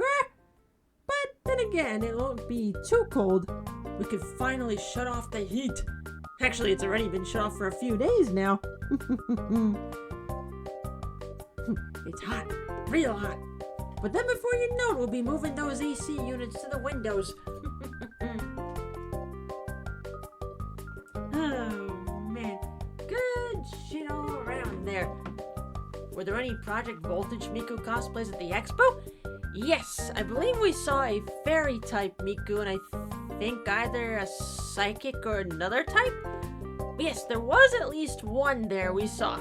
but then again, it won't be too cold. We could finally shut off the heat. Actually, it's already been shut off for a few days now. It's hot, real hot. But then before you know it, we'll be moving those AC units to the windows. Oh, man. Good shit all around there. Were there any Project Voltage Miku cosplays at the expo? Yes, I believe we saw a fairy-type Miku, and I think either a psychic or another type? Yes, there was at least one there we saw.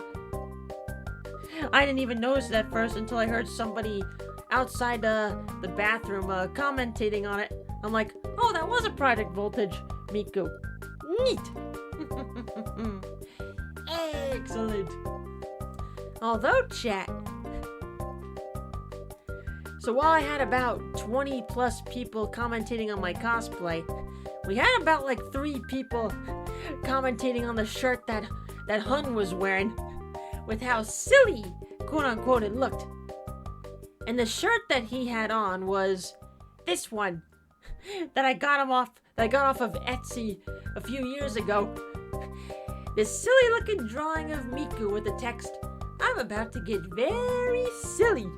I didn't even notice it at first until I heard somebody outside the bathroom commentating on it. I'm like, oh, that was a Project Voltage Miku. Neat! Excellent. Although, chat. So while I had about 20 plus people commentating on my cosplay, we had about like 3 people commentating on the shirt that Hun was wearing, with how silly, quote unquote, it looked. And the shirt that he had on was this one that I got off of Etsy a few years ago. This silly looking drawing of Miku with the text, "I'm about to get very silly."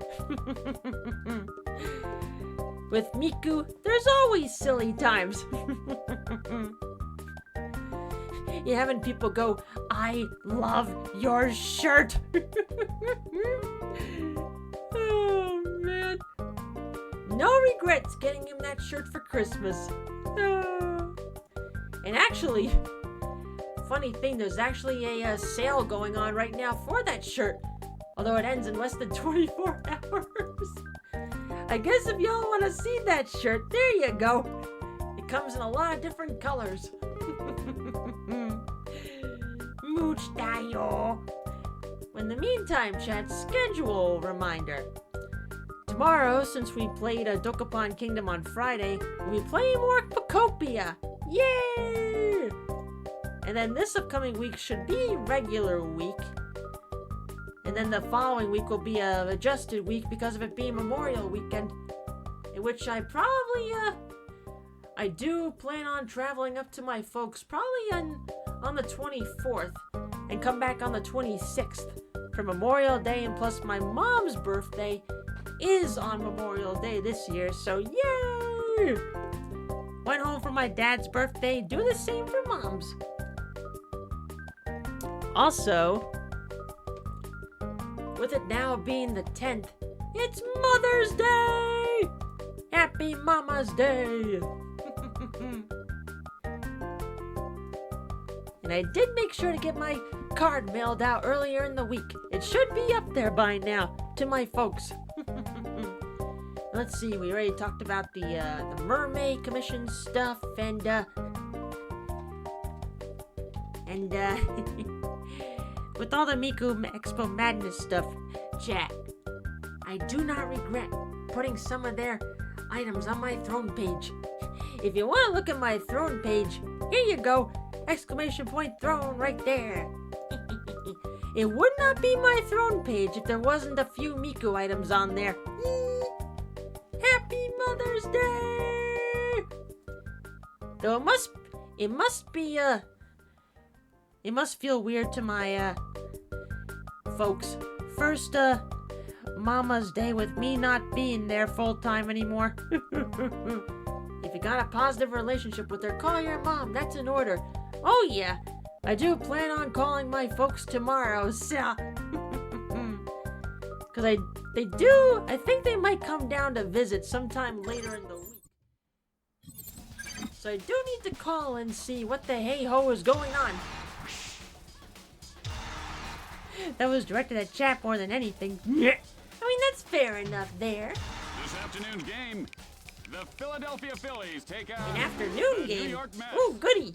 With Miku, there's always silly times. You having people go, "I love your shirt." Oh, man. No regrets getting him that shirt for Christmas. And actually, funny thing, there's actually a sale going on right now for that shirt. Although it ends in less than 24 hours. I guess if y'all want to see that shirt, there you go. It comes in a lot of different colors. Mooch tayo. In the meantime, chat, schedule reminder. Tomorrow, since we played Dokapon Kingdom on Friday, we'll be playing more Pocopia. Yay! And then this upcoming week should be regular week. And then the following week will be a adjusted week because of it being Memorial Weekend. In which I do plan on traveling up to my folks probably on the 24th. And come back on the 26th for Memorial Day, and plus my mom's birthday is on Memorial Day this year, so yay! Went home for my dad's birthday, do the same for mom's. Also, with it now being the 10th, it's Mother's Day! Happy Mama's Day! And I did make sure to get my card mailed out earlier in the week. It should be up there by now to my folks. Let's see, we already talked about the mermaid commission stuff and with all the Miku Expo Madness stuff, chat, I do not regret putting some of their items on my throne page. If you want to look at my throne page, here you go! Exclamation point throne right there. It would not be my throne page if there wasn't a few Miku items on there. Happy Mother's Day! Though it must feel weird to my folks. First, Mama's Day with me not being there full time anymore. If you got a positive relationship with her, call your mom. That's an order. Oh yeah, I do plan on calling my folks tomorrow. So, because I think they might come down to visit sometime later in the week. So I do need to call and see what the hey-ho is going on. That was directed at chat more than anything. I mean, that's fair enough there. This afternoon's game, the Philadelphia Phillies take out An afternoon the game. New York Mets. Ooh, goody.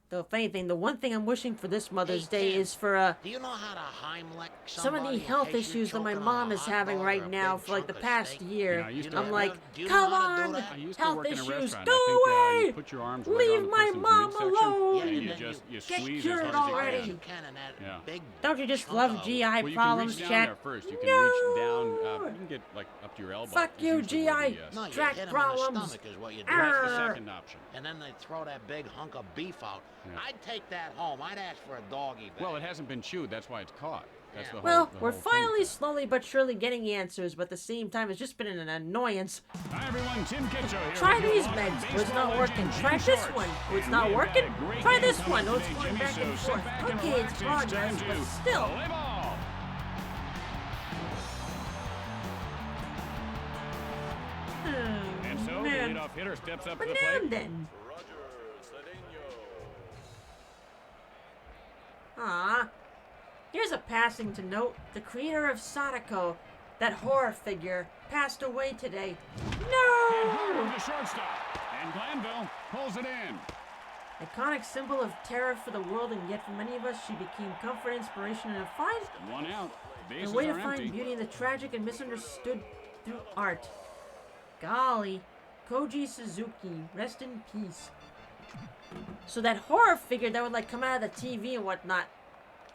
Though, if anything, the one thing I'm wishing for this Mother's Day Tim, is for Do you know how to Heimlich some of the somebody in health case you're issues that my choking mom on a is hot having dog or right a now big for like the chunk of past steak? year. You know, I used to I'm work like, Do you come know how to do on, that? I used to health work in a issues, restaurant. go I think, away! you put your arms right Leave on the my person's mom midsection, alone! Yeah, and and you then just you get squeeze cured as hard as you already. can. You can in that Yeah. big Don't you just chunk love of- GI Well, you can problems, reach down chat? there first. You can No! reach down. You can get like up to your elbow. Fuck is you, usually where GI. the, No, you Track hit 'em in problems. the stomach is what you do. That's the Arr. second option. And then they throw that big hunk of beef out. Yeah. I'd take that home. I'd ask for a doggy bag. Well, it hasn't been chewed. That's why it's caught. That's the whole. Well, the we're whole thing. finally slowly but surely getting answers, but at the same time, it's just been an annoyance. Hi everyone, Tim Kitcho here. Try with you these along meds. with Oh, it's not baseball working. legend Try Jim this Shorts. one. Oh, it's And not we've got working. a great Try game this coming one. up Oh, it's today, going Jimmy, back so and sit forth. back and Okay, relax. it's It's progress, time but to still. play ball. And so the man. leadoff hitter steps up to But the now plate. then. Ah, here's a passing to note. The creator of Sadako, that horror figure, passed away today. And No! over to shortstop. And Glanville pulls it in. Iconic symbol of terror for the world, and yet for many of us, she became comfort, inspiration, and a One out. Bases way to are find empty. beauty in the tragic and misunderstood through art. Golly, Koji Suzuki, rest in peace. So that horror figure that would like come out of the TV and whatnot,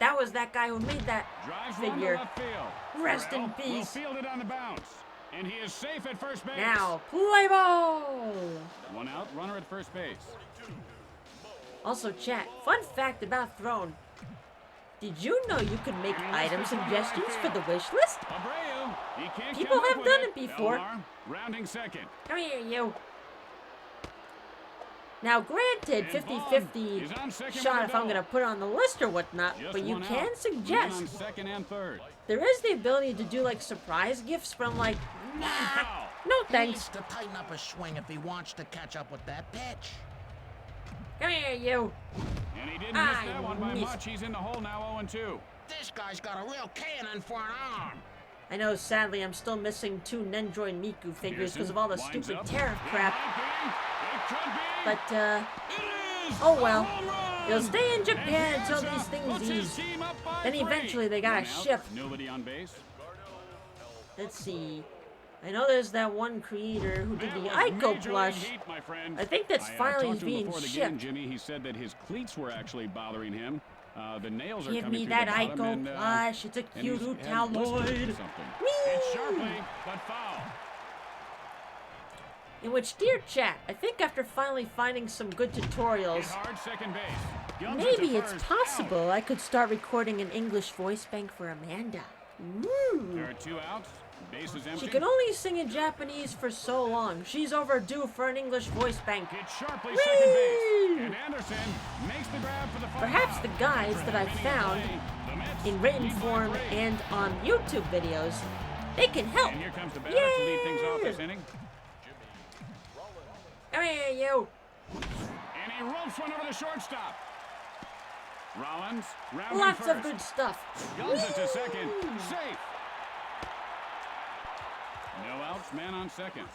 that was that guy who made that Drives one to figure. left field. Rest in Will peace. field it on the bounce. And he is safe at first base. Now, play ball! One out, runner at first base. Also, chat, fun fact about Throne. Did you know you could make item suggestions for the wish list? Abreu, he can't People come up have with done it before. Belmar, rounding second. Come here, you. Now, granted, And Vaughn 50-50 is on second shot with if a I'm going to double. put on the list or whatnot, Just but you one can out. Man suggest. on second and third. There is the ability to do, like, surprise gifts, but I'm like, nah, Foul. no He needs thanks. to tighten up his swing if he wants to catch up with that pitch. Come here, you. And he didn't miss I that one by missed. much. He's in the hole now 0-2. This guy's got a real cannon for an arm. I know, sadly, I'm still missing 2 Nendroid Miku figures because Pearson of all the winds stupid up. tariff It crap. might be. It could be. But, It is oh a well. home run. They'll stay in And Japan he until adds these up, things puts his ease. team up by Then 3. eventually they gotta One out, ship. Nobody on base. Let's see. I know there's that one creator who did That the was Ico Major League plush. Heat, my friend. I think that's I finally talked to him being before the shipped. game, Jimmy. He said that his cleats were actually bothering him. The nails are Give coming me through that the bottom, Ico and, plush. It's a and cute he's had blisters or Utaloid. something. Whee! It's sharply, but foul. In which, dear chat, I think after finally finding some good Hit tutorials, hard second base. Guns it to maybe it's first, possible I could start recording an English voice bank for Amanda. out. Woo! There are 2 outs. Base is empty. She can only sing in Japanese for so long. She's overdue for an English voice bank. Hit sharply second base. Whee! And Anderson makes the grab for the final Perhaps out. the guides that I've Remaining found play, the Mets in written lead by form 3. and on YouTube videos, they can help. And here comes the batter to lead things off this Yeah. inning. Come here, you. And he ropes one over the shortstop. Rollins rounding Lots first. of good stuff. Guns it to second. Safe. No outs, man on second.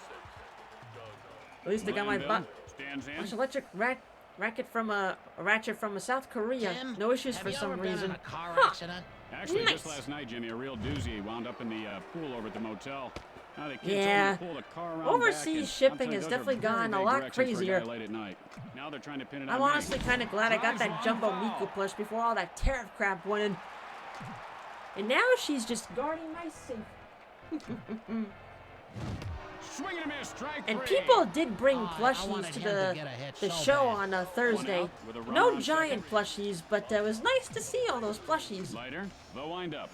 At least I got my Glanville butt. stands in. Watch electric racket from a ratchet from South Korea. Tim, No issues have for you some ever been reason. in a car Huh. accident? Actually, just Nice. last night, Jimmy, a real doozy wound up in the pool over at the motel. Now the kids Yeah. told me to pull the car around Overseas back, and shipping I'll tell you, has those are definitely very gone a vague lot directions for a crazier. guy late at night. Now they're trying to pin it on I'm me. honestly kind of glad I got Drives that one Jumbo foul. Miku plush before all that tariff crap went in. And now she's just guarding my safe. Swing and a miss, strike And three. people did bring I plushies wanted to him to the get a hit the so show bad. on Thursday. One out with a runner No on giant second. plushies, but it was nice to see all those plushies. Leiter, the windup.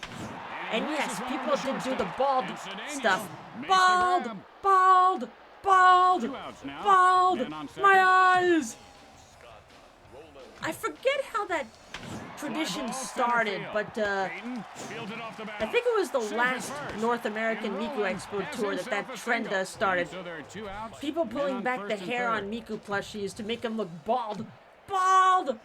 And this yes, is one people over the did do the shortstop. bald And Cedeno stuff. makes the Bald, grab. bald, bald, 2 outs now. bald. Men on second. My eyes. I forget how that tradition Fly ball, started, center but Payton fields it off the I think it was the Saves it last first. North American And Miku Rowan Expo has tour that himself that a trend single. started. So there are 2 outs. People Men pulling on back the first and hair third. on Miku plushies to make them look bald. Bald!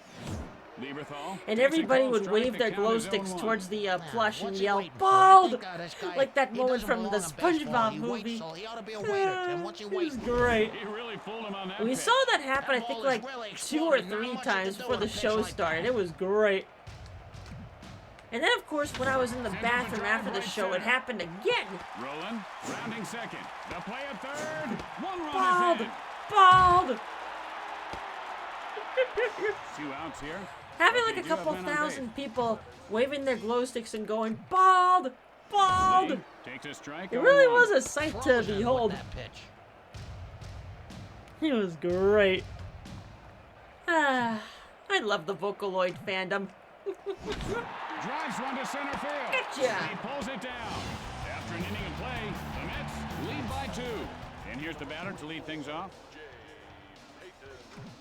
Lieberthal And takes a everybody called would strike. wave The their count glow is sticks 0-1. towards the plush and What's he yell, waiting for? I bald! think, this guy, Like that he moment doesn't from the belong in baseball. SpongeBob He movie. waits, so he ought to be a waiter, Tim. What's he It was waiting for? great. He really fooled him on that We pitch. saw that happen, I That think, ball is like really 2 or exploding. Not 3 much you times can do before with the a pitch show like started. that. It was great. And then, of course, when I was in the Sends up a bathroom drive after the right show, it center. happened again. Roland, rounding second. The play at third. 1 run Bald! is in. Bald! 2 outs here. Having But like they a do have couple men on thousand people waving their glow sticks and going, bald! base. Bald! Lee takes a strike. It really 0-1. was a sight to Frozen with behold. that pitch. It was great. Ah, I love the Vocaloid fandom. Drives one to center field. Gotcha. He pulls it down. After an inning of play, the Mets lead by 2. And here's the batter to lead things off.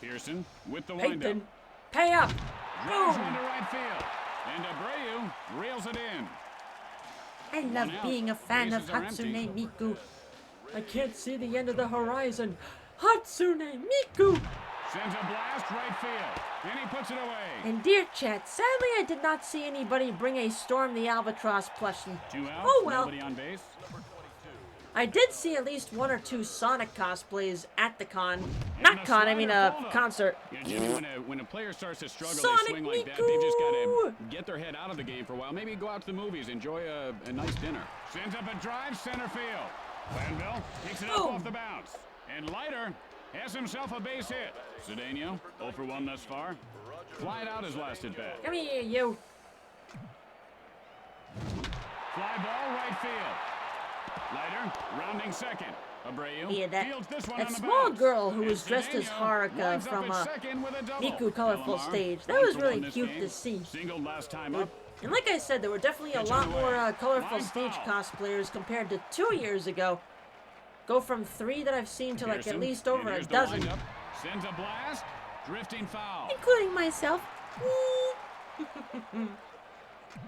Pearson with the windup. Peyton, pay up! Drives Boom! one to right field. And Abreu reels it in. I love One out. being a fan of Bases are empty. Hatsune Miku. I can't see the end of the horizon. Hatsune Miku! Sends a blast right field. And he puts it away. And dear chat, sadly I did not see anybody bring a Storm the Albatross plushie. 2 outs. Oh well. Nobody on base. I did see at least 1 or 2 Sonic cosplays at the con. And Not a con, I mean slider a pulled up. concert. You know, Jimmy, when a player starts to struggle, Sonic they swing like that. They've just got Miku! to get their head out of the game for a while. Maybe go out to the movies, enjoy a nice dinner. Sends up a drive center field. Glanville picks it up Boom. off the bounce. And Leiter has himself a base hit. Cedeno, 0 for 1 thus far. Flied out his last at bat. Come here, you. Fly ball right field. Leiter rounding second. Abreu Yeah, fields this one that on the small bounce. girl who And was dressed as Cedeno Haruka winds up from at second with a double. Miku Colorful Alomar, Stage. That 1 was for really 1 this cute game. to see. Singled last time up. And like I said, there were definitely a Pitch lot away. more colorful Line stage foul. cosplayers compared to 2 years ago. Go from 3 that I've seen to like at Pearson, least and over a here's the dozen, windup. Sends a blast. Drifting foul. including myself.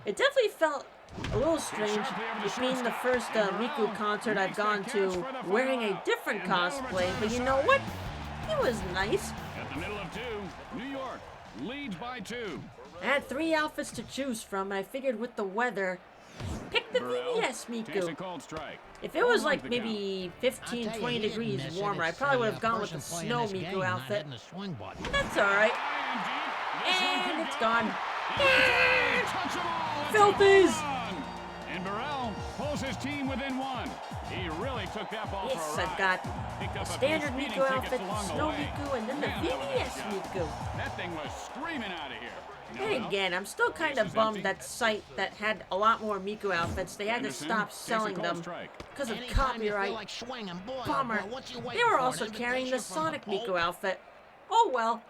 It definitely felt a little strange, sharply over the it being the shortstop. first And Miku Morel concert I've makes the gone catch to for the wearing final a out. different And that'll cosplay, return but the you know side. what? It was nice. At the middle of 2, New York leads by 2. I had 3 outfits to choose from, and I figured with the weather, pick the Burrell VVS takes a Miku. called strike. If it was 0-1 like the maybe I'll 15, tell you, 20 he didn't degrees miss it. warmer, I It's probably the, would have gone with the person playing snow this game Miku not outfit. hitting the swing button. That's alright. High and deep. This one And could it's go. gone. He touch 'em all. It's a Filthies! home run. And Burrell pulls his team within 1. He really took that ball Yes, for a ride. I've got Picked the up a few standard speeding Miku tickets outfit, the along the snow way. Miku, and then the Man, that was a VVS shot. Miku. That thing was screaming out of here. No Then out. again, I'm still kind Base of is bummed empty. that site that had a lot more Miku outfits, they had to Anderson stop takes a selling called them strike. because of Anytime you copyright. feel like swinging, boy, oh Bummer. boy, what's you They waiting were for? An also carrying the invitation from Sonic Pope? Miku outfit. Oh well.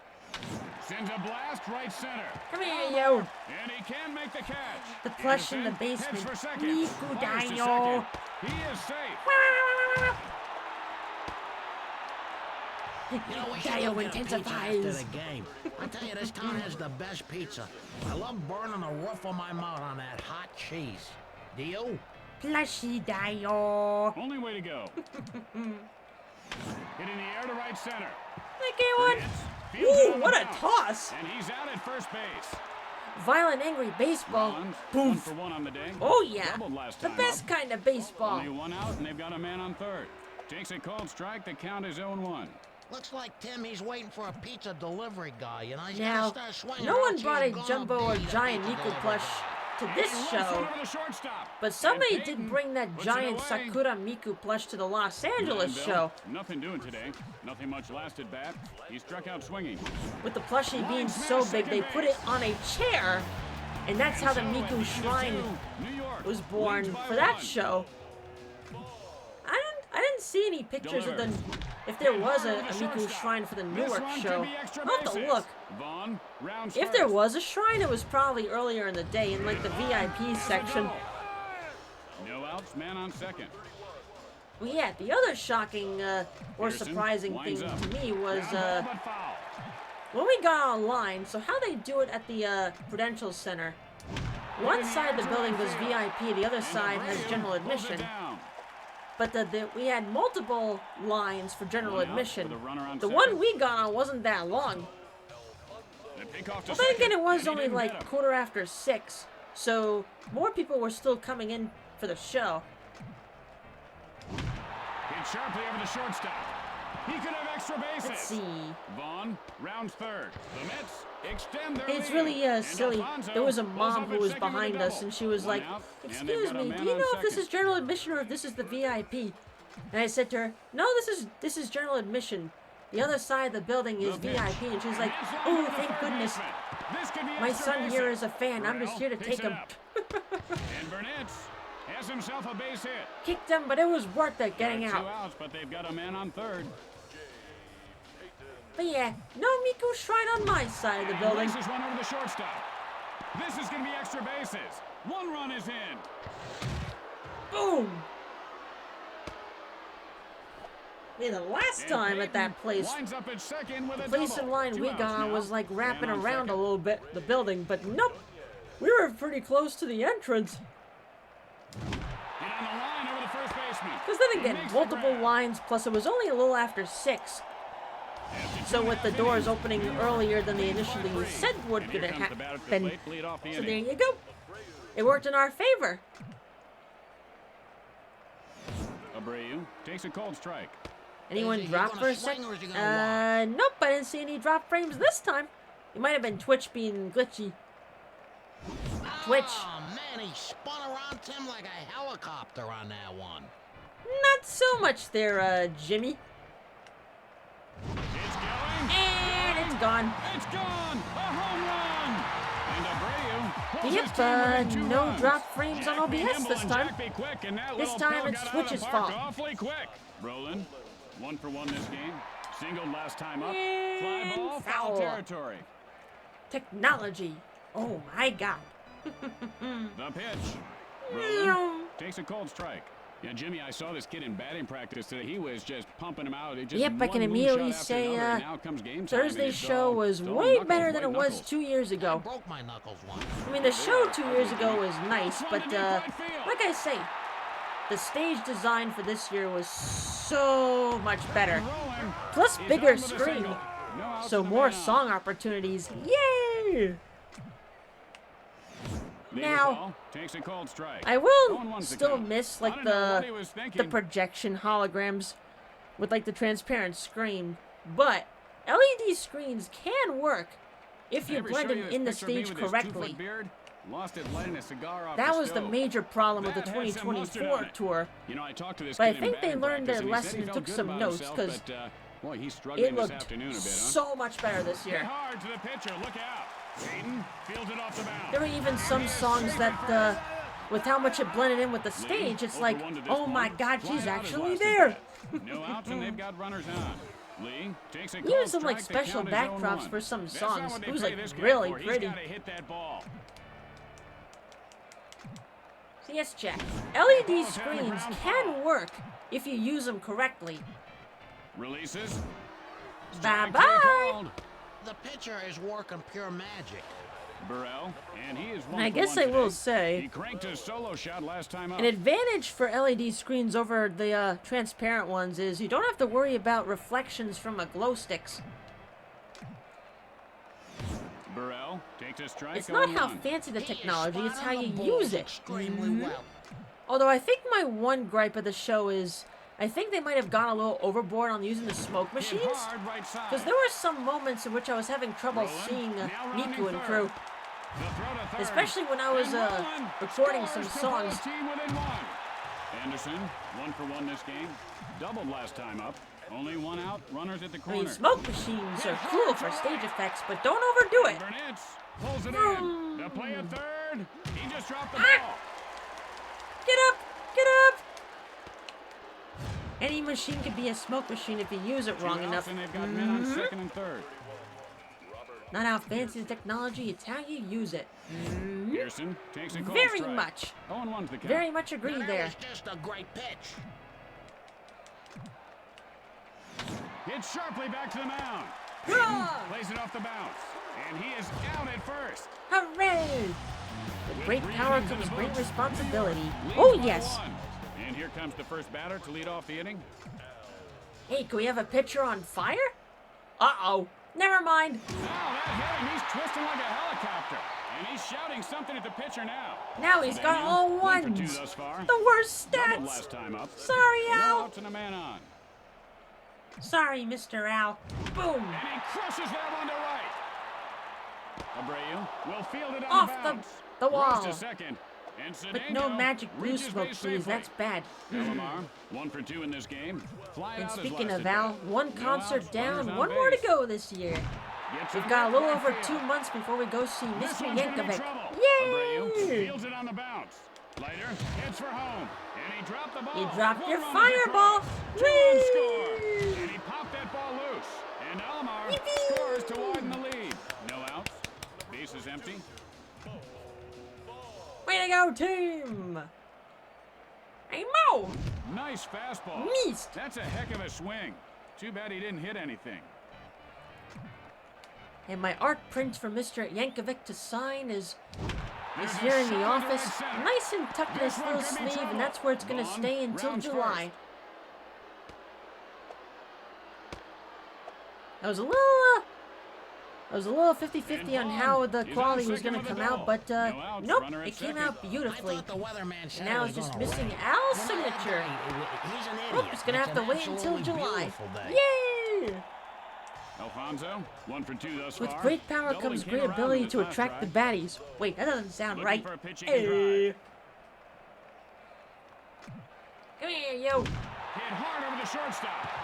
Sends a blast right center. Come here, you. And he can make the catch. The plush in the Anderson basement. heads for second. Miku Fires to Dayo. second. He is safe. You know, we should Dayo go get a pizza after intensifies. the game. I tell you, this town has the best pizza. I love burning the roof of my mouth on that hot cheese. Do you? Plushy Dayo. Only way to go. Hitting the air to right center. Look at one. Hits, fields it Ooh, on what the a bounce. toss. And he's out at first base. Violent Angry Baseball. Rollins, Boom. 1 for 1 on the day. Oh yeah. Doubled last The time best up. kind of baseball. Only 1 out, and they've got a man on third. Takes a called strike. The count is 0-1. Looks like Tim, he's waiting for a pizza delivery guy. You know, he's Now, gotta start swinging. no or one else brought a he's gonna jumbo or be a giant pizza Miku delivery plush guy. to And he this rolls show, one over the shortstop. but somebody And did Payton bring that puts it giant away. Sakura Miku plush to the Los Angeles Glanville, show, Nothing doing today. Nothing much last at bat. He struck out swinging. with the plushie being Line so smash, big they second put it on a chair, and that's how the And so at Miku the end of Shrine 2, New York was born leads by for that 1. show. I didn't see any pictures of the... If there was a Miku shrine for the Newark show. I'll have to look. Vaughn, rounds If there first. was a shrine, it was probably earlier in the day in like the VIP section. No outs, man on second. Well, yeah, the other shocking or Pearson surprising thing winds up. to me was Ground ball, but foul. when we got online. So how they do it at the Prudential Center. One side of the building was VIP, the other side has general Pulls it admission. down. But we had multiple lines for general One out admission. with a runner on The second. one we got on wasn't that long. The pick off to Well, then again, second, it was and he only didn't like get him. 6:15, so more people were still coming in for the show. Hit sharply over the shortstop. He could have extra bases. Let's see. Vaughn rounds third. The Mets extend their It's lead. really And silly. Alfonso There was a pulls mom up who at was second with a behind us, double. and she was One like, out, and they've "Excuse got a me, man do you on know if this second. is general admission or if this is the VIP?" And I said to her, "No, this is general admission. The other side of the building is The pitch. VIP." And she was like, And it's "Oh, lined to thank third goodness. baseman. This could be My extra son here bases. is a fan. I'm just here to Picks take it him." up. And Burnett has himself a base hit. Kicked him, but it was worth it getting Two out. outs, but they've got a man on third. But yeah, no Miku shrine on my side of the building. Laces one over the shortstop. This is going to be extra bases. One run is in. Boom! Yeah, the last And time at that Peyton place, winds up at second with the a place double. in line Two we outs got on now. was like wrapping Man on around a second. little bit the building, but nope. We were pretty close to the entrance. And on the line over the first baseman. Because then He again, makes the multiple grab. lines, plus it was only a little after 6. So with the doors opening earlier than they initially said would And here gonna comes the bat at the happen. plate, lead off the So there inning. you go. It worked in our favor. Abreu takes a cold strike. Anyone Is he drop gonna for a swing sec? or is he gonna Nope, I didn't see any drop frames this time. It might have been Twitch being glitchy. Twitch. Oh, man, he spun around Tim like a helicopter on that one. Not so much there, Jimmy. It's going. And it's gone. It's gone. A home run. And Abreu pulls his Yep, team within 2 no runs. drop frames on Jack be OBS nimble this and time. Jack be quick, and that This little time pill it's got out of the Twitch's park fault. awfully quick. Brolin, 1 for 1 this game. Singled last time up. Fly And ball, foul foul. territory. Technology. Oh my god. The pitch. Brolin takes a cold strike. Yeah, Jimmy, I saw this kid in batting practice today. He was just pumping him out. It just Yep, I can one immediately moonshot after say, another, and now comes game time, and Thursday's it's show all- was it's all way knuckles, better than it white was knuckles. 2 years I ago. broke my knuckles once. I mean, the show 2 years ago was nice, but like I say, the stage design for this year was so much better. Rolling. Plus He's bigger on with a screen, single. No outs so and a more man on. song opportunities. Yay! Now, Ball takes a cold strike. I will 0-1's the still count. miss I like don't know what he was the thinking. projection holograms with like the transparent screen, but LED screens can work if you Ever blend show them you this in the picture of me stage with his correctly. 2-foot beard? Lost it lighting a cigar off That the was the stove. major problem with the That had some mustard 2024 on it. tour. You know, I talked to this But I kid in think they batting learned their practice, and he lesson said he and felt took good some about notes, himself, 'cause but, boy, he's struggling It this looked afternoon a bit, huh? so much better this Hit year. hard to the pitcher. Look out. Peyton fields it off the mound. There were even some songs that, with how much it blended in with the stage, it's like, oh my god, she's actually there. No outs, and they've got runners on. Lee takes a Even cold some like strike. They special count his own backdrops one. for some That's not songs. what they It was pay like this guy really for. pretty. He's got to hit that ball. So yes, Jack. LED screens can work if you use them correctly. Releases. Bye Strike bye. three called. The pitcher is working pure magic. Burrell, and he is 1 I for guess 1 I today. will say, He cranked his solo shot last time up. an advantage for LED screens over the transparent ones is you don't have to worry about reflections from a glow sticks. Burrell takes a strike. It's not how 0-1. fancy the He is technology, it's how spotting you the balls use it. extremely well. Although I think my one gripe of the show is, I think they might have gone a little overboard on using the smoke Hit machines. hard right side. Because there were some moments in which I was having trouble Rolling, seeing now rounding Miku and third. crew. The throw to third. Especially when I was And Rolling recording some scores to put songs. his team within 1. Anderson, 1 for 1 this game. Doubled last time up. Only 1 out. Runners at the I corner. mean, smoke machines are cool for stage effects, but don't overdo it. Burnett pulls it in. Vroom. The play at third. He just dropped the Ah. ball. Get up! Get up! Any machine could be a smoke machine if you use it wrong Two outs, enough. and they've got men on second and third. Not how fancy the technology, it's how you use it. Pearson takes a cold Very strike. much. 0-1 to the count. Very much agree That there. was just a great pitch. Hits sharply back to the mound. Hurrah! Plays it off the bounce. And he is out at first. Hooray! With great power comes great responsibility. Leads Oh, by yes. 1. And here comes the first batter to lead off the inning. Hey, can we have a pitcher on fire? Uh-oh. Never mind. Now that hit him. He's twisting like a helicopter. And he's shouting something at the pitcher now. Now he's got Daniel, all 1 for 2 ones. thus far. The worst Doubled stats. last time up. Sorry, No Al. outs and a man on. Sorry, Mr. Al. Boom. And he crushes that one to right. Abreu will field it on Off the bounce. the wall. Throws to second. And But no Cedeno magic blue reaches smoke, base please. safely. That's bad. Alomar, 1 for 2 in this game. Fly And out his speaking last of at Al, bat. one No concert outs, down, runners on one more to base. go this year. Gets We've it got a back little right over field. 2 months before we go see This Mr. one's gonna be Yankovic. trouble. Abreu Yay! fields it on the bounce. Later, hits for home. And he dropped the ball. You dropped One your run is fireball. across. 2-run score. Whee! And he popped that ball loose. And Alomar Yippee! scores to widen the lead. No outs. Base is empty. Way to go, team! Hey, Mo! Nice fastball. Missed. That's a heck of a swing. Too bad he didn't hit anything. And my art print for Mr. Yankovic to sign is There's a here in the shot into office. right center. Nice and tucked in his This one little could be sleeve, trouble. and that's where it's going to Vaughn stay until rounds July. first. I was a little 50-50 on how the He's on quality was second going to with come a out, double. but No outs, nope, runner at it came second. out I beautifully. thought the weatherman said And now it it's was just gonna missing rain. Al's You know, that signature. guy, he's an idiot. Oops, it's going to It's have to an wait until absolutely July. beautiful day. Yay! Alfonso, 1 for 2 thus With far. great power Doubling comes came great around ability in his to last attract the try. baddies. Wait, that doesn't sound Looking right. for a pitching Hey. drive. Come here, yo. Hit hard over the shortstop.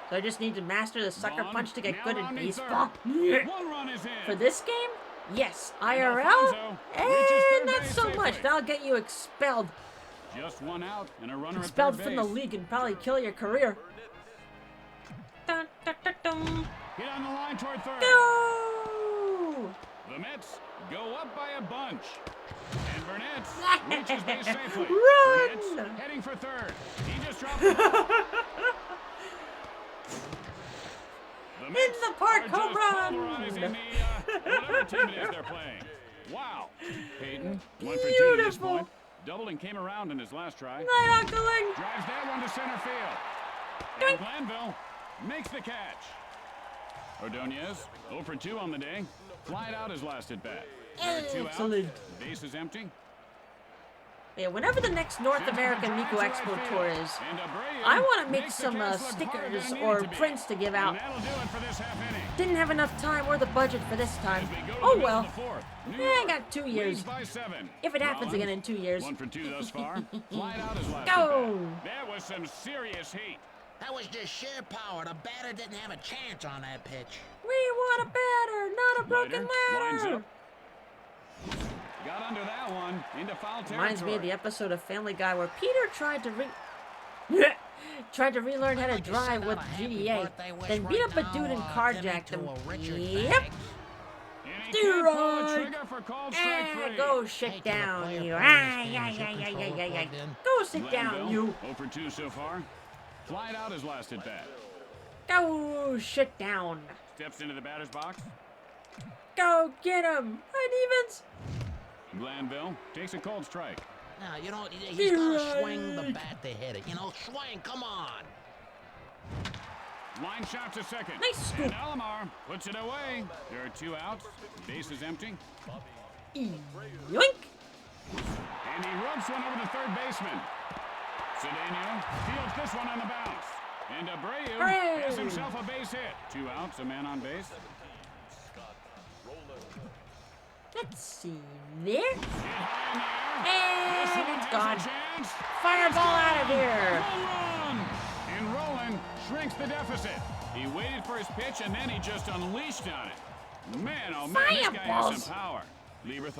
So I just need to master the sucker Vaughn punch to get now good at rounding baseball. third. 1 run is in. For this game? Yes. IRL? Alfonso reaches third Not base so much. safely. That'll get you expelled. Just 1 out and a runner Expelled at third from base. the league and probably kill your career. Dun, dun, dun, dun. Hit on the line toward third. Go! The Mets go up by a bunch. And Burnett reaches base safely. Run! Burnett's heading for third. He just dropped the ball. The In Mets the park, are home just run! polarizing the, whatever team it is they're playing. Wow. Peyton, 1 for 2 to this Beautiful. point. Doubled and came around in his last try. Night, Uncleing! Drives that one to center field. And Glanville makes the catch. Ordonez, 0 for 2 on the day. Flied out his last at bat. There are 2 outs. Excellent. Base is empty. Yeah, whenever the next North American Miko Expo tour is, I want to make some stickers or prints to give out. And that'll do it for this half inning. Didn't have enough time or the budget for this time. As we go to Oh the middle well. of the fourth, New I York got 2 leads years. by 7. If it happens Rollins, again in 2 years. 1 for 2 thus far. Flied out his last Go. at bat. That was some serious heat. That was just sheer power. The batter didn't have a chance on that pitch. We want a batter, not a broken Lines ladder. up. Got under that one into foul territory. Reminds me of the episode of Family Guy where Peter tried to relearn how to drive with GDA, then beat up a dude and carjacked him. Yep. And he can't pull the Steroid. trigger for called strike three. Go sit down, you. Go sit down, Glanville, you. 0 for 2 so far. Flied out his last at bat. Go sit down. Steps into the batter's box. Go get him. Evans. Glanville takes a cold strike. Now, you know, he's got to swing the bat to hit it. You know, swing, come on. Line shot to second. Nice scoop. And Alomar puts it away. There are 2 outs. Base is empty. Yoink. And he rubs one over the third baseman. Cedeno fields this one on the bounce. And Abreu Hooray! has himself a base hit. 2 outs, a man on base. Let's see there. Hit high in the air. This And one it's has gone. a chance. Fireball out of here. Home run! And Roland shrinks the deficit. He waited for his pitch and then he just unleashed on it. Man, oh man, this guy has Fireballs. some power. Lieber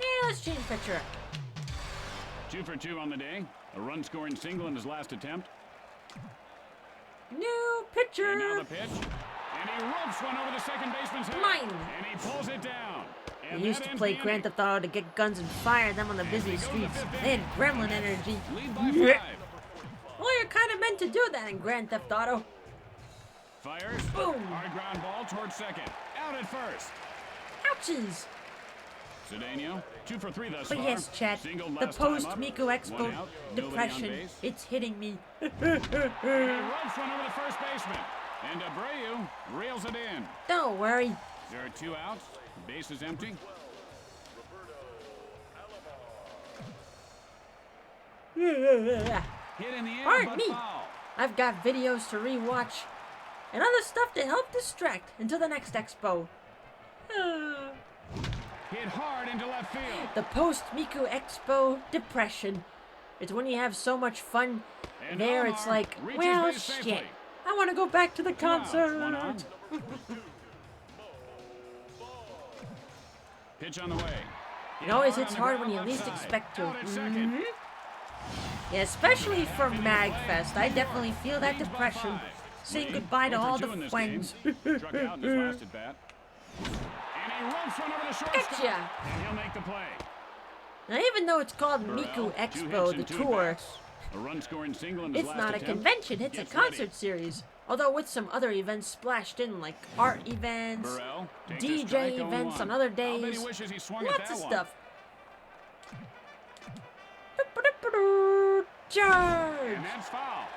Yeah, let's change picture. 2 for 2 on the day. A run-scoring single in his last attempt. New pitcher. And now the pitch. And he ropes one over the second baseman's head. Mine. And he pulls it down. I And used that to ends play the Grand inning. Theft Auto to get guns and fire them on the busy we go to streets. the fifth They had inning. gremlin energy. Lead by 5. Well, you're kind of meant to do that in Grand Theft Auto. Fires. Boom. Hard ground ball towards second. Out at first. Ouchies. Cedeno, 2 for 3 thus But far. yes, Chad, Singled the last time up. post-Miku One Expo out, nobody on depression, base. it's hitting me. He ropes one over the first baseman. And Abreu reels it in. Don't worry. There are 2 outs. Base is empty. Hit in the air, Pardon but me. foul. I've got videos to rewatch and other stuff to help distract until the next expo. Hit hard into left field. The post-Miku Expo depression. It's when you have so much fun And there, Omar it's like, reaches well, base shit. safely. I want to go back to the 2 outs, 1 on. concert. Pitch on the way. It always Hit hits on the hard when you ground least left side. expect to. Out at second. Mhm. Yeah, especially for MagFest. I definitely feel that Leads by depression. 5. Saying Lee, goodbye to 0 for all 2 the in this friends. game. Struck out in his last at bat. And he ropes one over the shortstop. Gotcha. And he'll make the play. Now, even though it's called Burrell, Miku 2 Expo, hits the and 2 tour, at-bats. A run-scoring single in his it's last not a attempt. convention, it's a Gets ready. concert series. Although with some other events splashed in, like art events, Burrell takes a DJ strike, events 0-1. on other I'll bet he days, wishes he swung at lots that of one. stuff. Charge! And that's foul.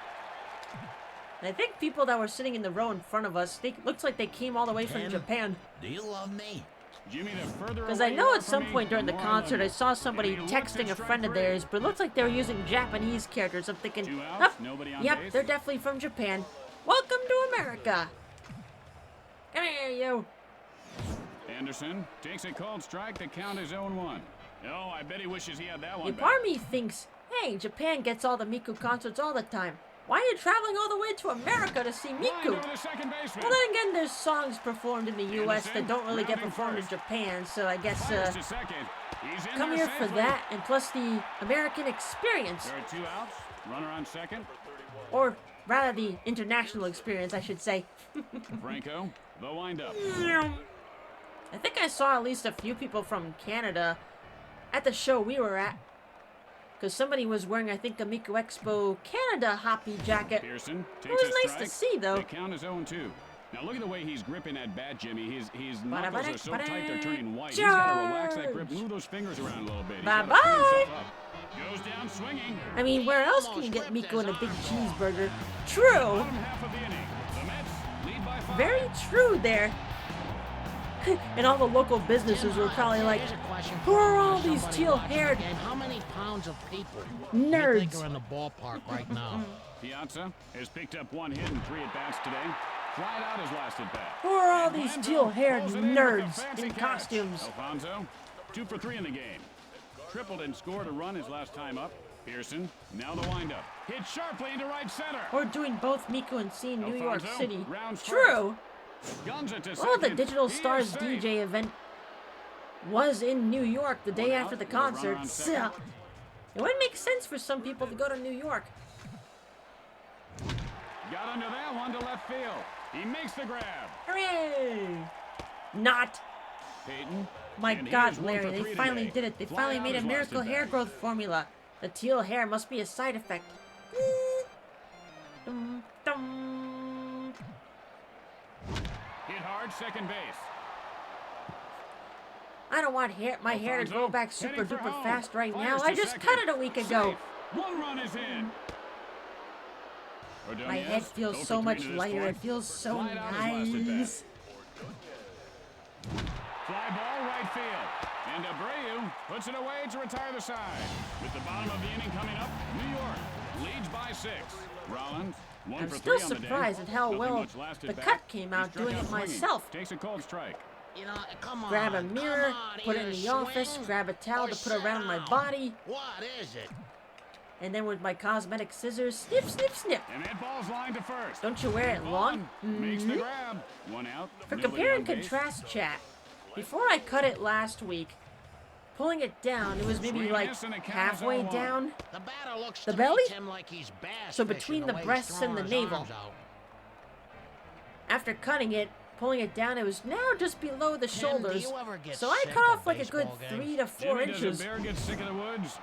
And I think people that were sitting in the row in front of us, they looks like they came all the way from Tim? Japan. Do you love me? Jimmy, the further Because away I you know are at from some me, point during the more concert I love saw you. somebody And he looks texting a at friend of strike theirs, but it looks like they were using Japanese characters. I'm thinking, 2 outs, "Hup, nobody on yep, base." they're definitely from Japan. Welcome to America. Come here, you. Anderson takes a called strike. The count is 0-1. Oh, I bet he wishes he had that one Yeah, back. part of me thinks, hey, Japan gets all the Miku concerts all the time. Why are you traveling all the way to America to see Line Miku? over the second baseman. Well, then again, there's songs performed in the U.S. that Anderson, don't really get rounding performed in first. Japan, so I guess Fires to second. He's in come there here for safely. that, and plus the American experience, There are 2 outs. Runner on second. or rather the international experience, I should say. Franco, the windup. I think I saw at least a few people from Canada at the show we were at. Because somebody was wearing, I think, a Miku Expo Canada hoppy jacket. Pearson It takes was a nice to strike. see, though. The count is 0-2. Now look at the way he's gripping that bat, Jimmy. His knuckles are so tight they're turning white. He's got to relax that grip, move those fingers around a little bit. He's gotta Bye-bye. free himself up. Goes down swinging. I mean, where else can you get Miku in a big cheeseburger? True. Bottom half of the inning. The Mets lead by 5. Very true there. And all the local businesses were probably like, Here's a question who for are all somebody these watching teal-haired this game. How many pounds of people do you think nerds? are in the ballpark right now? Piazza has picked up 1 hit and 3 at-bats today. Flied out his last at-bat. Who are all And these Blanzo teal-haired pulls it in with a nerds fancy in catch. costumes? Alfonso, 2 for 3 in the game. Tripled and scored a run his last time up. Pearson, now the windup. Hit sharply into right center. Or doing both Miku and seeing New York Alfonso City. rounds first. True. Guns it to Oh, the second. Digital He is Stars safe. DJ event was in New York the day One out after the with a runner concert. on So, second. it wouldn't make sense for some people to go to New York. Got under that one to left field. He makes the grab. Hooray! Not. Peyton. My and he God, is 1 Larry, for they 3 finally today. did it. They Fly finally out made a his last miracle at-bat. hair growth formula. The teal hair must be a side effect. Dum, dum. Hit hard second base. I don't want my hair to Alfonso grow back heading super for duper home. fast right Fires now. to I just second. cut it a week ago. Safe. 1 run is in. My Ordonez, head 0 feels for so 3 much to this lighter. point. It feels so Flied out his last at-bat. nice. Fly ball right field. And Abreu puts it away to retire the side. With the bottom of the inning coming up, New York leads by 6. Rollins, 1 I'm for still 3 on the day. surprised at how Nothing well much lasted the back. cut came He out struck doing it swinging. myself. Takes a cold strike. You know, come on. Grab a come mirror, on, put it in either the office, swing grab a towel or to put sit around my down. body, What is it? and then with my cosmetic scissors, snip, snip, snip. And that ball's lined to first. Don't you wear it long? Vaughn makes the grab. 1 out. For nobody compare on and base. contrast chat, before I cut it last week, pulling it down, it was maybe like halfway down. The batter looks The to belly? Him like he's bass So fishing between the the way he's breasts and throwing the his navel. arms out. After cutting it, pulling it down, it was now just below the Tim, shoulders. do you ever get So I sick cut of off like a good baseball games? 3 to 4 Jimmy, inches. does a bear get sick of the woods?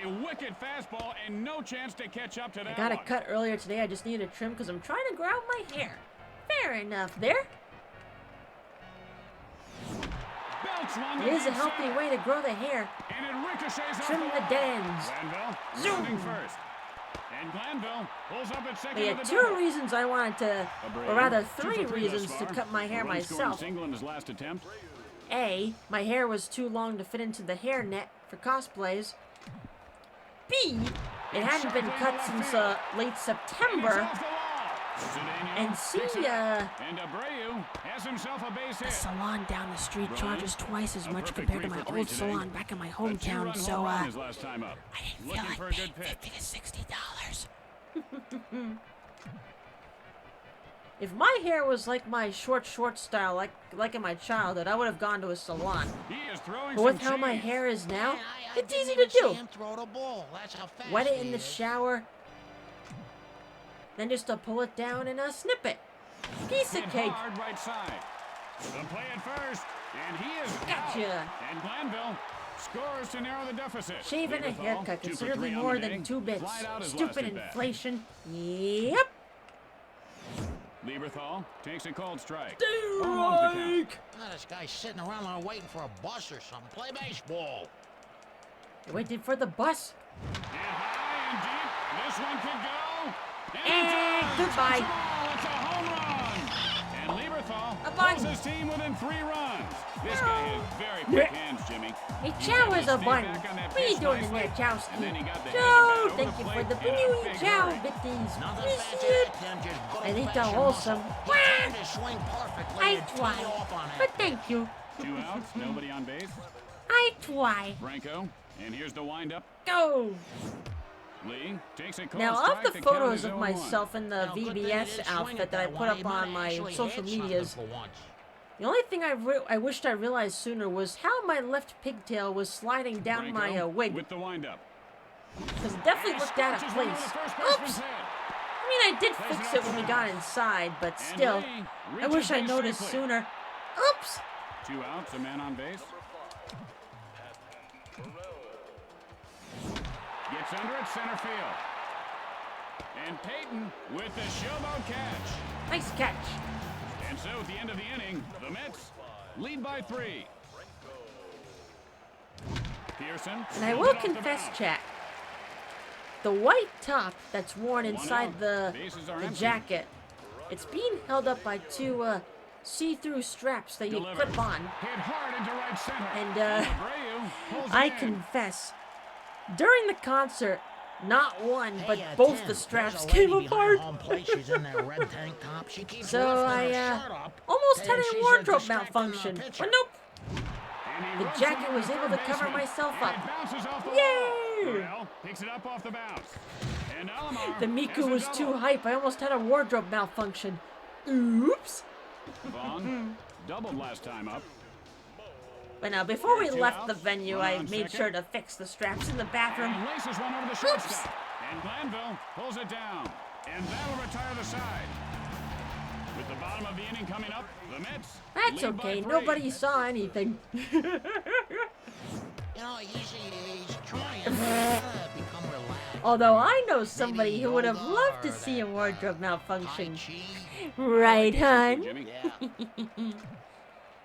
A wicked fastball and no chance to catch up to that I got a one. cut earlier today. I just needed a trim because I'm trying to grow out my hair. Fair enough there. Belts one It to is a deep healthy center. way to grow the hair. And it ricochets off Trim the the wall. dead ends. Glanville Zoom. rounding first. And Glanville pulls up at second I with had a 2 double. reasons I wanted to, or rather 3 reasons to cut my hair A run scoring myself. single in his last attempt. A, my hair was too long to fit into the hairnet for cosplays. B, it hadn't been cut since late September. And C, And Abreu has himself a base the hit. salon down the street Brian, charges twice as a much perfect compared to 3 my for 3 old today. salon back in my A hometown, two-run so home run his last time up. I didn't feel Looking like for a paying good pitch. $50 to $60. If my hair was like my short style, like in my childhood, I would have gone to a salon. He is throwing But with some how my cheese. hair is now, Man, I it's didn't easy even to do. see him throw the ball. That's how fast Wet it he in the is. shower, then just to pull it down and snip it. Piece of Hit cake. hard right side. The play at first, and he is Gotcha. out. And Glanville scores to narrow the deficit. Shaving a Lieberthal, haircut 2 for considerably 3 on more the than day. 2 bits. Flied out his Stupid last at bat. inflation. Yep. Lieberthal takes a cold strike. Ball one's the count. This guy's sitting around there waiting for a bus or something. Play baseball. I waited for the bus. And high and deep. This one could go. And it does. goodbye. Touch the ball. It's a home run. And Lieberthal A bun. pulls his team within 3 runs. This guy has very quick hands, Jimmy. A He's chow able to is a stay bun. back on that What are you pitch doing in nicely. there, Chowski? And then he got the Joe, head of the bat thank over you the for the plate in a blue big chow hurry. bitties. Nothing Miss fancy it. that, Tim. Just good I think old-fashioned they're wholesome. muscle. He Wah! timed his swing perfectly I and teed try, off on that but pitch. thank you. 2 outs, nobody on base. I try. Branco, and here's the windup. Go. Lee takes a cold Now, strike. of the to count photos his of 0-1. myself in the Now, good thing he VBS didn't swing outfit it that I that put way. up He might on my actually social hit something medias, for once. the only thing I wished I realized sooner was how my left pigtail was sliding down my Branco wig. with the windup. Because it definitely looked out of Scratches one over place. the first baseman's Oops! head. I mean, I did fix it when we got inside, but And still, Lee I reaches wish I base noticed safely. sooner. Oops! 2 outs, a man on base. Gets under at center field. And Peyton with the showboat catch. Nice catch. And so at the end of the inning, the Mets lead by 3. Pearson. And I pulls will it off the confess, bounce. chat, the white top that's worn inside out. the Bases are the empty. jacket, it's being held up by 2 see-through straps that you Delivers. clip on. Hit hard into right center. And, Abreu pulls it I in. confess, during the concert, not one, but Hey, both Tim, the straps there's a came lady apart. behind home plate. She's in that red tank top. She keeps So lifting her I shirt up, almost and had a she's wardrobe distracting malfunction. the pitcher. But nope, And he the runs jacket one was to able third to cover baseman. myself And up. it bounces off the Yay! wall. Burrell picks it up off the bounce. And Alomar the has Miku a was double. too hype. I almost had a wardrobe malfunction. Oops. Vaughn doubled last time up. But now, before we Two left the outs, venue, runner I on made second. sure to fix the straps in the bathroom. And laces one over the shortstop. And Glanville pulls it down. And that'll retire the side. With the bottom of the inning coming up, the Mets That's lead by okay. 3. Nobody saw anything. You know, he's trying to become relaxed. Although I know somebody Maybe who would have yoga loved to or see a that, wardrobe Tai malfunction. Chi. Right, hon? Jimmy. Yeah.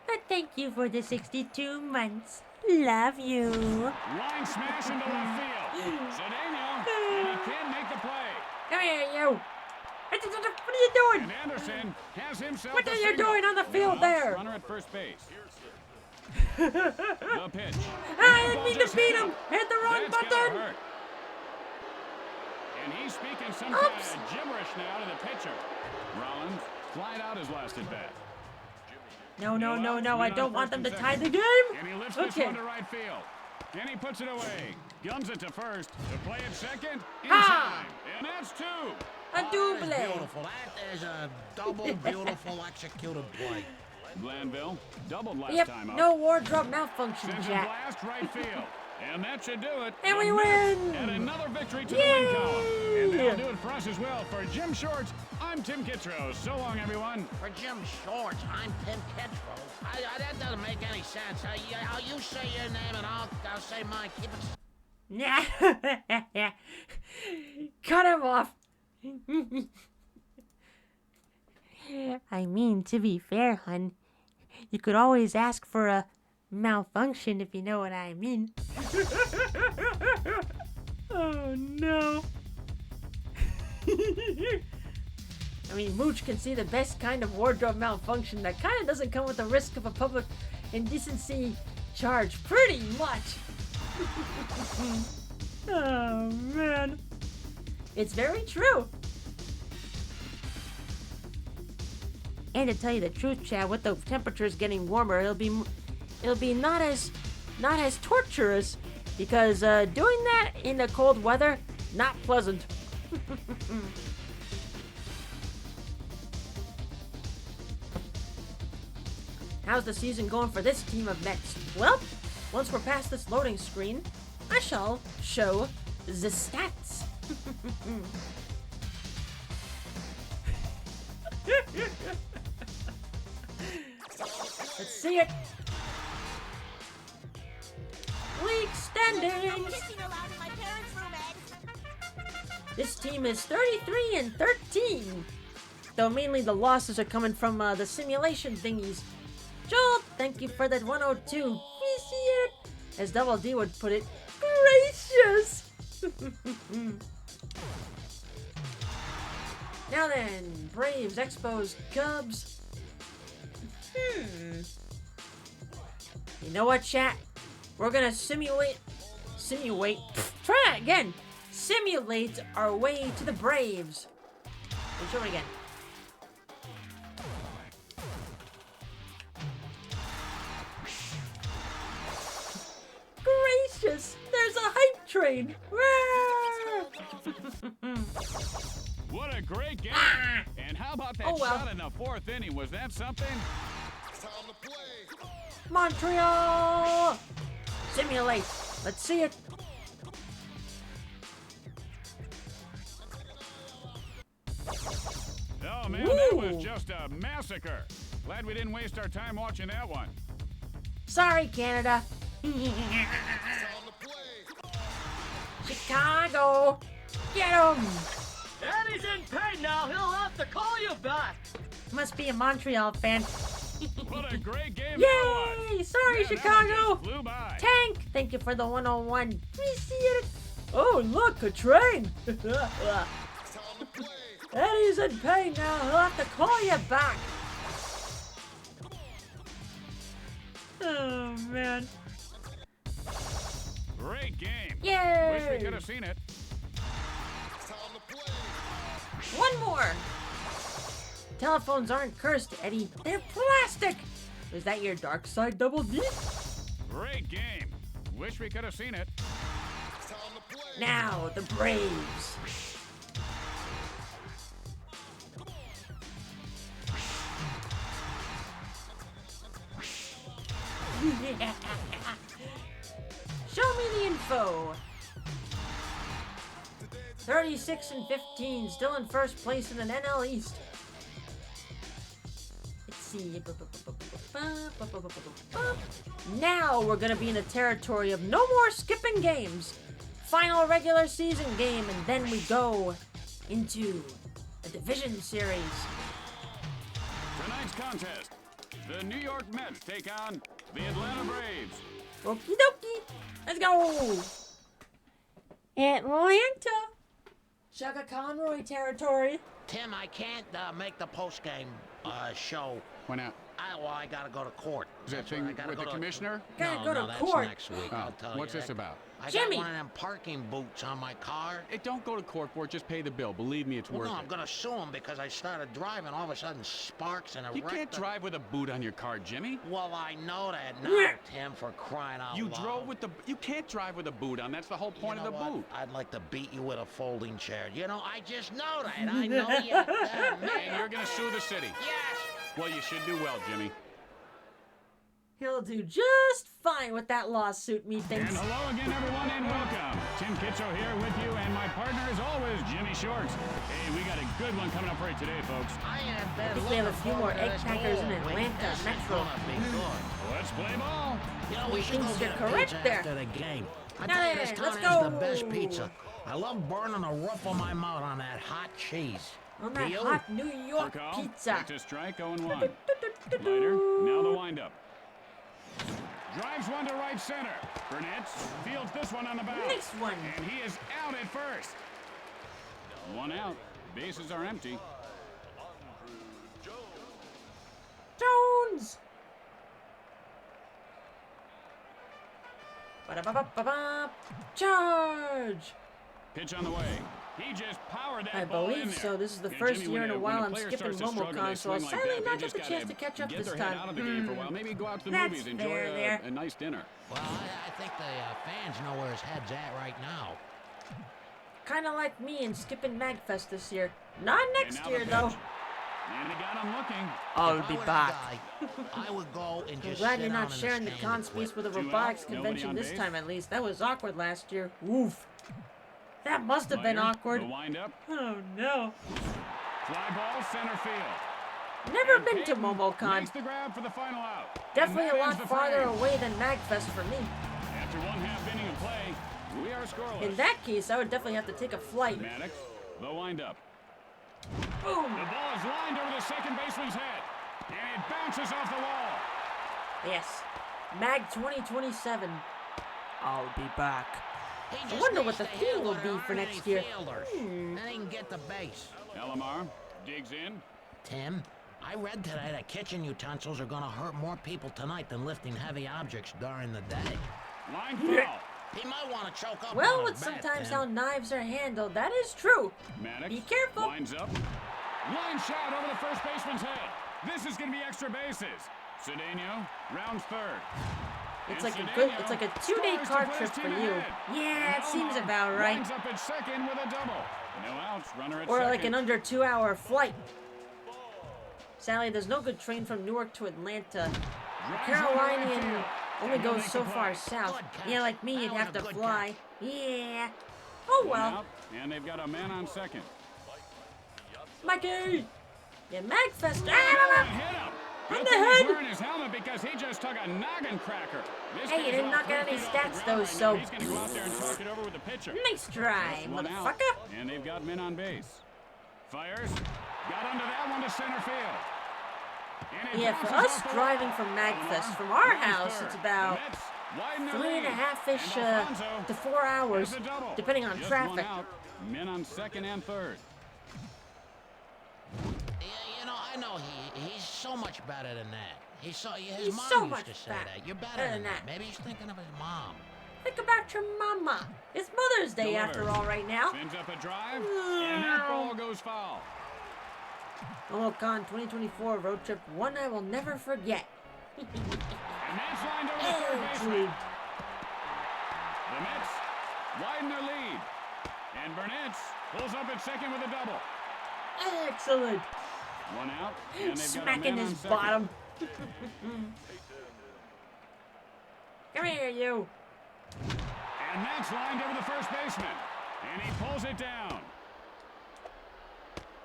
But thank you for the 62 months. Love you. Line smash into left field. Cedeno, and he can't make the play. Come here, you. What are you doing? And Anderson has himself What a are you single. doing on the field Now, there? Runner at first base. The pitch. I The didn't ball mean to just beat hit him. Hit the wrong That's gonna button. hurt. And he's speaking some Oops. kind of gibberish now to the pitcher. Rollins flied out his last at bat. No, no, no, outs, no. I men on don't want first them to and tie second. the game. And he lifts this Okay. one to right field. And he puts it away. Gums it to first. To play at second. In Ha! time. And that's 2. A That is double. beautiful. That is a double beautiful executed play. Glanville doubled last Yep, time up. no wardrobe malfunction, Sends a Jack. blast right field. And that should do it. And we The Mets win! And another victory to Yay! the win column. And that'll do it for us as well. For Jim Shorts, I'm Tim Kitzrow. So long, everyone. For Jim Shorts, I'm Tim Kitzrow. That doesn't make any sense. You say your name and I'll say mine. Keep it. Cut him off. I mean, to be fair, hun, you could always ask for a malfunction if you know what I mean. Oh, no. I mean, Mooch can see the best kind of wardrobe malfunction that kind of doesn't come with the risk of a public indecency charge, pretty much. Oh, man. It's very true. And to tell you the truth, Chad, with the temperatures getting warmer, it'll be not as torturous, because doing that in the cold weather, not pleasant. How's the season going for this team of Mets? Well, once we're past this loading screen, I shall show the stats. Let's see it. League standings. This team is 33-13. Though mainly the losses are coming from the simulation thingies. Joel, thank you for that 102. We see it. As Double D would put it, gracious. Now then, Braves, Expos, Cubs. You know what, chat? We're gonna simulate, try that again. Simulate our way to the Braves. Let's show it again. Gracious, there's a hype train. What a great game. And how about that Oh, well. shot in the fourth inning? Was that something? Montreal! Simulate. Let's see it. Oh, man, that was just a massacre. Glad we didn't waste our time watching that one. Sorry, Canada. Chicago. Get him. Daddy's in pain now. He'll have to call you back. Must be a Montreal fan. What a great game that was. Yay! Sorry, Man, that one Chicago. just flew by. Tank, thank you for the 101. Appreciate it. Oh, look, a train. Eddie's in pain now. He'll have to call you back. Oh, man. Great game. Yay! Wish we could have seen it. One more. Telephones aren't cursed, Eddie. They're plastic. Was that your dark side, Double D? Great game. Wish we could have seen it. Now, the Braves. Show me the info. 36-15, still in first place in the NL East. Let's see. Now we're gonna be in the territory of no more skipping games. Final regular season game, and then we go into a division series. Tonight's contest, the New York Mets take on the Atlanta Braves. Okie dokie. Let's go. Atlanta. Chugga Conroy territory. Tim, I can't make the post-game show. Why not? I gotta go to court. Is that That's thing where I gotta with go the to- commissioner? Gotta No, go no, to that's court. next week. Oh, I'll tell you what's this that. about? I Jimmy. got one of them parking boots on my car. Hey, don't go to court for it. Just pay the bill. Believe me, it's Well, worth no, it. I'm gonna sue him because I started driving. All of a sudden, sparks and a You wreck. can't drive with a boot on your car, Jimmy. Well, I know that Yeah. now, Tim, for crying out You loud. drove with the. You can't drive with a boot on. That's the whole point You of know the what? boot. I'd like to beat you with a folding chair. You know, I just know that. I know you. And you're gonna sue the city. Yes. Well, you should do well, Jimmy. He'll do just fine with that lawsuit, methinks. And hello again, everyone, and welcome. Tim Kitcho here with you, and my partner, as always, Jimmy Shorts. Hey, we got a good one coming up for you today, folks. I have been I think we have a looking few more forward to egg this packers in whole week. Atlanta This is Metro. gonna be good. Let's play ball. You know, we should Things go get are a correct pizza there. after the game. I Now tell you, then, this let's town has the go. best pizza. I love burning the roof of my mouth on that hot cheese. On that Do you? hot New York For call, pizza. back to strike, 0-1. Later, now the windup. Drives one to right center. Burnett fields this one on the bounce. Nice one. And he is out at first. One out. Bases are empty. Jones. Ba-da-ba-ba-ba-ba. Charge. Pitch on the way. He just powered that I ball in believe there. so. This is the Yeah, first Jimmy, year in a when while a I'm player skipping starts to struggle, they Momocon, so I'll swing like sadly that. not They get just the chance gotta to catch up get this their head time. out of the game for a while. Maybe go out to the That's movies, enjoy fair there. a nice dinner. Well, I think the fans know where his head's at right now. Kind of like me and skipping MagFest this year. Not next now the year, pitch. though. And he got him looking. I'll If I be were the back. guy, I would go and I'm just glad sit you're down not in sharing the stand con and space quit. with a 2 out, robotics nobody convention on this base. time, at least. That was awkward last year. Oof. That must have been Later, awkward. The windup. Oh, no. Fly ball center field. Never And been to Peyton Momocon. makes the grab for the final out. Definitely And a that lot ends the farther frame. away than MagFest for me. After one half inning of play, we are scoreless. In that case, I would definitely have to take a flight. Maddox, the windup. Boom. The ball is lined over the second baseman's head, and it bounces off the wall. Yes. Mag 2027. I'll be back. He I just wonder needs what the to field hit will what be there for aren't next any year. fielders. Then he can get the base. Elomar digs in. Tim, I read today that kitchen utensils are gonna hurt more people tonight than lifting heavy objects during the day. Line foul. He might want to choke up Well, on it's his bat, sometimes Tim. how knives are handled. That is true. Maddox Be careful. winds up. Line shot over the first baseman's head. This is going to be extra bases. Cedeno rounds third. It's And like a good, Cedeno it's like a 2-day scores car to put his trip for team you. ahead. Yeah, it seems about right. Lines up at second with a double. No outs, runner at Or second. like an under 2-hour flight. Sadly, there's no good train from Newark to Atlanta. Drives Carolinian one to right field. only And he'll goes make so the far play. south. Good catch. Yeah, like me, That you'd was have a to good fly. Yeah. Oh One well. out, and they've got a man on second. Mikey! Yeah, MagFest. Hit Ah! him. On Good the thing head. he's wearing his helmet because he just took a noggin cracker. This Hey, you guy's didn't off knock 3 out any feet off the stats, ground though, right so- now. He's going to go out there and talk it over with the pitcher. Nice try, One out, motherfucker. and they've got men on base. Fires. Got under that one to center field. And it Yeah, for bounces us off the driving wall. from MagFest, Elmore from our runs house, third. it's about The Mets widen their 3.5-ish lead. And Alfonso to 4 hours, has a double. depending on Just traffic. One out. Men on second and third. Yeah, you know, I know he's so much better than that. His He's mom so used much to say better that. You're better than than that. that. Maybe he's thinking of his mom. Think about your mama. It's Mother's Day Delivers. after all right now. Sends up a drive, and that ball goes foul. Momocon 2024 road trip, one I will never forget. And that's lined over the third baseman. The Mets widen their lead. And Burnett pulls up at second with a double. Excellent. One out, and they've Smacking got a man his on second. bottom. Come here, you. And that's lined over the first baseman. And he pulls it down.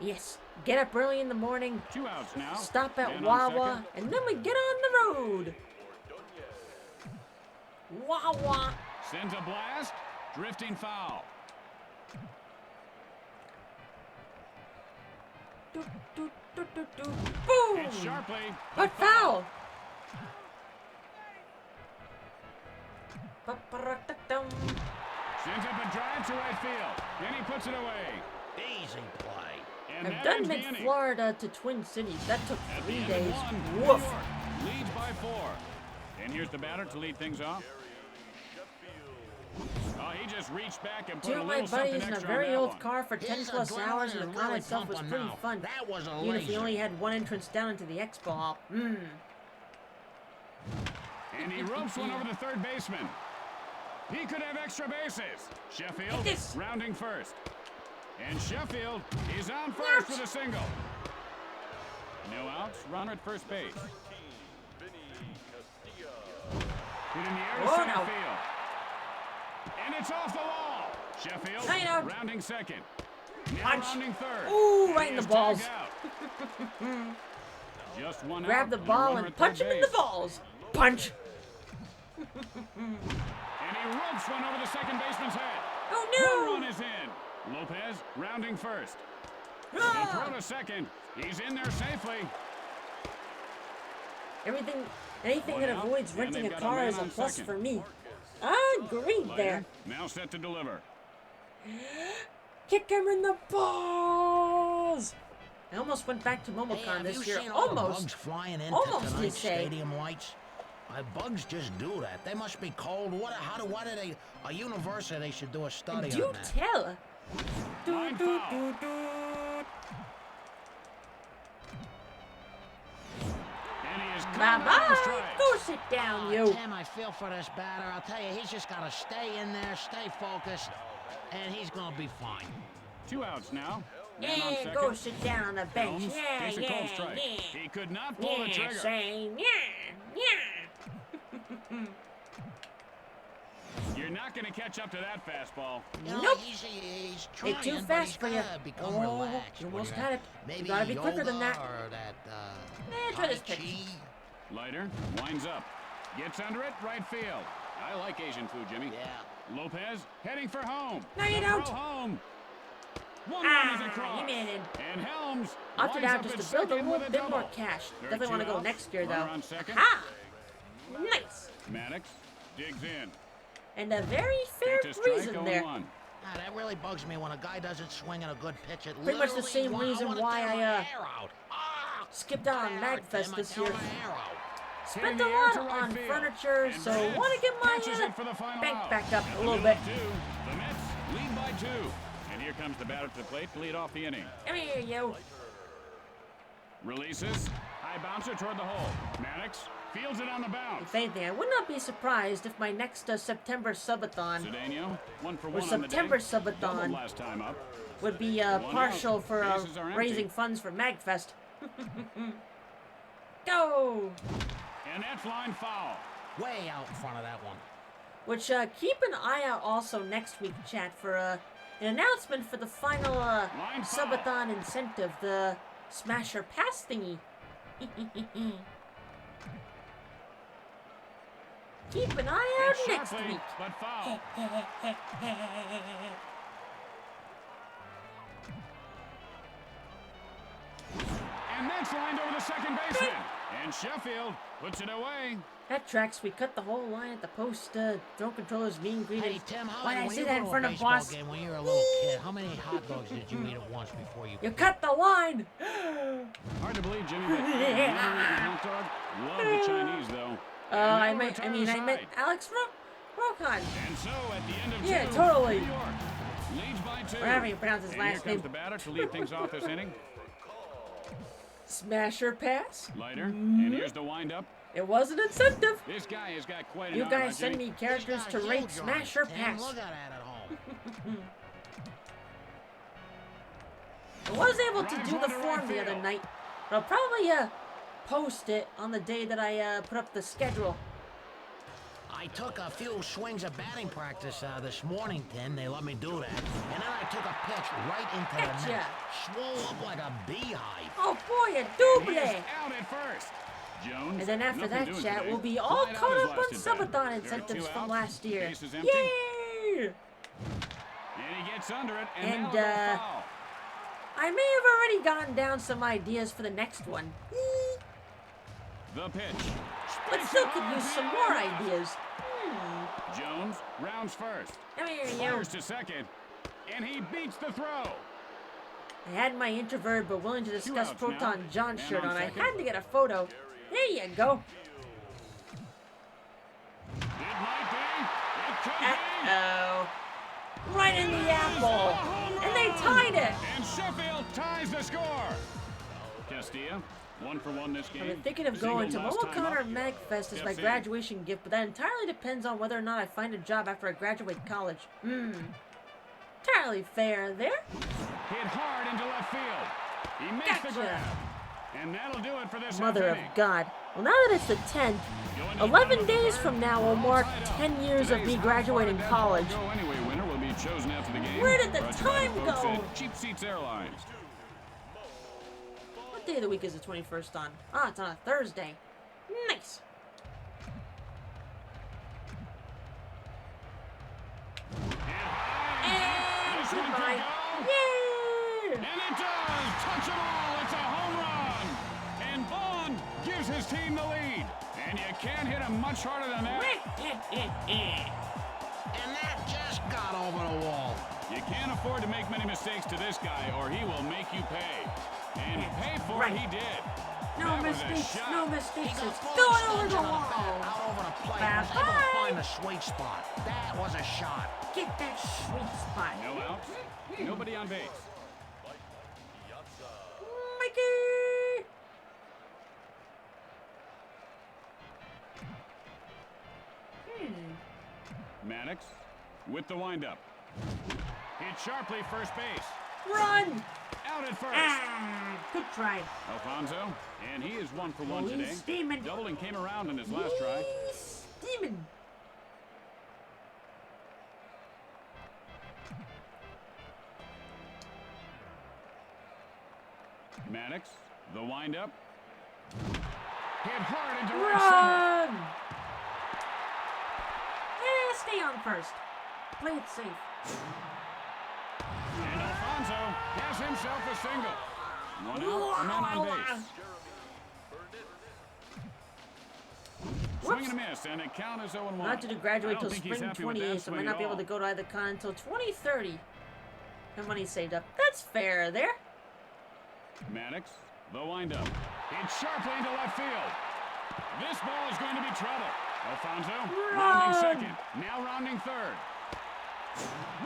Yes. Get up early in the morning, 2 outs now. stop at Man on Wawa, second. and then we get on the road. Wawa. Sends a blast. Drifting foul. Do, do, do, do, do. Boom. Hit sharply. But foul. Ba-ba-ra-da-dum. Sends up a drive to right field. And he puts it away. Easy play. And I've that done ends the inning. mid-Florida to Twin Cities. That took At the 3 end of days. one, New Woof. York leads by 4. And here's the batter to lead things off. Oh, he just reached back and put Two a of my little something buddies in a extra on very that old one. car for 10 His plus hours, and the adrenaline con really itself was pumping pretty now. fun. That was a Even if you laser. only had one entrance down into the expo hall. And he ropes one over the third baseman. He could have extra bases. Sheffield Get this. rounding first. And Sheffield is on first with a single. No outs, runner at first base. Hit in the air to Oh, center no. field. And it's off the wall. Sheffield Line out. rounding second. Now Punch. rounding third. Ooh, And right he in the is balls. tagged out. Just one Grab out the and a ball runner and at punch third him in the base. balls. Punch. And he ropes one over the second baseman's head. Oh, One no. run is in. Lopez rounding first. And Ah. throw to second. He's in there safely. Anything One that out, avoids and renting a they've got a car man is a on plus second. for me. Agreed Later, there. now set to deliver. Kick him in the balls. I almost went back to Hey, Momocon have this you year. seen all the Almost. bugs flying into Almost, you tonight's say. stadium lights? Bugs just do that. They must be cold. What are they? A university, they should do a study Do on that. tell. Do, Line do, foul. do, do. And he is called out on Bye-bye. strike. Go sit down, you. Tim, I feel for this batter. I'll tell you, he's just got to stay in there, stay focused, and he's going to be fine. 2 outs now. Man on Yeah, second. go sit down on the bench. Jones Yeah, takes a cold yeah, strike. yeah. He could not pull the Yeah, trigger. same. Yeah. You're not going to catch up to that fastball. You know, Nope. he's Hey, trying, too but fast he's for you. gotta become Oh, relaxed. you when almost you're had at it. Maybe You gotta be quicker than yoga that. Or that, try this Tai trick. Chi. Leiter winds up. Gets under it, right field. I like Asian food, Jimmy. Yeah. Lopez heading for home. No, you The don't. throw home. One run is Ah, across. you made it. And Helms Opted winds out up just at to build a second little with bit more double. cash. There are Definitely want to 2 go outs. next year, though. Runner on second. Ha! Nice. Maddox digs in. And a very fair Takes a strike, reason there. 0-1. Ah, that really bugs me when a guy doesn't swing in a good pitch. It Pretty much the literally same wa- reason wanna why tear I, my hair out. Ah! Skipped out on Hair, MagFest Tim, this I tear year. my hair out. Spent Hitting a the air lot to right on field. furniture, And so Betts want to get catches my it for the final bank out. back up At a the little middle bit. of 2, the Mets lead by 2. And here comes the batter to the plate to lead off the inning. Come here, you. Releases. High bouncer toward the hole. Maddox fields it on the bounce. If anything, I would not be surprised if my next September subathon Cedeno, 1 for or 1 on the day. September Doubled subathon last time up. would be One partial out. for Bases are empty. raising funds for MagFest. Go! And that's line foul. Way out in front of that one. Which, keep an eye out also next week, chat, for an announcement for the final Line foul. subathon incentive, the Smasher Pass thingy. Keep an eye out Hit next sharply, week. but foul. And that's lined over the second baseman. And Sheffield puts it away. That tracks. We cut the whole line at the post. Throw controllers, mean Hey, greetings. Tim, Why I when say you that go in to front a of baseball boss? game when you were a little kid, how many hot dogs did you eat at once before you... You cut the line. Hard to believe, Jimmy, but I've never eaten a hot dog. Love the Chinese, though. I And now meant return Alex side. Rokon. And so, at the end of Yeah, 2, totally. New York leads by 2. Whatever you pronounce his And last here comes name. the batter to lead things off this inning. Smasher Pass. Leiter, and here's the windup. It was an incentive. This guy has got quite an You arm, guys huh, send Jimmy? me characters to rate Smasher Pass. Look at that at home. I was able to Drives do one the to right form the other field. night, but I'll probably post it on the day that I put up the schedule. I took a few swings of batting practice this morning, Tim. They let me do that. And then I took a pitch right into Gotcha. the net. Swole up like a beehive. Oh boy, a He is double! out at first. Jones, And then after nothing that doing chat, today. we'll be all Fly caught down up his on last at bat. subathon There are incentives 2 from outs. last year. Base is empty. Yay! And he gets under it, and, And, now a foul. I may have already gotten down some ideas for the next one. The pitch. But Strikes still it could hard use some via more left. ideas. Jones rounds first. Come here, you. Fires to second. And he beats the throw. I had my introvert but willing to discuss outs now. Proton John Man shirt on on. I second. had to get a photo. There you go. It might be. It could be. Uh-oh. Right in the apple. And they tied it. And Sheffield ties the score. Castilla, 1 for 1 this game. I've been thinking of Single going to last time Momocon or up. MagFest as my Yes, sir. graduation gift, but that entirely depends on whether or not I find a job after I graduate college. Entirely fair there. Hit hard into left field. He makes the Gotcha. grab. And that'll do it for this Mother of half inning. God. Well, now that it's the 10th, 11 days from now will mark 10 years of me graduating college. Go anyway winner will be chosen after the game. Where did the Brought to you by time the folks go? at Cheap Seats Airlines. What day of the week is the 21st on? Ah, it's on a Thursday. Nice. And This one could goodbye. go. Yay! And it does! Touch it all! It's a home run! And Bond gives his team the lead. And you can't hit him much harder than that. And that just got over the wall. You can't afford to make many mistakes to this guy, or he will make you pay. And pay for Right. it he did. No That was a mistakes, shot. no He mistakes. got It's full going over extension the of the bat wall. out over the plate. Bye-bye. Was able to find the sweet spot. That was a shot. Get that sweet spot. No outs. Nobody on base. Mikey! Maddox with the windup. Hit sharply first base. Run! Out at first. Ah, good try. Alfonso, and he is 1 for 1 Oh, today. he's steaming. Doubled and came around in his last try. He's steaming. Maddox, the windup. Hit hard into right center. Run! Stay on first. Play it safe. And Alfonso has himself a single. 1 out, a man on base. Swing and a miss, and the count is 0-1. Not to graduate I till don't think he's spring happy with that 28, so I might swing not at be able all. to go to either con until 2030. The money saved up. That's fair there. Maddox, the windup. Hit sharply into left field. This ball is going to be trouble. Alfonso, rounding second. Now rounding third.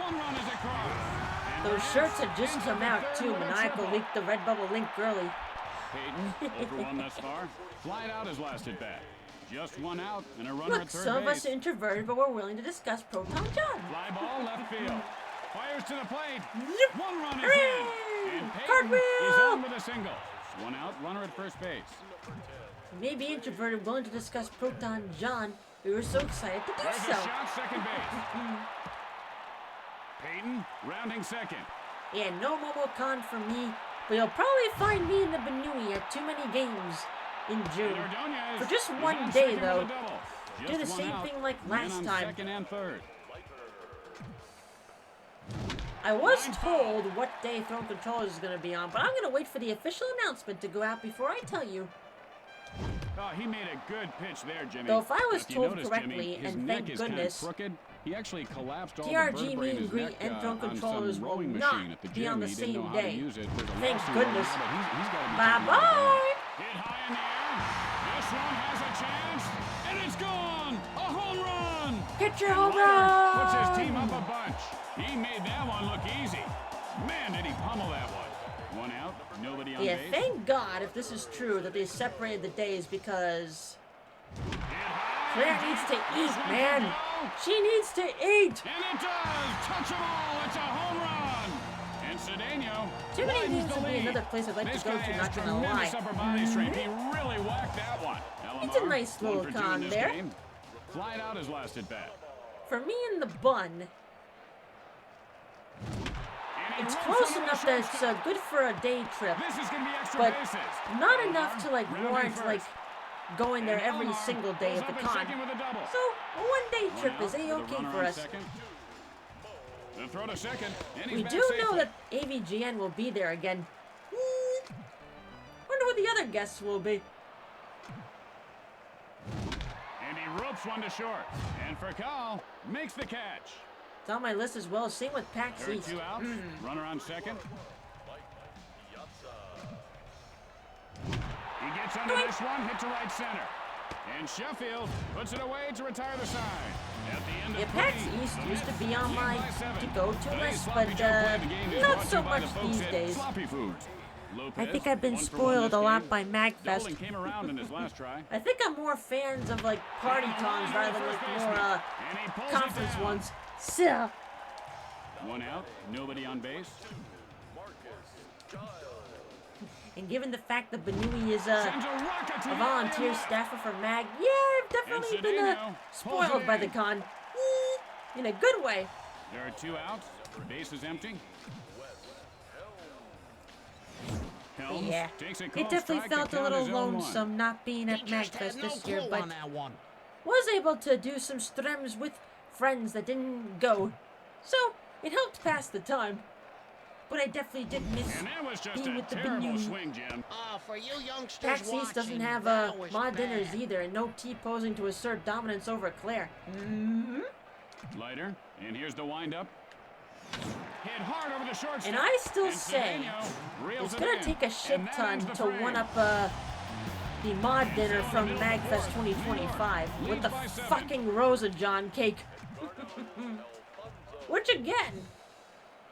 1 run is across. And Those there shirts it have just is. come Into out third too. with a Maniacal triple. leaked the red bubble link early. Peyton, 0 for 1 thus far. Flied out his last at bat. Just 1 out and a runner Look, at third some of base. us are introverted, but we're willing to discuss Proton John. Fly ball left field. Fires to the plate. Zip. 1 run is Hooray! in. And Peyton Cartwheel! is on with a single. 1 out, runner at first base. Maybe introverted, willing to discuss Proton John. We were so excited to do There's so. a shot, second base. Peyton rounding second. Yeah, no Momocon for me, but you'll probably find me in the Benui at too many games in June. And Ordonez For just is one on day, second with though. a double. Do Just the 1 same out. thing like Man last on time. second and third. I was told what day Throne Controllers is going to be on, but I'm going to wait for the official announcement to go out before I tell you. Oh, he made a good pitch there, Jimmy. Though if I was If you told notice, correctly, Jimmy, his and neck thank is kind of goodness, crooked. He actually collapsed all the TRG vertebrae meet in and his greet neck, and Throne on some Controllers will rowing not machine at the be gym. on the He didn't same know how to day. use it. There's a Thank lawsuit goodness. right now, but he's got to be Bye taken care of. bye. Hit high in the air. This one has a chance, and it's gone. A home run. Hit your And home Leonard puts his run. team up a bunch. He made that one look easy. Man, did he pummel that one. 1 out, nobody on Yeah, base. thank God if this is true that they separated the days because Hit high. Claire needs to This eat, one man. could go. She needs to eat. And it does! Touch them all! It's a home run! And Cedeno Too many widens games the would be lead. another place I'd like This to go guy to, has not gonna tremendous lie. upper body strength. He really whacked that one. It's a Alomar, nice 1 little for 2 con in this there. game. Flied out his last at bat. For me in the bun, And he it's rolls close one to enough the that it's shortstop. good for a day trip, This is going to be extra but bases. not Alomar, enough to like rounding warrant first. like going there And every Alomar single day goes at the up in con. second with a double. So a one-day 1 trip out is with a a-okay runner for on us. second. The throw to second, and he's We back do know safely. that AVGN will be there again. Wonder what the other guests will be. And he ropes one to short. And Furcal makes the catch. It's on my list as well. Same with PAX Third East. 2 outs. Runner on second. He gets under this one, hit to right center. And Sheffield puts it away to retire the side. At the end Yeah, of PAX three, East the used to Mets be on lead my by 7. to-go-to Today's list, Sloppy but Joe play of the game is not brought to so you by much the folks these at days. Sloppy Foods. I Lopez, think I've been 1 for 1 spoiled this a lot game. by Doubled MagFest. and came around in his last try. I think I'm more fans of like party tongs rather than like more And he pulls it conference down. ones. So, 1 out, nobody on base. And given the fact that Banui is Sends a rocket to a the volunteer area. staffer for MAG, yeah, I've definitely been Cedeno pulls spoiled it by the in. con. In a good way. There are 2 outs. Base is empty. Helms Yeah, takes a it called definitely strike to felt a count little his 0-1. lonesome not being He at just had MAGFest no this year, clue but on that one. was able to do some streams with friends that didn't go. So, it helped pass the time. But I definitely did miss And that was just being a with the terrible Banui. swing, Jim. For you youngsters PAX watching, East doesn't have that was mod bad. dinners either, and no T posing to assert dominance over Claire. Lighter, and here's the windup. Hit hard over the shortstop. And I still And say Cedeno reels it's it gonna in. take a shit And that ton ends the to frame. one up the mod dinner so in from the middle of the MAGFest fourth, 2025 New York with the leads by 7. fucking Rosa John cake. Which again,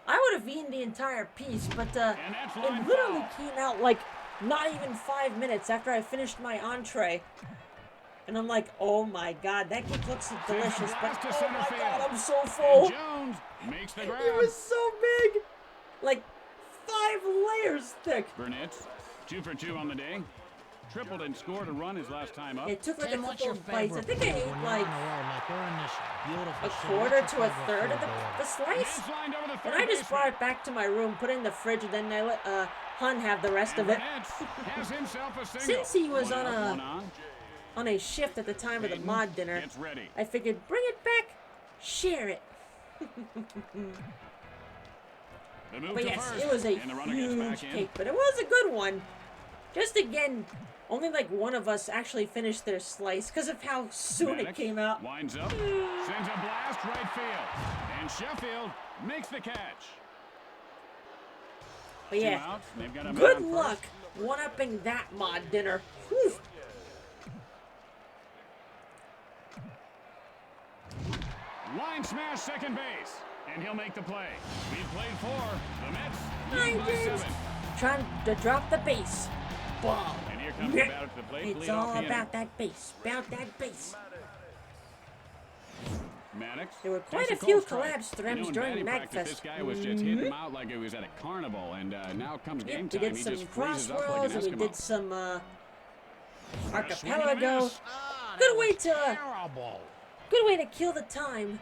I would have eaten the entire piece, but And that's line it literally foul. came out like not even 5 minutes after I finished my entree. And I'm like, oh my god, that cake looks delicious, but blast to oh center my field. god, I'm so And full. Jones makes the grab. It was so big, like 5 layers thick. Burnett, 2 for 2 on the day. Tripled and scored a run his last time up. It took like Tim, a what's couple your of bites. I favorite think I food ate when you're like on the road, like we're in this beautiful a city? quarter What's to your a favorite third food of the there? slice. It's lined over the And third I just baseman. brought it back to my room, put it in the fridge, and then I let Hun have the rest And of it. Burnett has himself a single. Since he was One on out, a- one on. On a shift at the time of the Hayden mod dinner, gets ready. I figured bring it back, share it. The move But to yes, first, it was a and the runner gets huge back in. cake, but it was a good one. Just again, only like one of us actually finished their slice because of how soon it Maddox came out. winds up, sends a blast right field, and Sheffield makes the catch. But 2 yeah, outs. They've got a man good on luck first. one-upping that mod dinner. Whew. Line smash second base, and he'll make the play. We've played 4. The Mets Hi, lead by James. 7. Trying to drop the base. Ball. And here comes the batter to the plate. It's lead off all the inning. about that base. About that base. Maddox There were quite takes a few cold strike. collab streams in during batting practice, MAGFest. This guy was just hitting him out like it was at a carnival, and now comes game We time. did He some just freezes up like crossroads an and we Eskimo. did some swing and a archipelago. miss. Ah, Good that way was to- terrible. Good way to kill the time.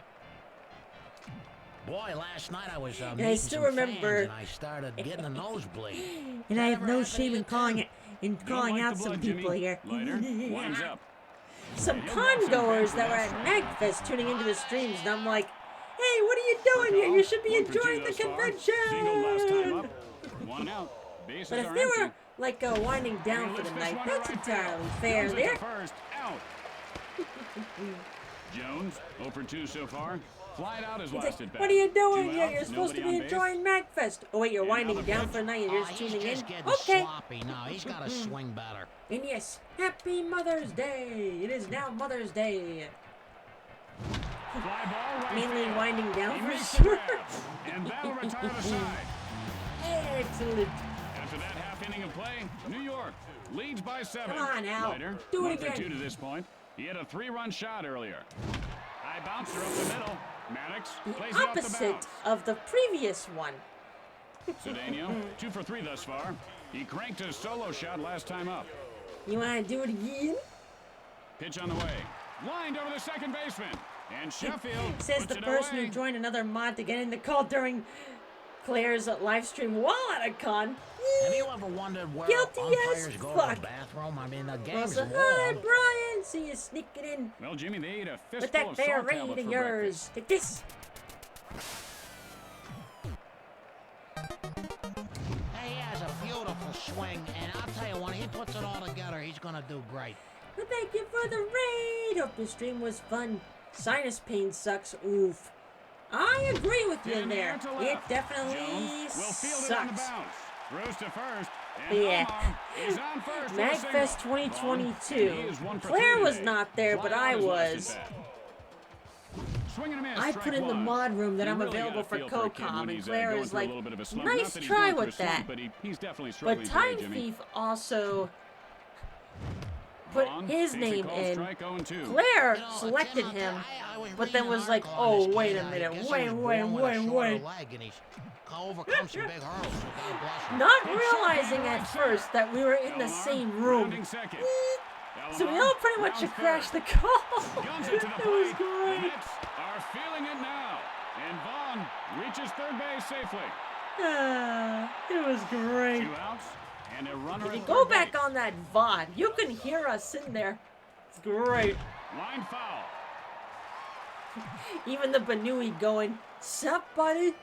Boy, last night I was I meeting still some remember- fans and I started getting a nosebleed. And I have Never no happened to shame you in calling too? it in Don't calling like out the some blood, people Jimmy. here. Lighter winds up. Some He'll grab con some goers fans that were with at that MAGFest tuning into the streams, and I'm like, hey, what are you doing here? You should be 1 for 2 enjoying the thus far. convention. Singled last time up. 1 out. Bases But if are they empty. were like winding down He for the lifts this night, one to that's right field. entirely fair. Jones at There, the first, out. Jones 0 for 2 so far. Flied out his it's last like, at bat. what are you 2 doing here? outs, You're supposed to nobody be on base. enjoying MAGFest. Oh wait, you're And now winding the down pitch. for the night and you're Oh, just he's tuning just in. getting Okay. sloppy now. He's got to swing better. And yes, happy Mother's Day. It is now Mother's Day. Fly ball right Mainly field. winding down He for makes the sure. grab, and that'll retire the side. Excellent. After that half inning of play, New York leads by 7. Come on, Al. Lighter, Do it 1 for again. 2 to this point. He had a 3-run shot earlier. High bouncer up the middle. Maddox plays The it off the opposite bounce. of the previous one. Cedeno, 2 for 3 thus far. He cranked his solo shot last time up. You want to do it again? Pitch on the way. Lined over the second baseman. And Sheffield Says puts the it person away. who joined another mod to get in the call during Claire's live stream while at a con. Have you ever wondered where Guilty umpires as go to fuck. the bathroom? I mean, the game's Also, hi, long. Brian. See you sneaking in Well, Jimmy, they ate a with fistful that of fair salt raid tablets of for yours. breakfast. Take this. Hey, he has a beautiful swing, and I'll tell you, when he puts it all together, he's going to do great. Well, thank you for the raid. Hope the stream was fun. Sinus pain sucks. Oof. I agree with you In the there. air to It left. definitely Jones will field it on the sucks. bounce. Throws to first. And Yeah. Omar is on first. with a MAGFest single. And he 2022. is 1 for Claire 3 was today. not there, but Fly I out his last was. at bat. Swing and a miss, I strike put in the 1. mod room that You I'm really available gotta for feel a kid CoCom, when and he's, Claire going is through a like, little bit of a slump. Not nice that he's try going through with a slump, that. But he's definitely struggling But Time today, Jimmy. Thief also put Vaughn his takes a name called in. strike, 0-2. Claire You know, selected Tim, him, I was but reading then an was like, article on oh, this wait kid. a I minute, guess he wait, was wait, born with a wait, shorter wait. leg, and he's overcome some big hurdles, so God bless him. Not It's realizing short at right first center. that we were in the Elmar same room. rounding second. So we Elmar all pretty much rounds had crashed the call. Guns it to the It was plate. The great. Mets are feeling it now. And Vaughn reaches third base safely. It was great. 2 outs and a runner If you at go third back base. on that VOD, you can hear us in there. It's great. Line foul. Even the Banui going, sup, buddy?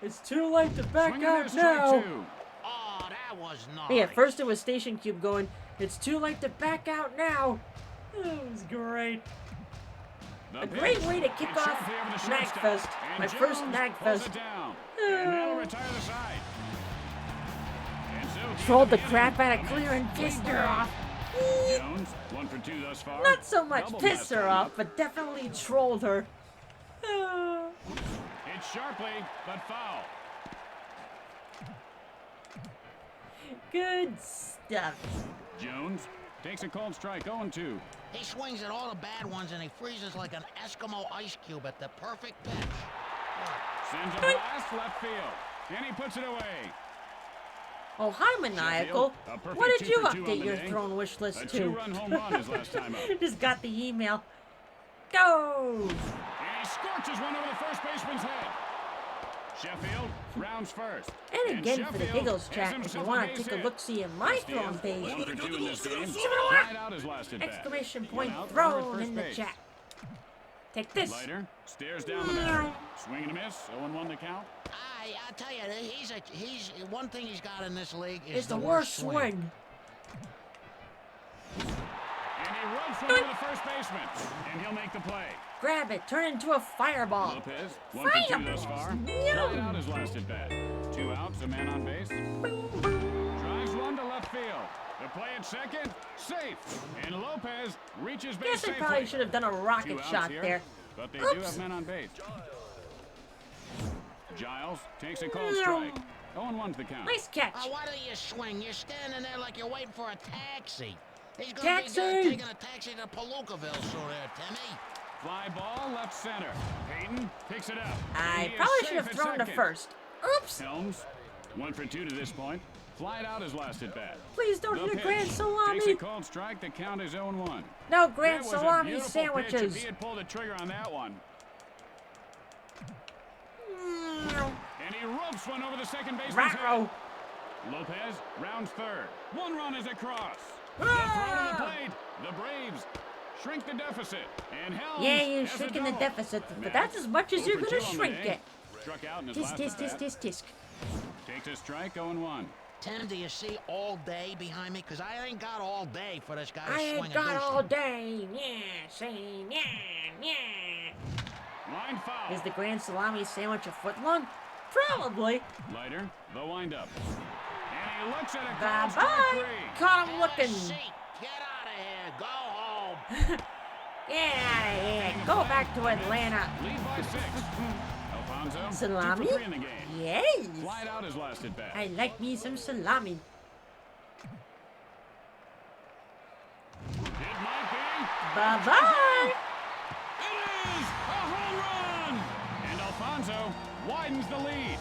It's too late to back Swinging out and a strike now. 2. Oh, that was naughty. Hey, at first it was Station Cube going, it's too late to back out now. It was great. The A great pitch. way to kick It's off sharply over the shortstop. Nagfest. And My first Jones Nagfest. pulls it down. And they'll retire the side. And so Trolled the inning. crap out of The Clear and Mets pissed lead her by off. 8. Jones, 1 for 2 thus far. Not so much Double pissed left her arm off, up. but definitely trolled her. It's sharply, but foul. Good stuff. Jones takes a called strike, 0-2. He swings at all the bad ones, and he freezes like an Eskimo ice cube at the perfect pitch. Sends a blast left field, and he puts it away. Oh, hi, Maniacal. A perfect What did 2 you for 2 on update the your day. throne wish list A to? 2-run home run his last time up. Just got the email. Go! And he scorches one over the first baseman's head. Sheffield rounds first. And again for the Sheffield giggles has chat, if you himself a want to base take a hit. look-see at my Castillo, throne page. 1 for 2 in this game. Flied out his last at bat. Exclamation One point out, runner at thrown first in the base. chat. Take this. Leiter stares down the barrel. Swing and a miss. 0-1 the count. I tell you, he's one thing he's got in this league is It's the worst swing. And he rubs one over the first baseman. And he'll make the play. Grab it, turn it into a fireball. Lopez, 1 for 2 thus far. Flied out his last at bat. 2 outs, a man on base. Drives one to left field. The play at second, safe. And Lopez reaches base Guess I safely. probably should have done a 2 rocket outs shot here, there. but they do Oops. have men on base. Giles takes a called strike. 0-1 to the count. Nice catch. Why don't you swing? You're standing there like you're waiting for a taxi. He's gonna Taxi! be taking a taxi to Palookaville soon there, Timmy. Fly ball left center. Peyton picks it up. I And he is probably safe should have at thrown to second. first. Oops. Helms, 1 for 2 to this point. Flied out his last at bat. Please don't The hit a pitch. grand Takes a salami. called strike. The count is 0-1. No grand That was a salami beautiful pitch. sandwiches. If he had pulled the trigger on that one. And he ropes one over the second baseman's head. Rat-row. Lopez rounds third. 1 run is across. The throw to the plate. The Braves shrink the deficit. And Helms Yeah, you're has a shrinking the double. deficit, but Mets, that's as much as 0 you're for gonna 2 on the shrink day. it. Struck out in his Tisk, last tisk, at tisk, bat. tisk, tisk. Takes a strike, 0-1. Tim, do you see all day behind me? Because I ain't got all day for this guy to I swing ain't and got do all something. day. Yeah, same, yeah. Line foul. Is the grand salami sandwich a foot long? Probably. Leiter, the windup. And he looks at it. Bye Called strike bye. 3. Caught him Have a looking. seat. Get out of here. Go home. Get out of here. Go back to Atlanta. Lead by 6. Alfonso, Salami? 2 for 3 in the game. Yes. Flied out his last at bat. I like me some salami. It might be. Bye-bye. It is a home run! And Alfonso widens the lead.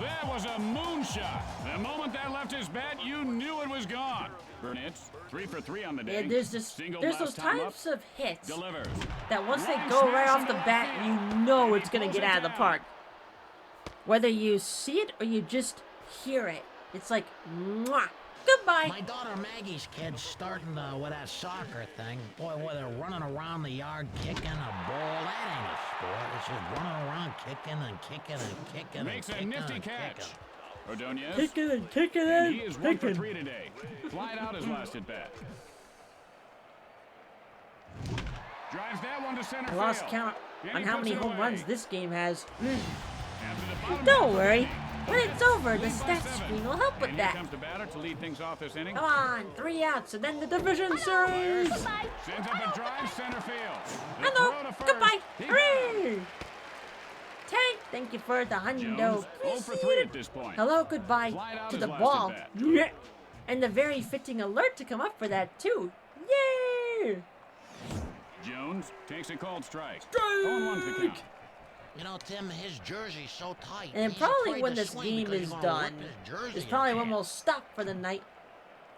That was a moonshot. The moment that left his bat, you knew it was gone. Burnett's 3 for 3 on the day. Yeah, there's those last time up, types of hits delivers. that once they Line go right smash off into the left bat, field. you know And it's he going to pulls get it out of the down. park. Whether you see it or you just hear it. It's like, mwah. Goodbye. My daughter Maggie's kid's starting with that soccer thing. Boy, where they're running around the yard kicking a ball. That ain't a sport. It's just running around kicking and kicking and kicking Makes and a kicking nifty and catch. kicking. Ordonez. Kick it and kick it And in. he is 1 for 3 today. Flied out his last at bat. Drives that one to center I field. lost count And on he how puts many it home away. runs this game has. After the bottom Don't half of the worry. inning, When it's over, the lead by stats 7. screen will help with And here that. comes the batter to lead things off this inning. Come on, 3 outs, and then the division series. Sends up a drive center field. The Hello, throw to first. goodbye. He Hooray! Tank, thank you for the hundo. Jones 0 for 3 at this point. Hello, goodbye Flied out to his the last ball. at bat. Yeah. And the very fitting alert to come up for that, too. Yay! Jones takes a called strike. 0-1's the count. You know, Tim, his jersey's so tight. And He's probably afraid when to this swing game because is he's gonna done, rip his jersey is in probably half. when we'll stop for the night.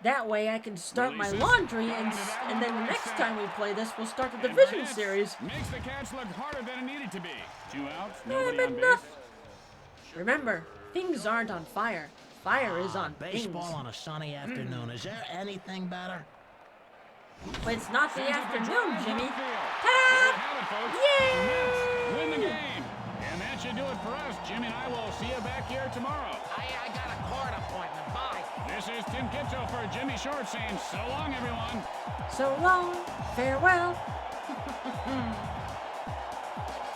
That way I can start my laundry, and then the next time we play this, we'll start the division series. Makes the catch look harder than it needed to be. 2 outs, Yeah, nobody but on no. base. Remember, things aren't on fire. Fire is on Baseball things. on a sunny afternoon. Is there anything better? But it's not the afternoon, Jimmy. There you Ta-da! have it, folks. Yay! Mets win the game. And that should do it for us. Jimmy and I will see you back here tomorrow. I got a court appointment. Bye. This is Tim Kitzo for Jimmy Short saying so long, everyone. So long, farewell.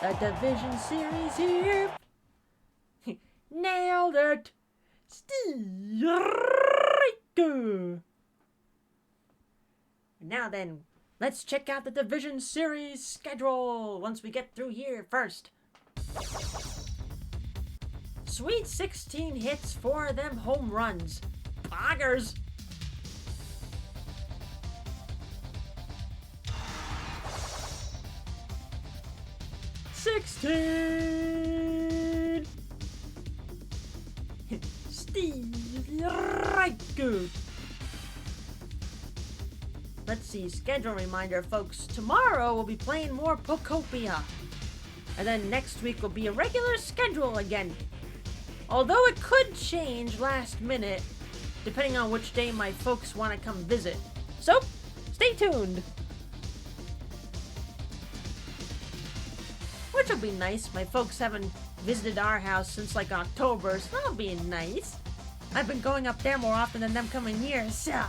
The division series here. Nailed it. Striker. Now then, let's check out the division series schedule once we get through here first. Sweet 16 hits, 4 of them home runs. Poggers. $16. Striker. Let's see, schedule reminder, folks. Tomorrow we'll be playing more Pocopia. And then next week will be a regular schedule again. Although it could change last minute, depending on which day my folks want to come visit. So, stay tuned. Which will be nice. My folks haven't visited our house since like October, so that'll be nice. I've been going up there more often than them coming here, so.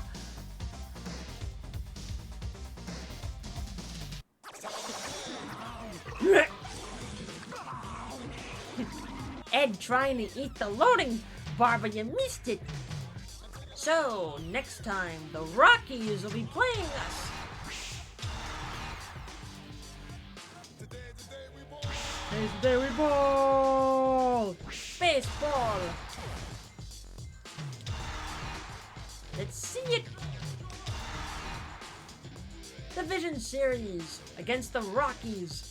Ed trying to eat the loading bar, but you missed it. So, next time, the Rockies will be playing us. Today's the day we ball! Baseball! Let's see it! Division series against the Rockies.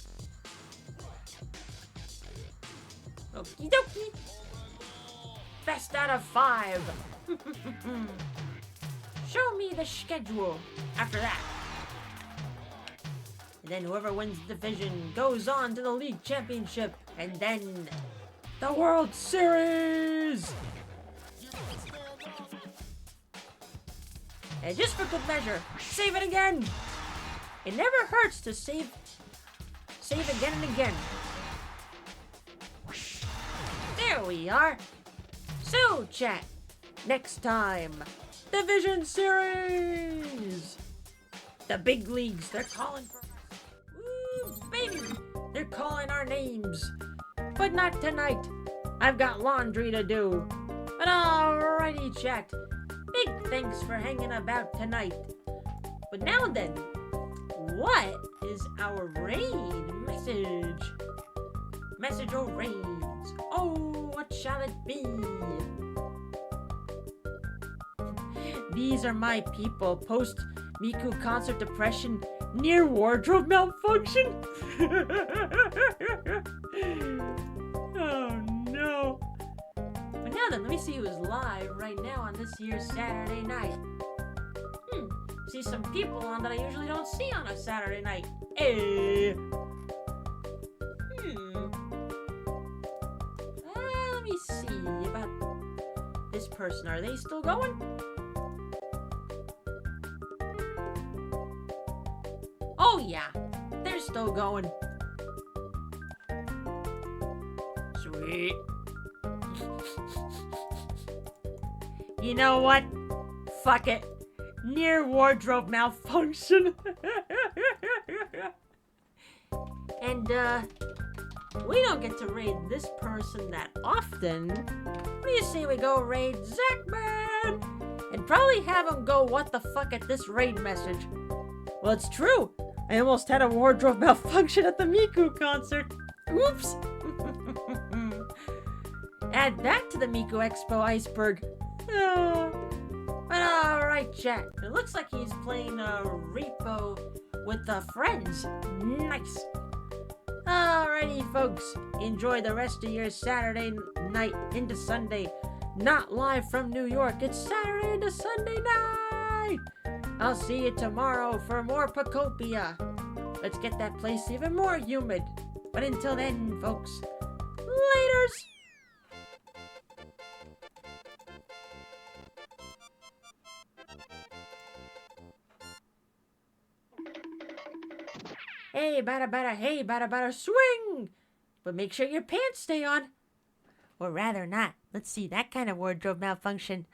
Okie dokie. Best out of 5. Show me the schedule after that. And then whoever wins the division goes on to the league championship. And then the World Series. And just for good measure, save it again. It never hurts to save again and again. There we are. So, chat, next time, Division Series. The big leagues, they're calling for us. Woo, baby, they're calling our names. But not tonight. I've got laundry to do. But alrighty, chat. Big thanks for hanging about tonight. But now then, what is our raid message? Message or raids? Oh, what shall it be? These are my people. Post Miku concert depression near wardrobe malfunction? Oh no. But now then, let me see who's live right now on this here Saturday night. See some people on that I usually don't see on a Saturday night. Hey. Let me see about this person. Are they still going? Oh yeah, they're still going. Sweet. You know what? Fuck it. Near wardrobe malfunction. And, we don't get to raid this person that often. What do you say we go raid Zachman? And probably have him go what the fuck at this raid message. Well, it's true. I almost had a wardrobe malfunction at the Miku concert. Oops. Add that to the Miku Expo iceberg. But Alright, chat. It looks like he's playing Repo with friends. Nice. Alrighty, folks. Enjoy the rest of your Saturday night into Sunday. Not live from New York. It's Saturday into Sunday night. I'll see you tomorrow for more Pacopia. Let's get that place even more humid. But until then, folks, laters! Hey, bada, swing! But make sure your pants stay on. Or rather not. Let's see that kind of wardrobe malfunction.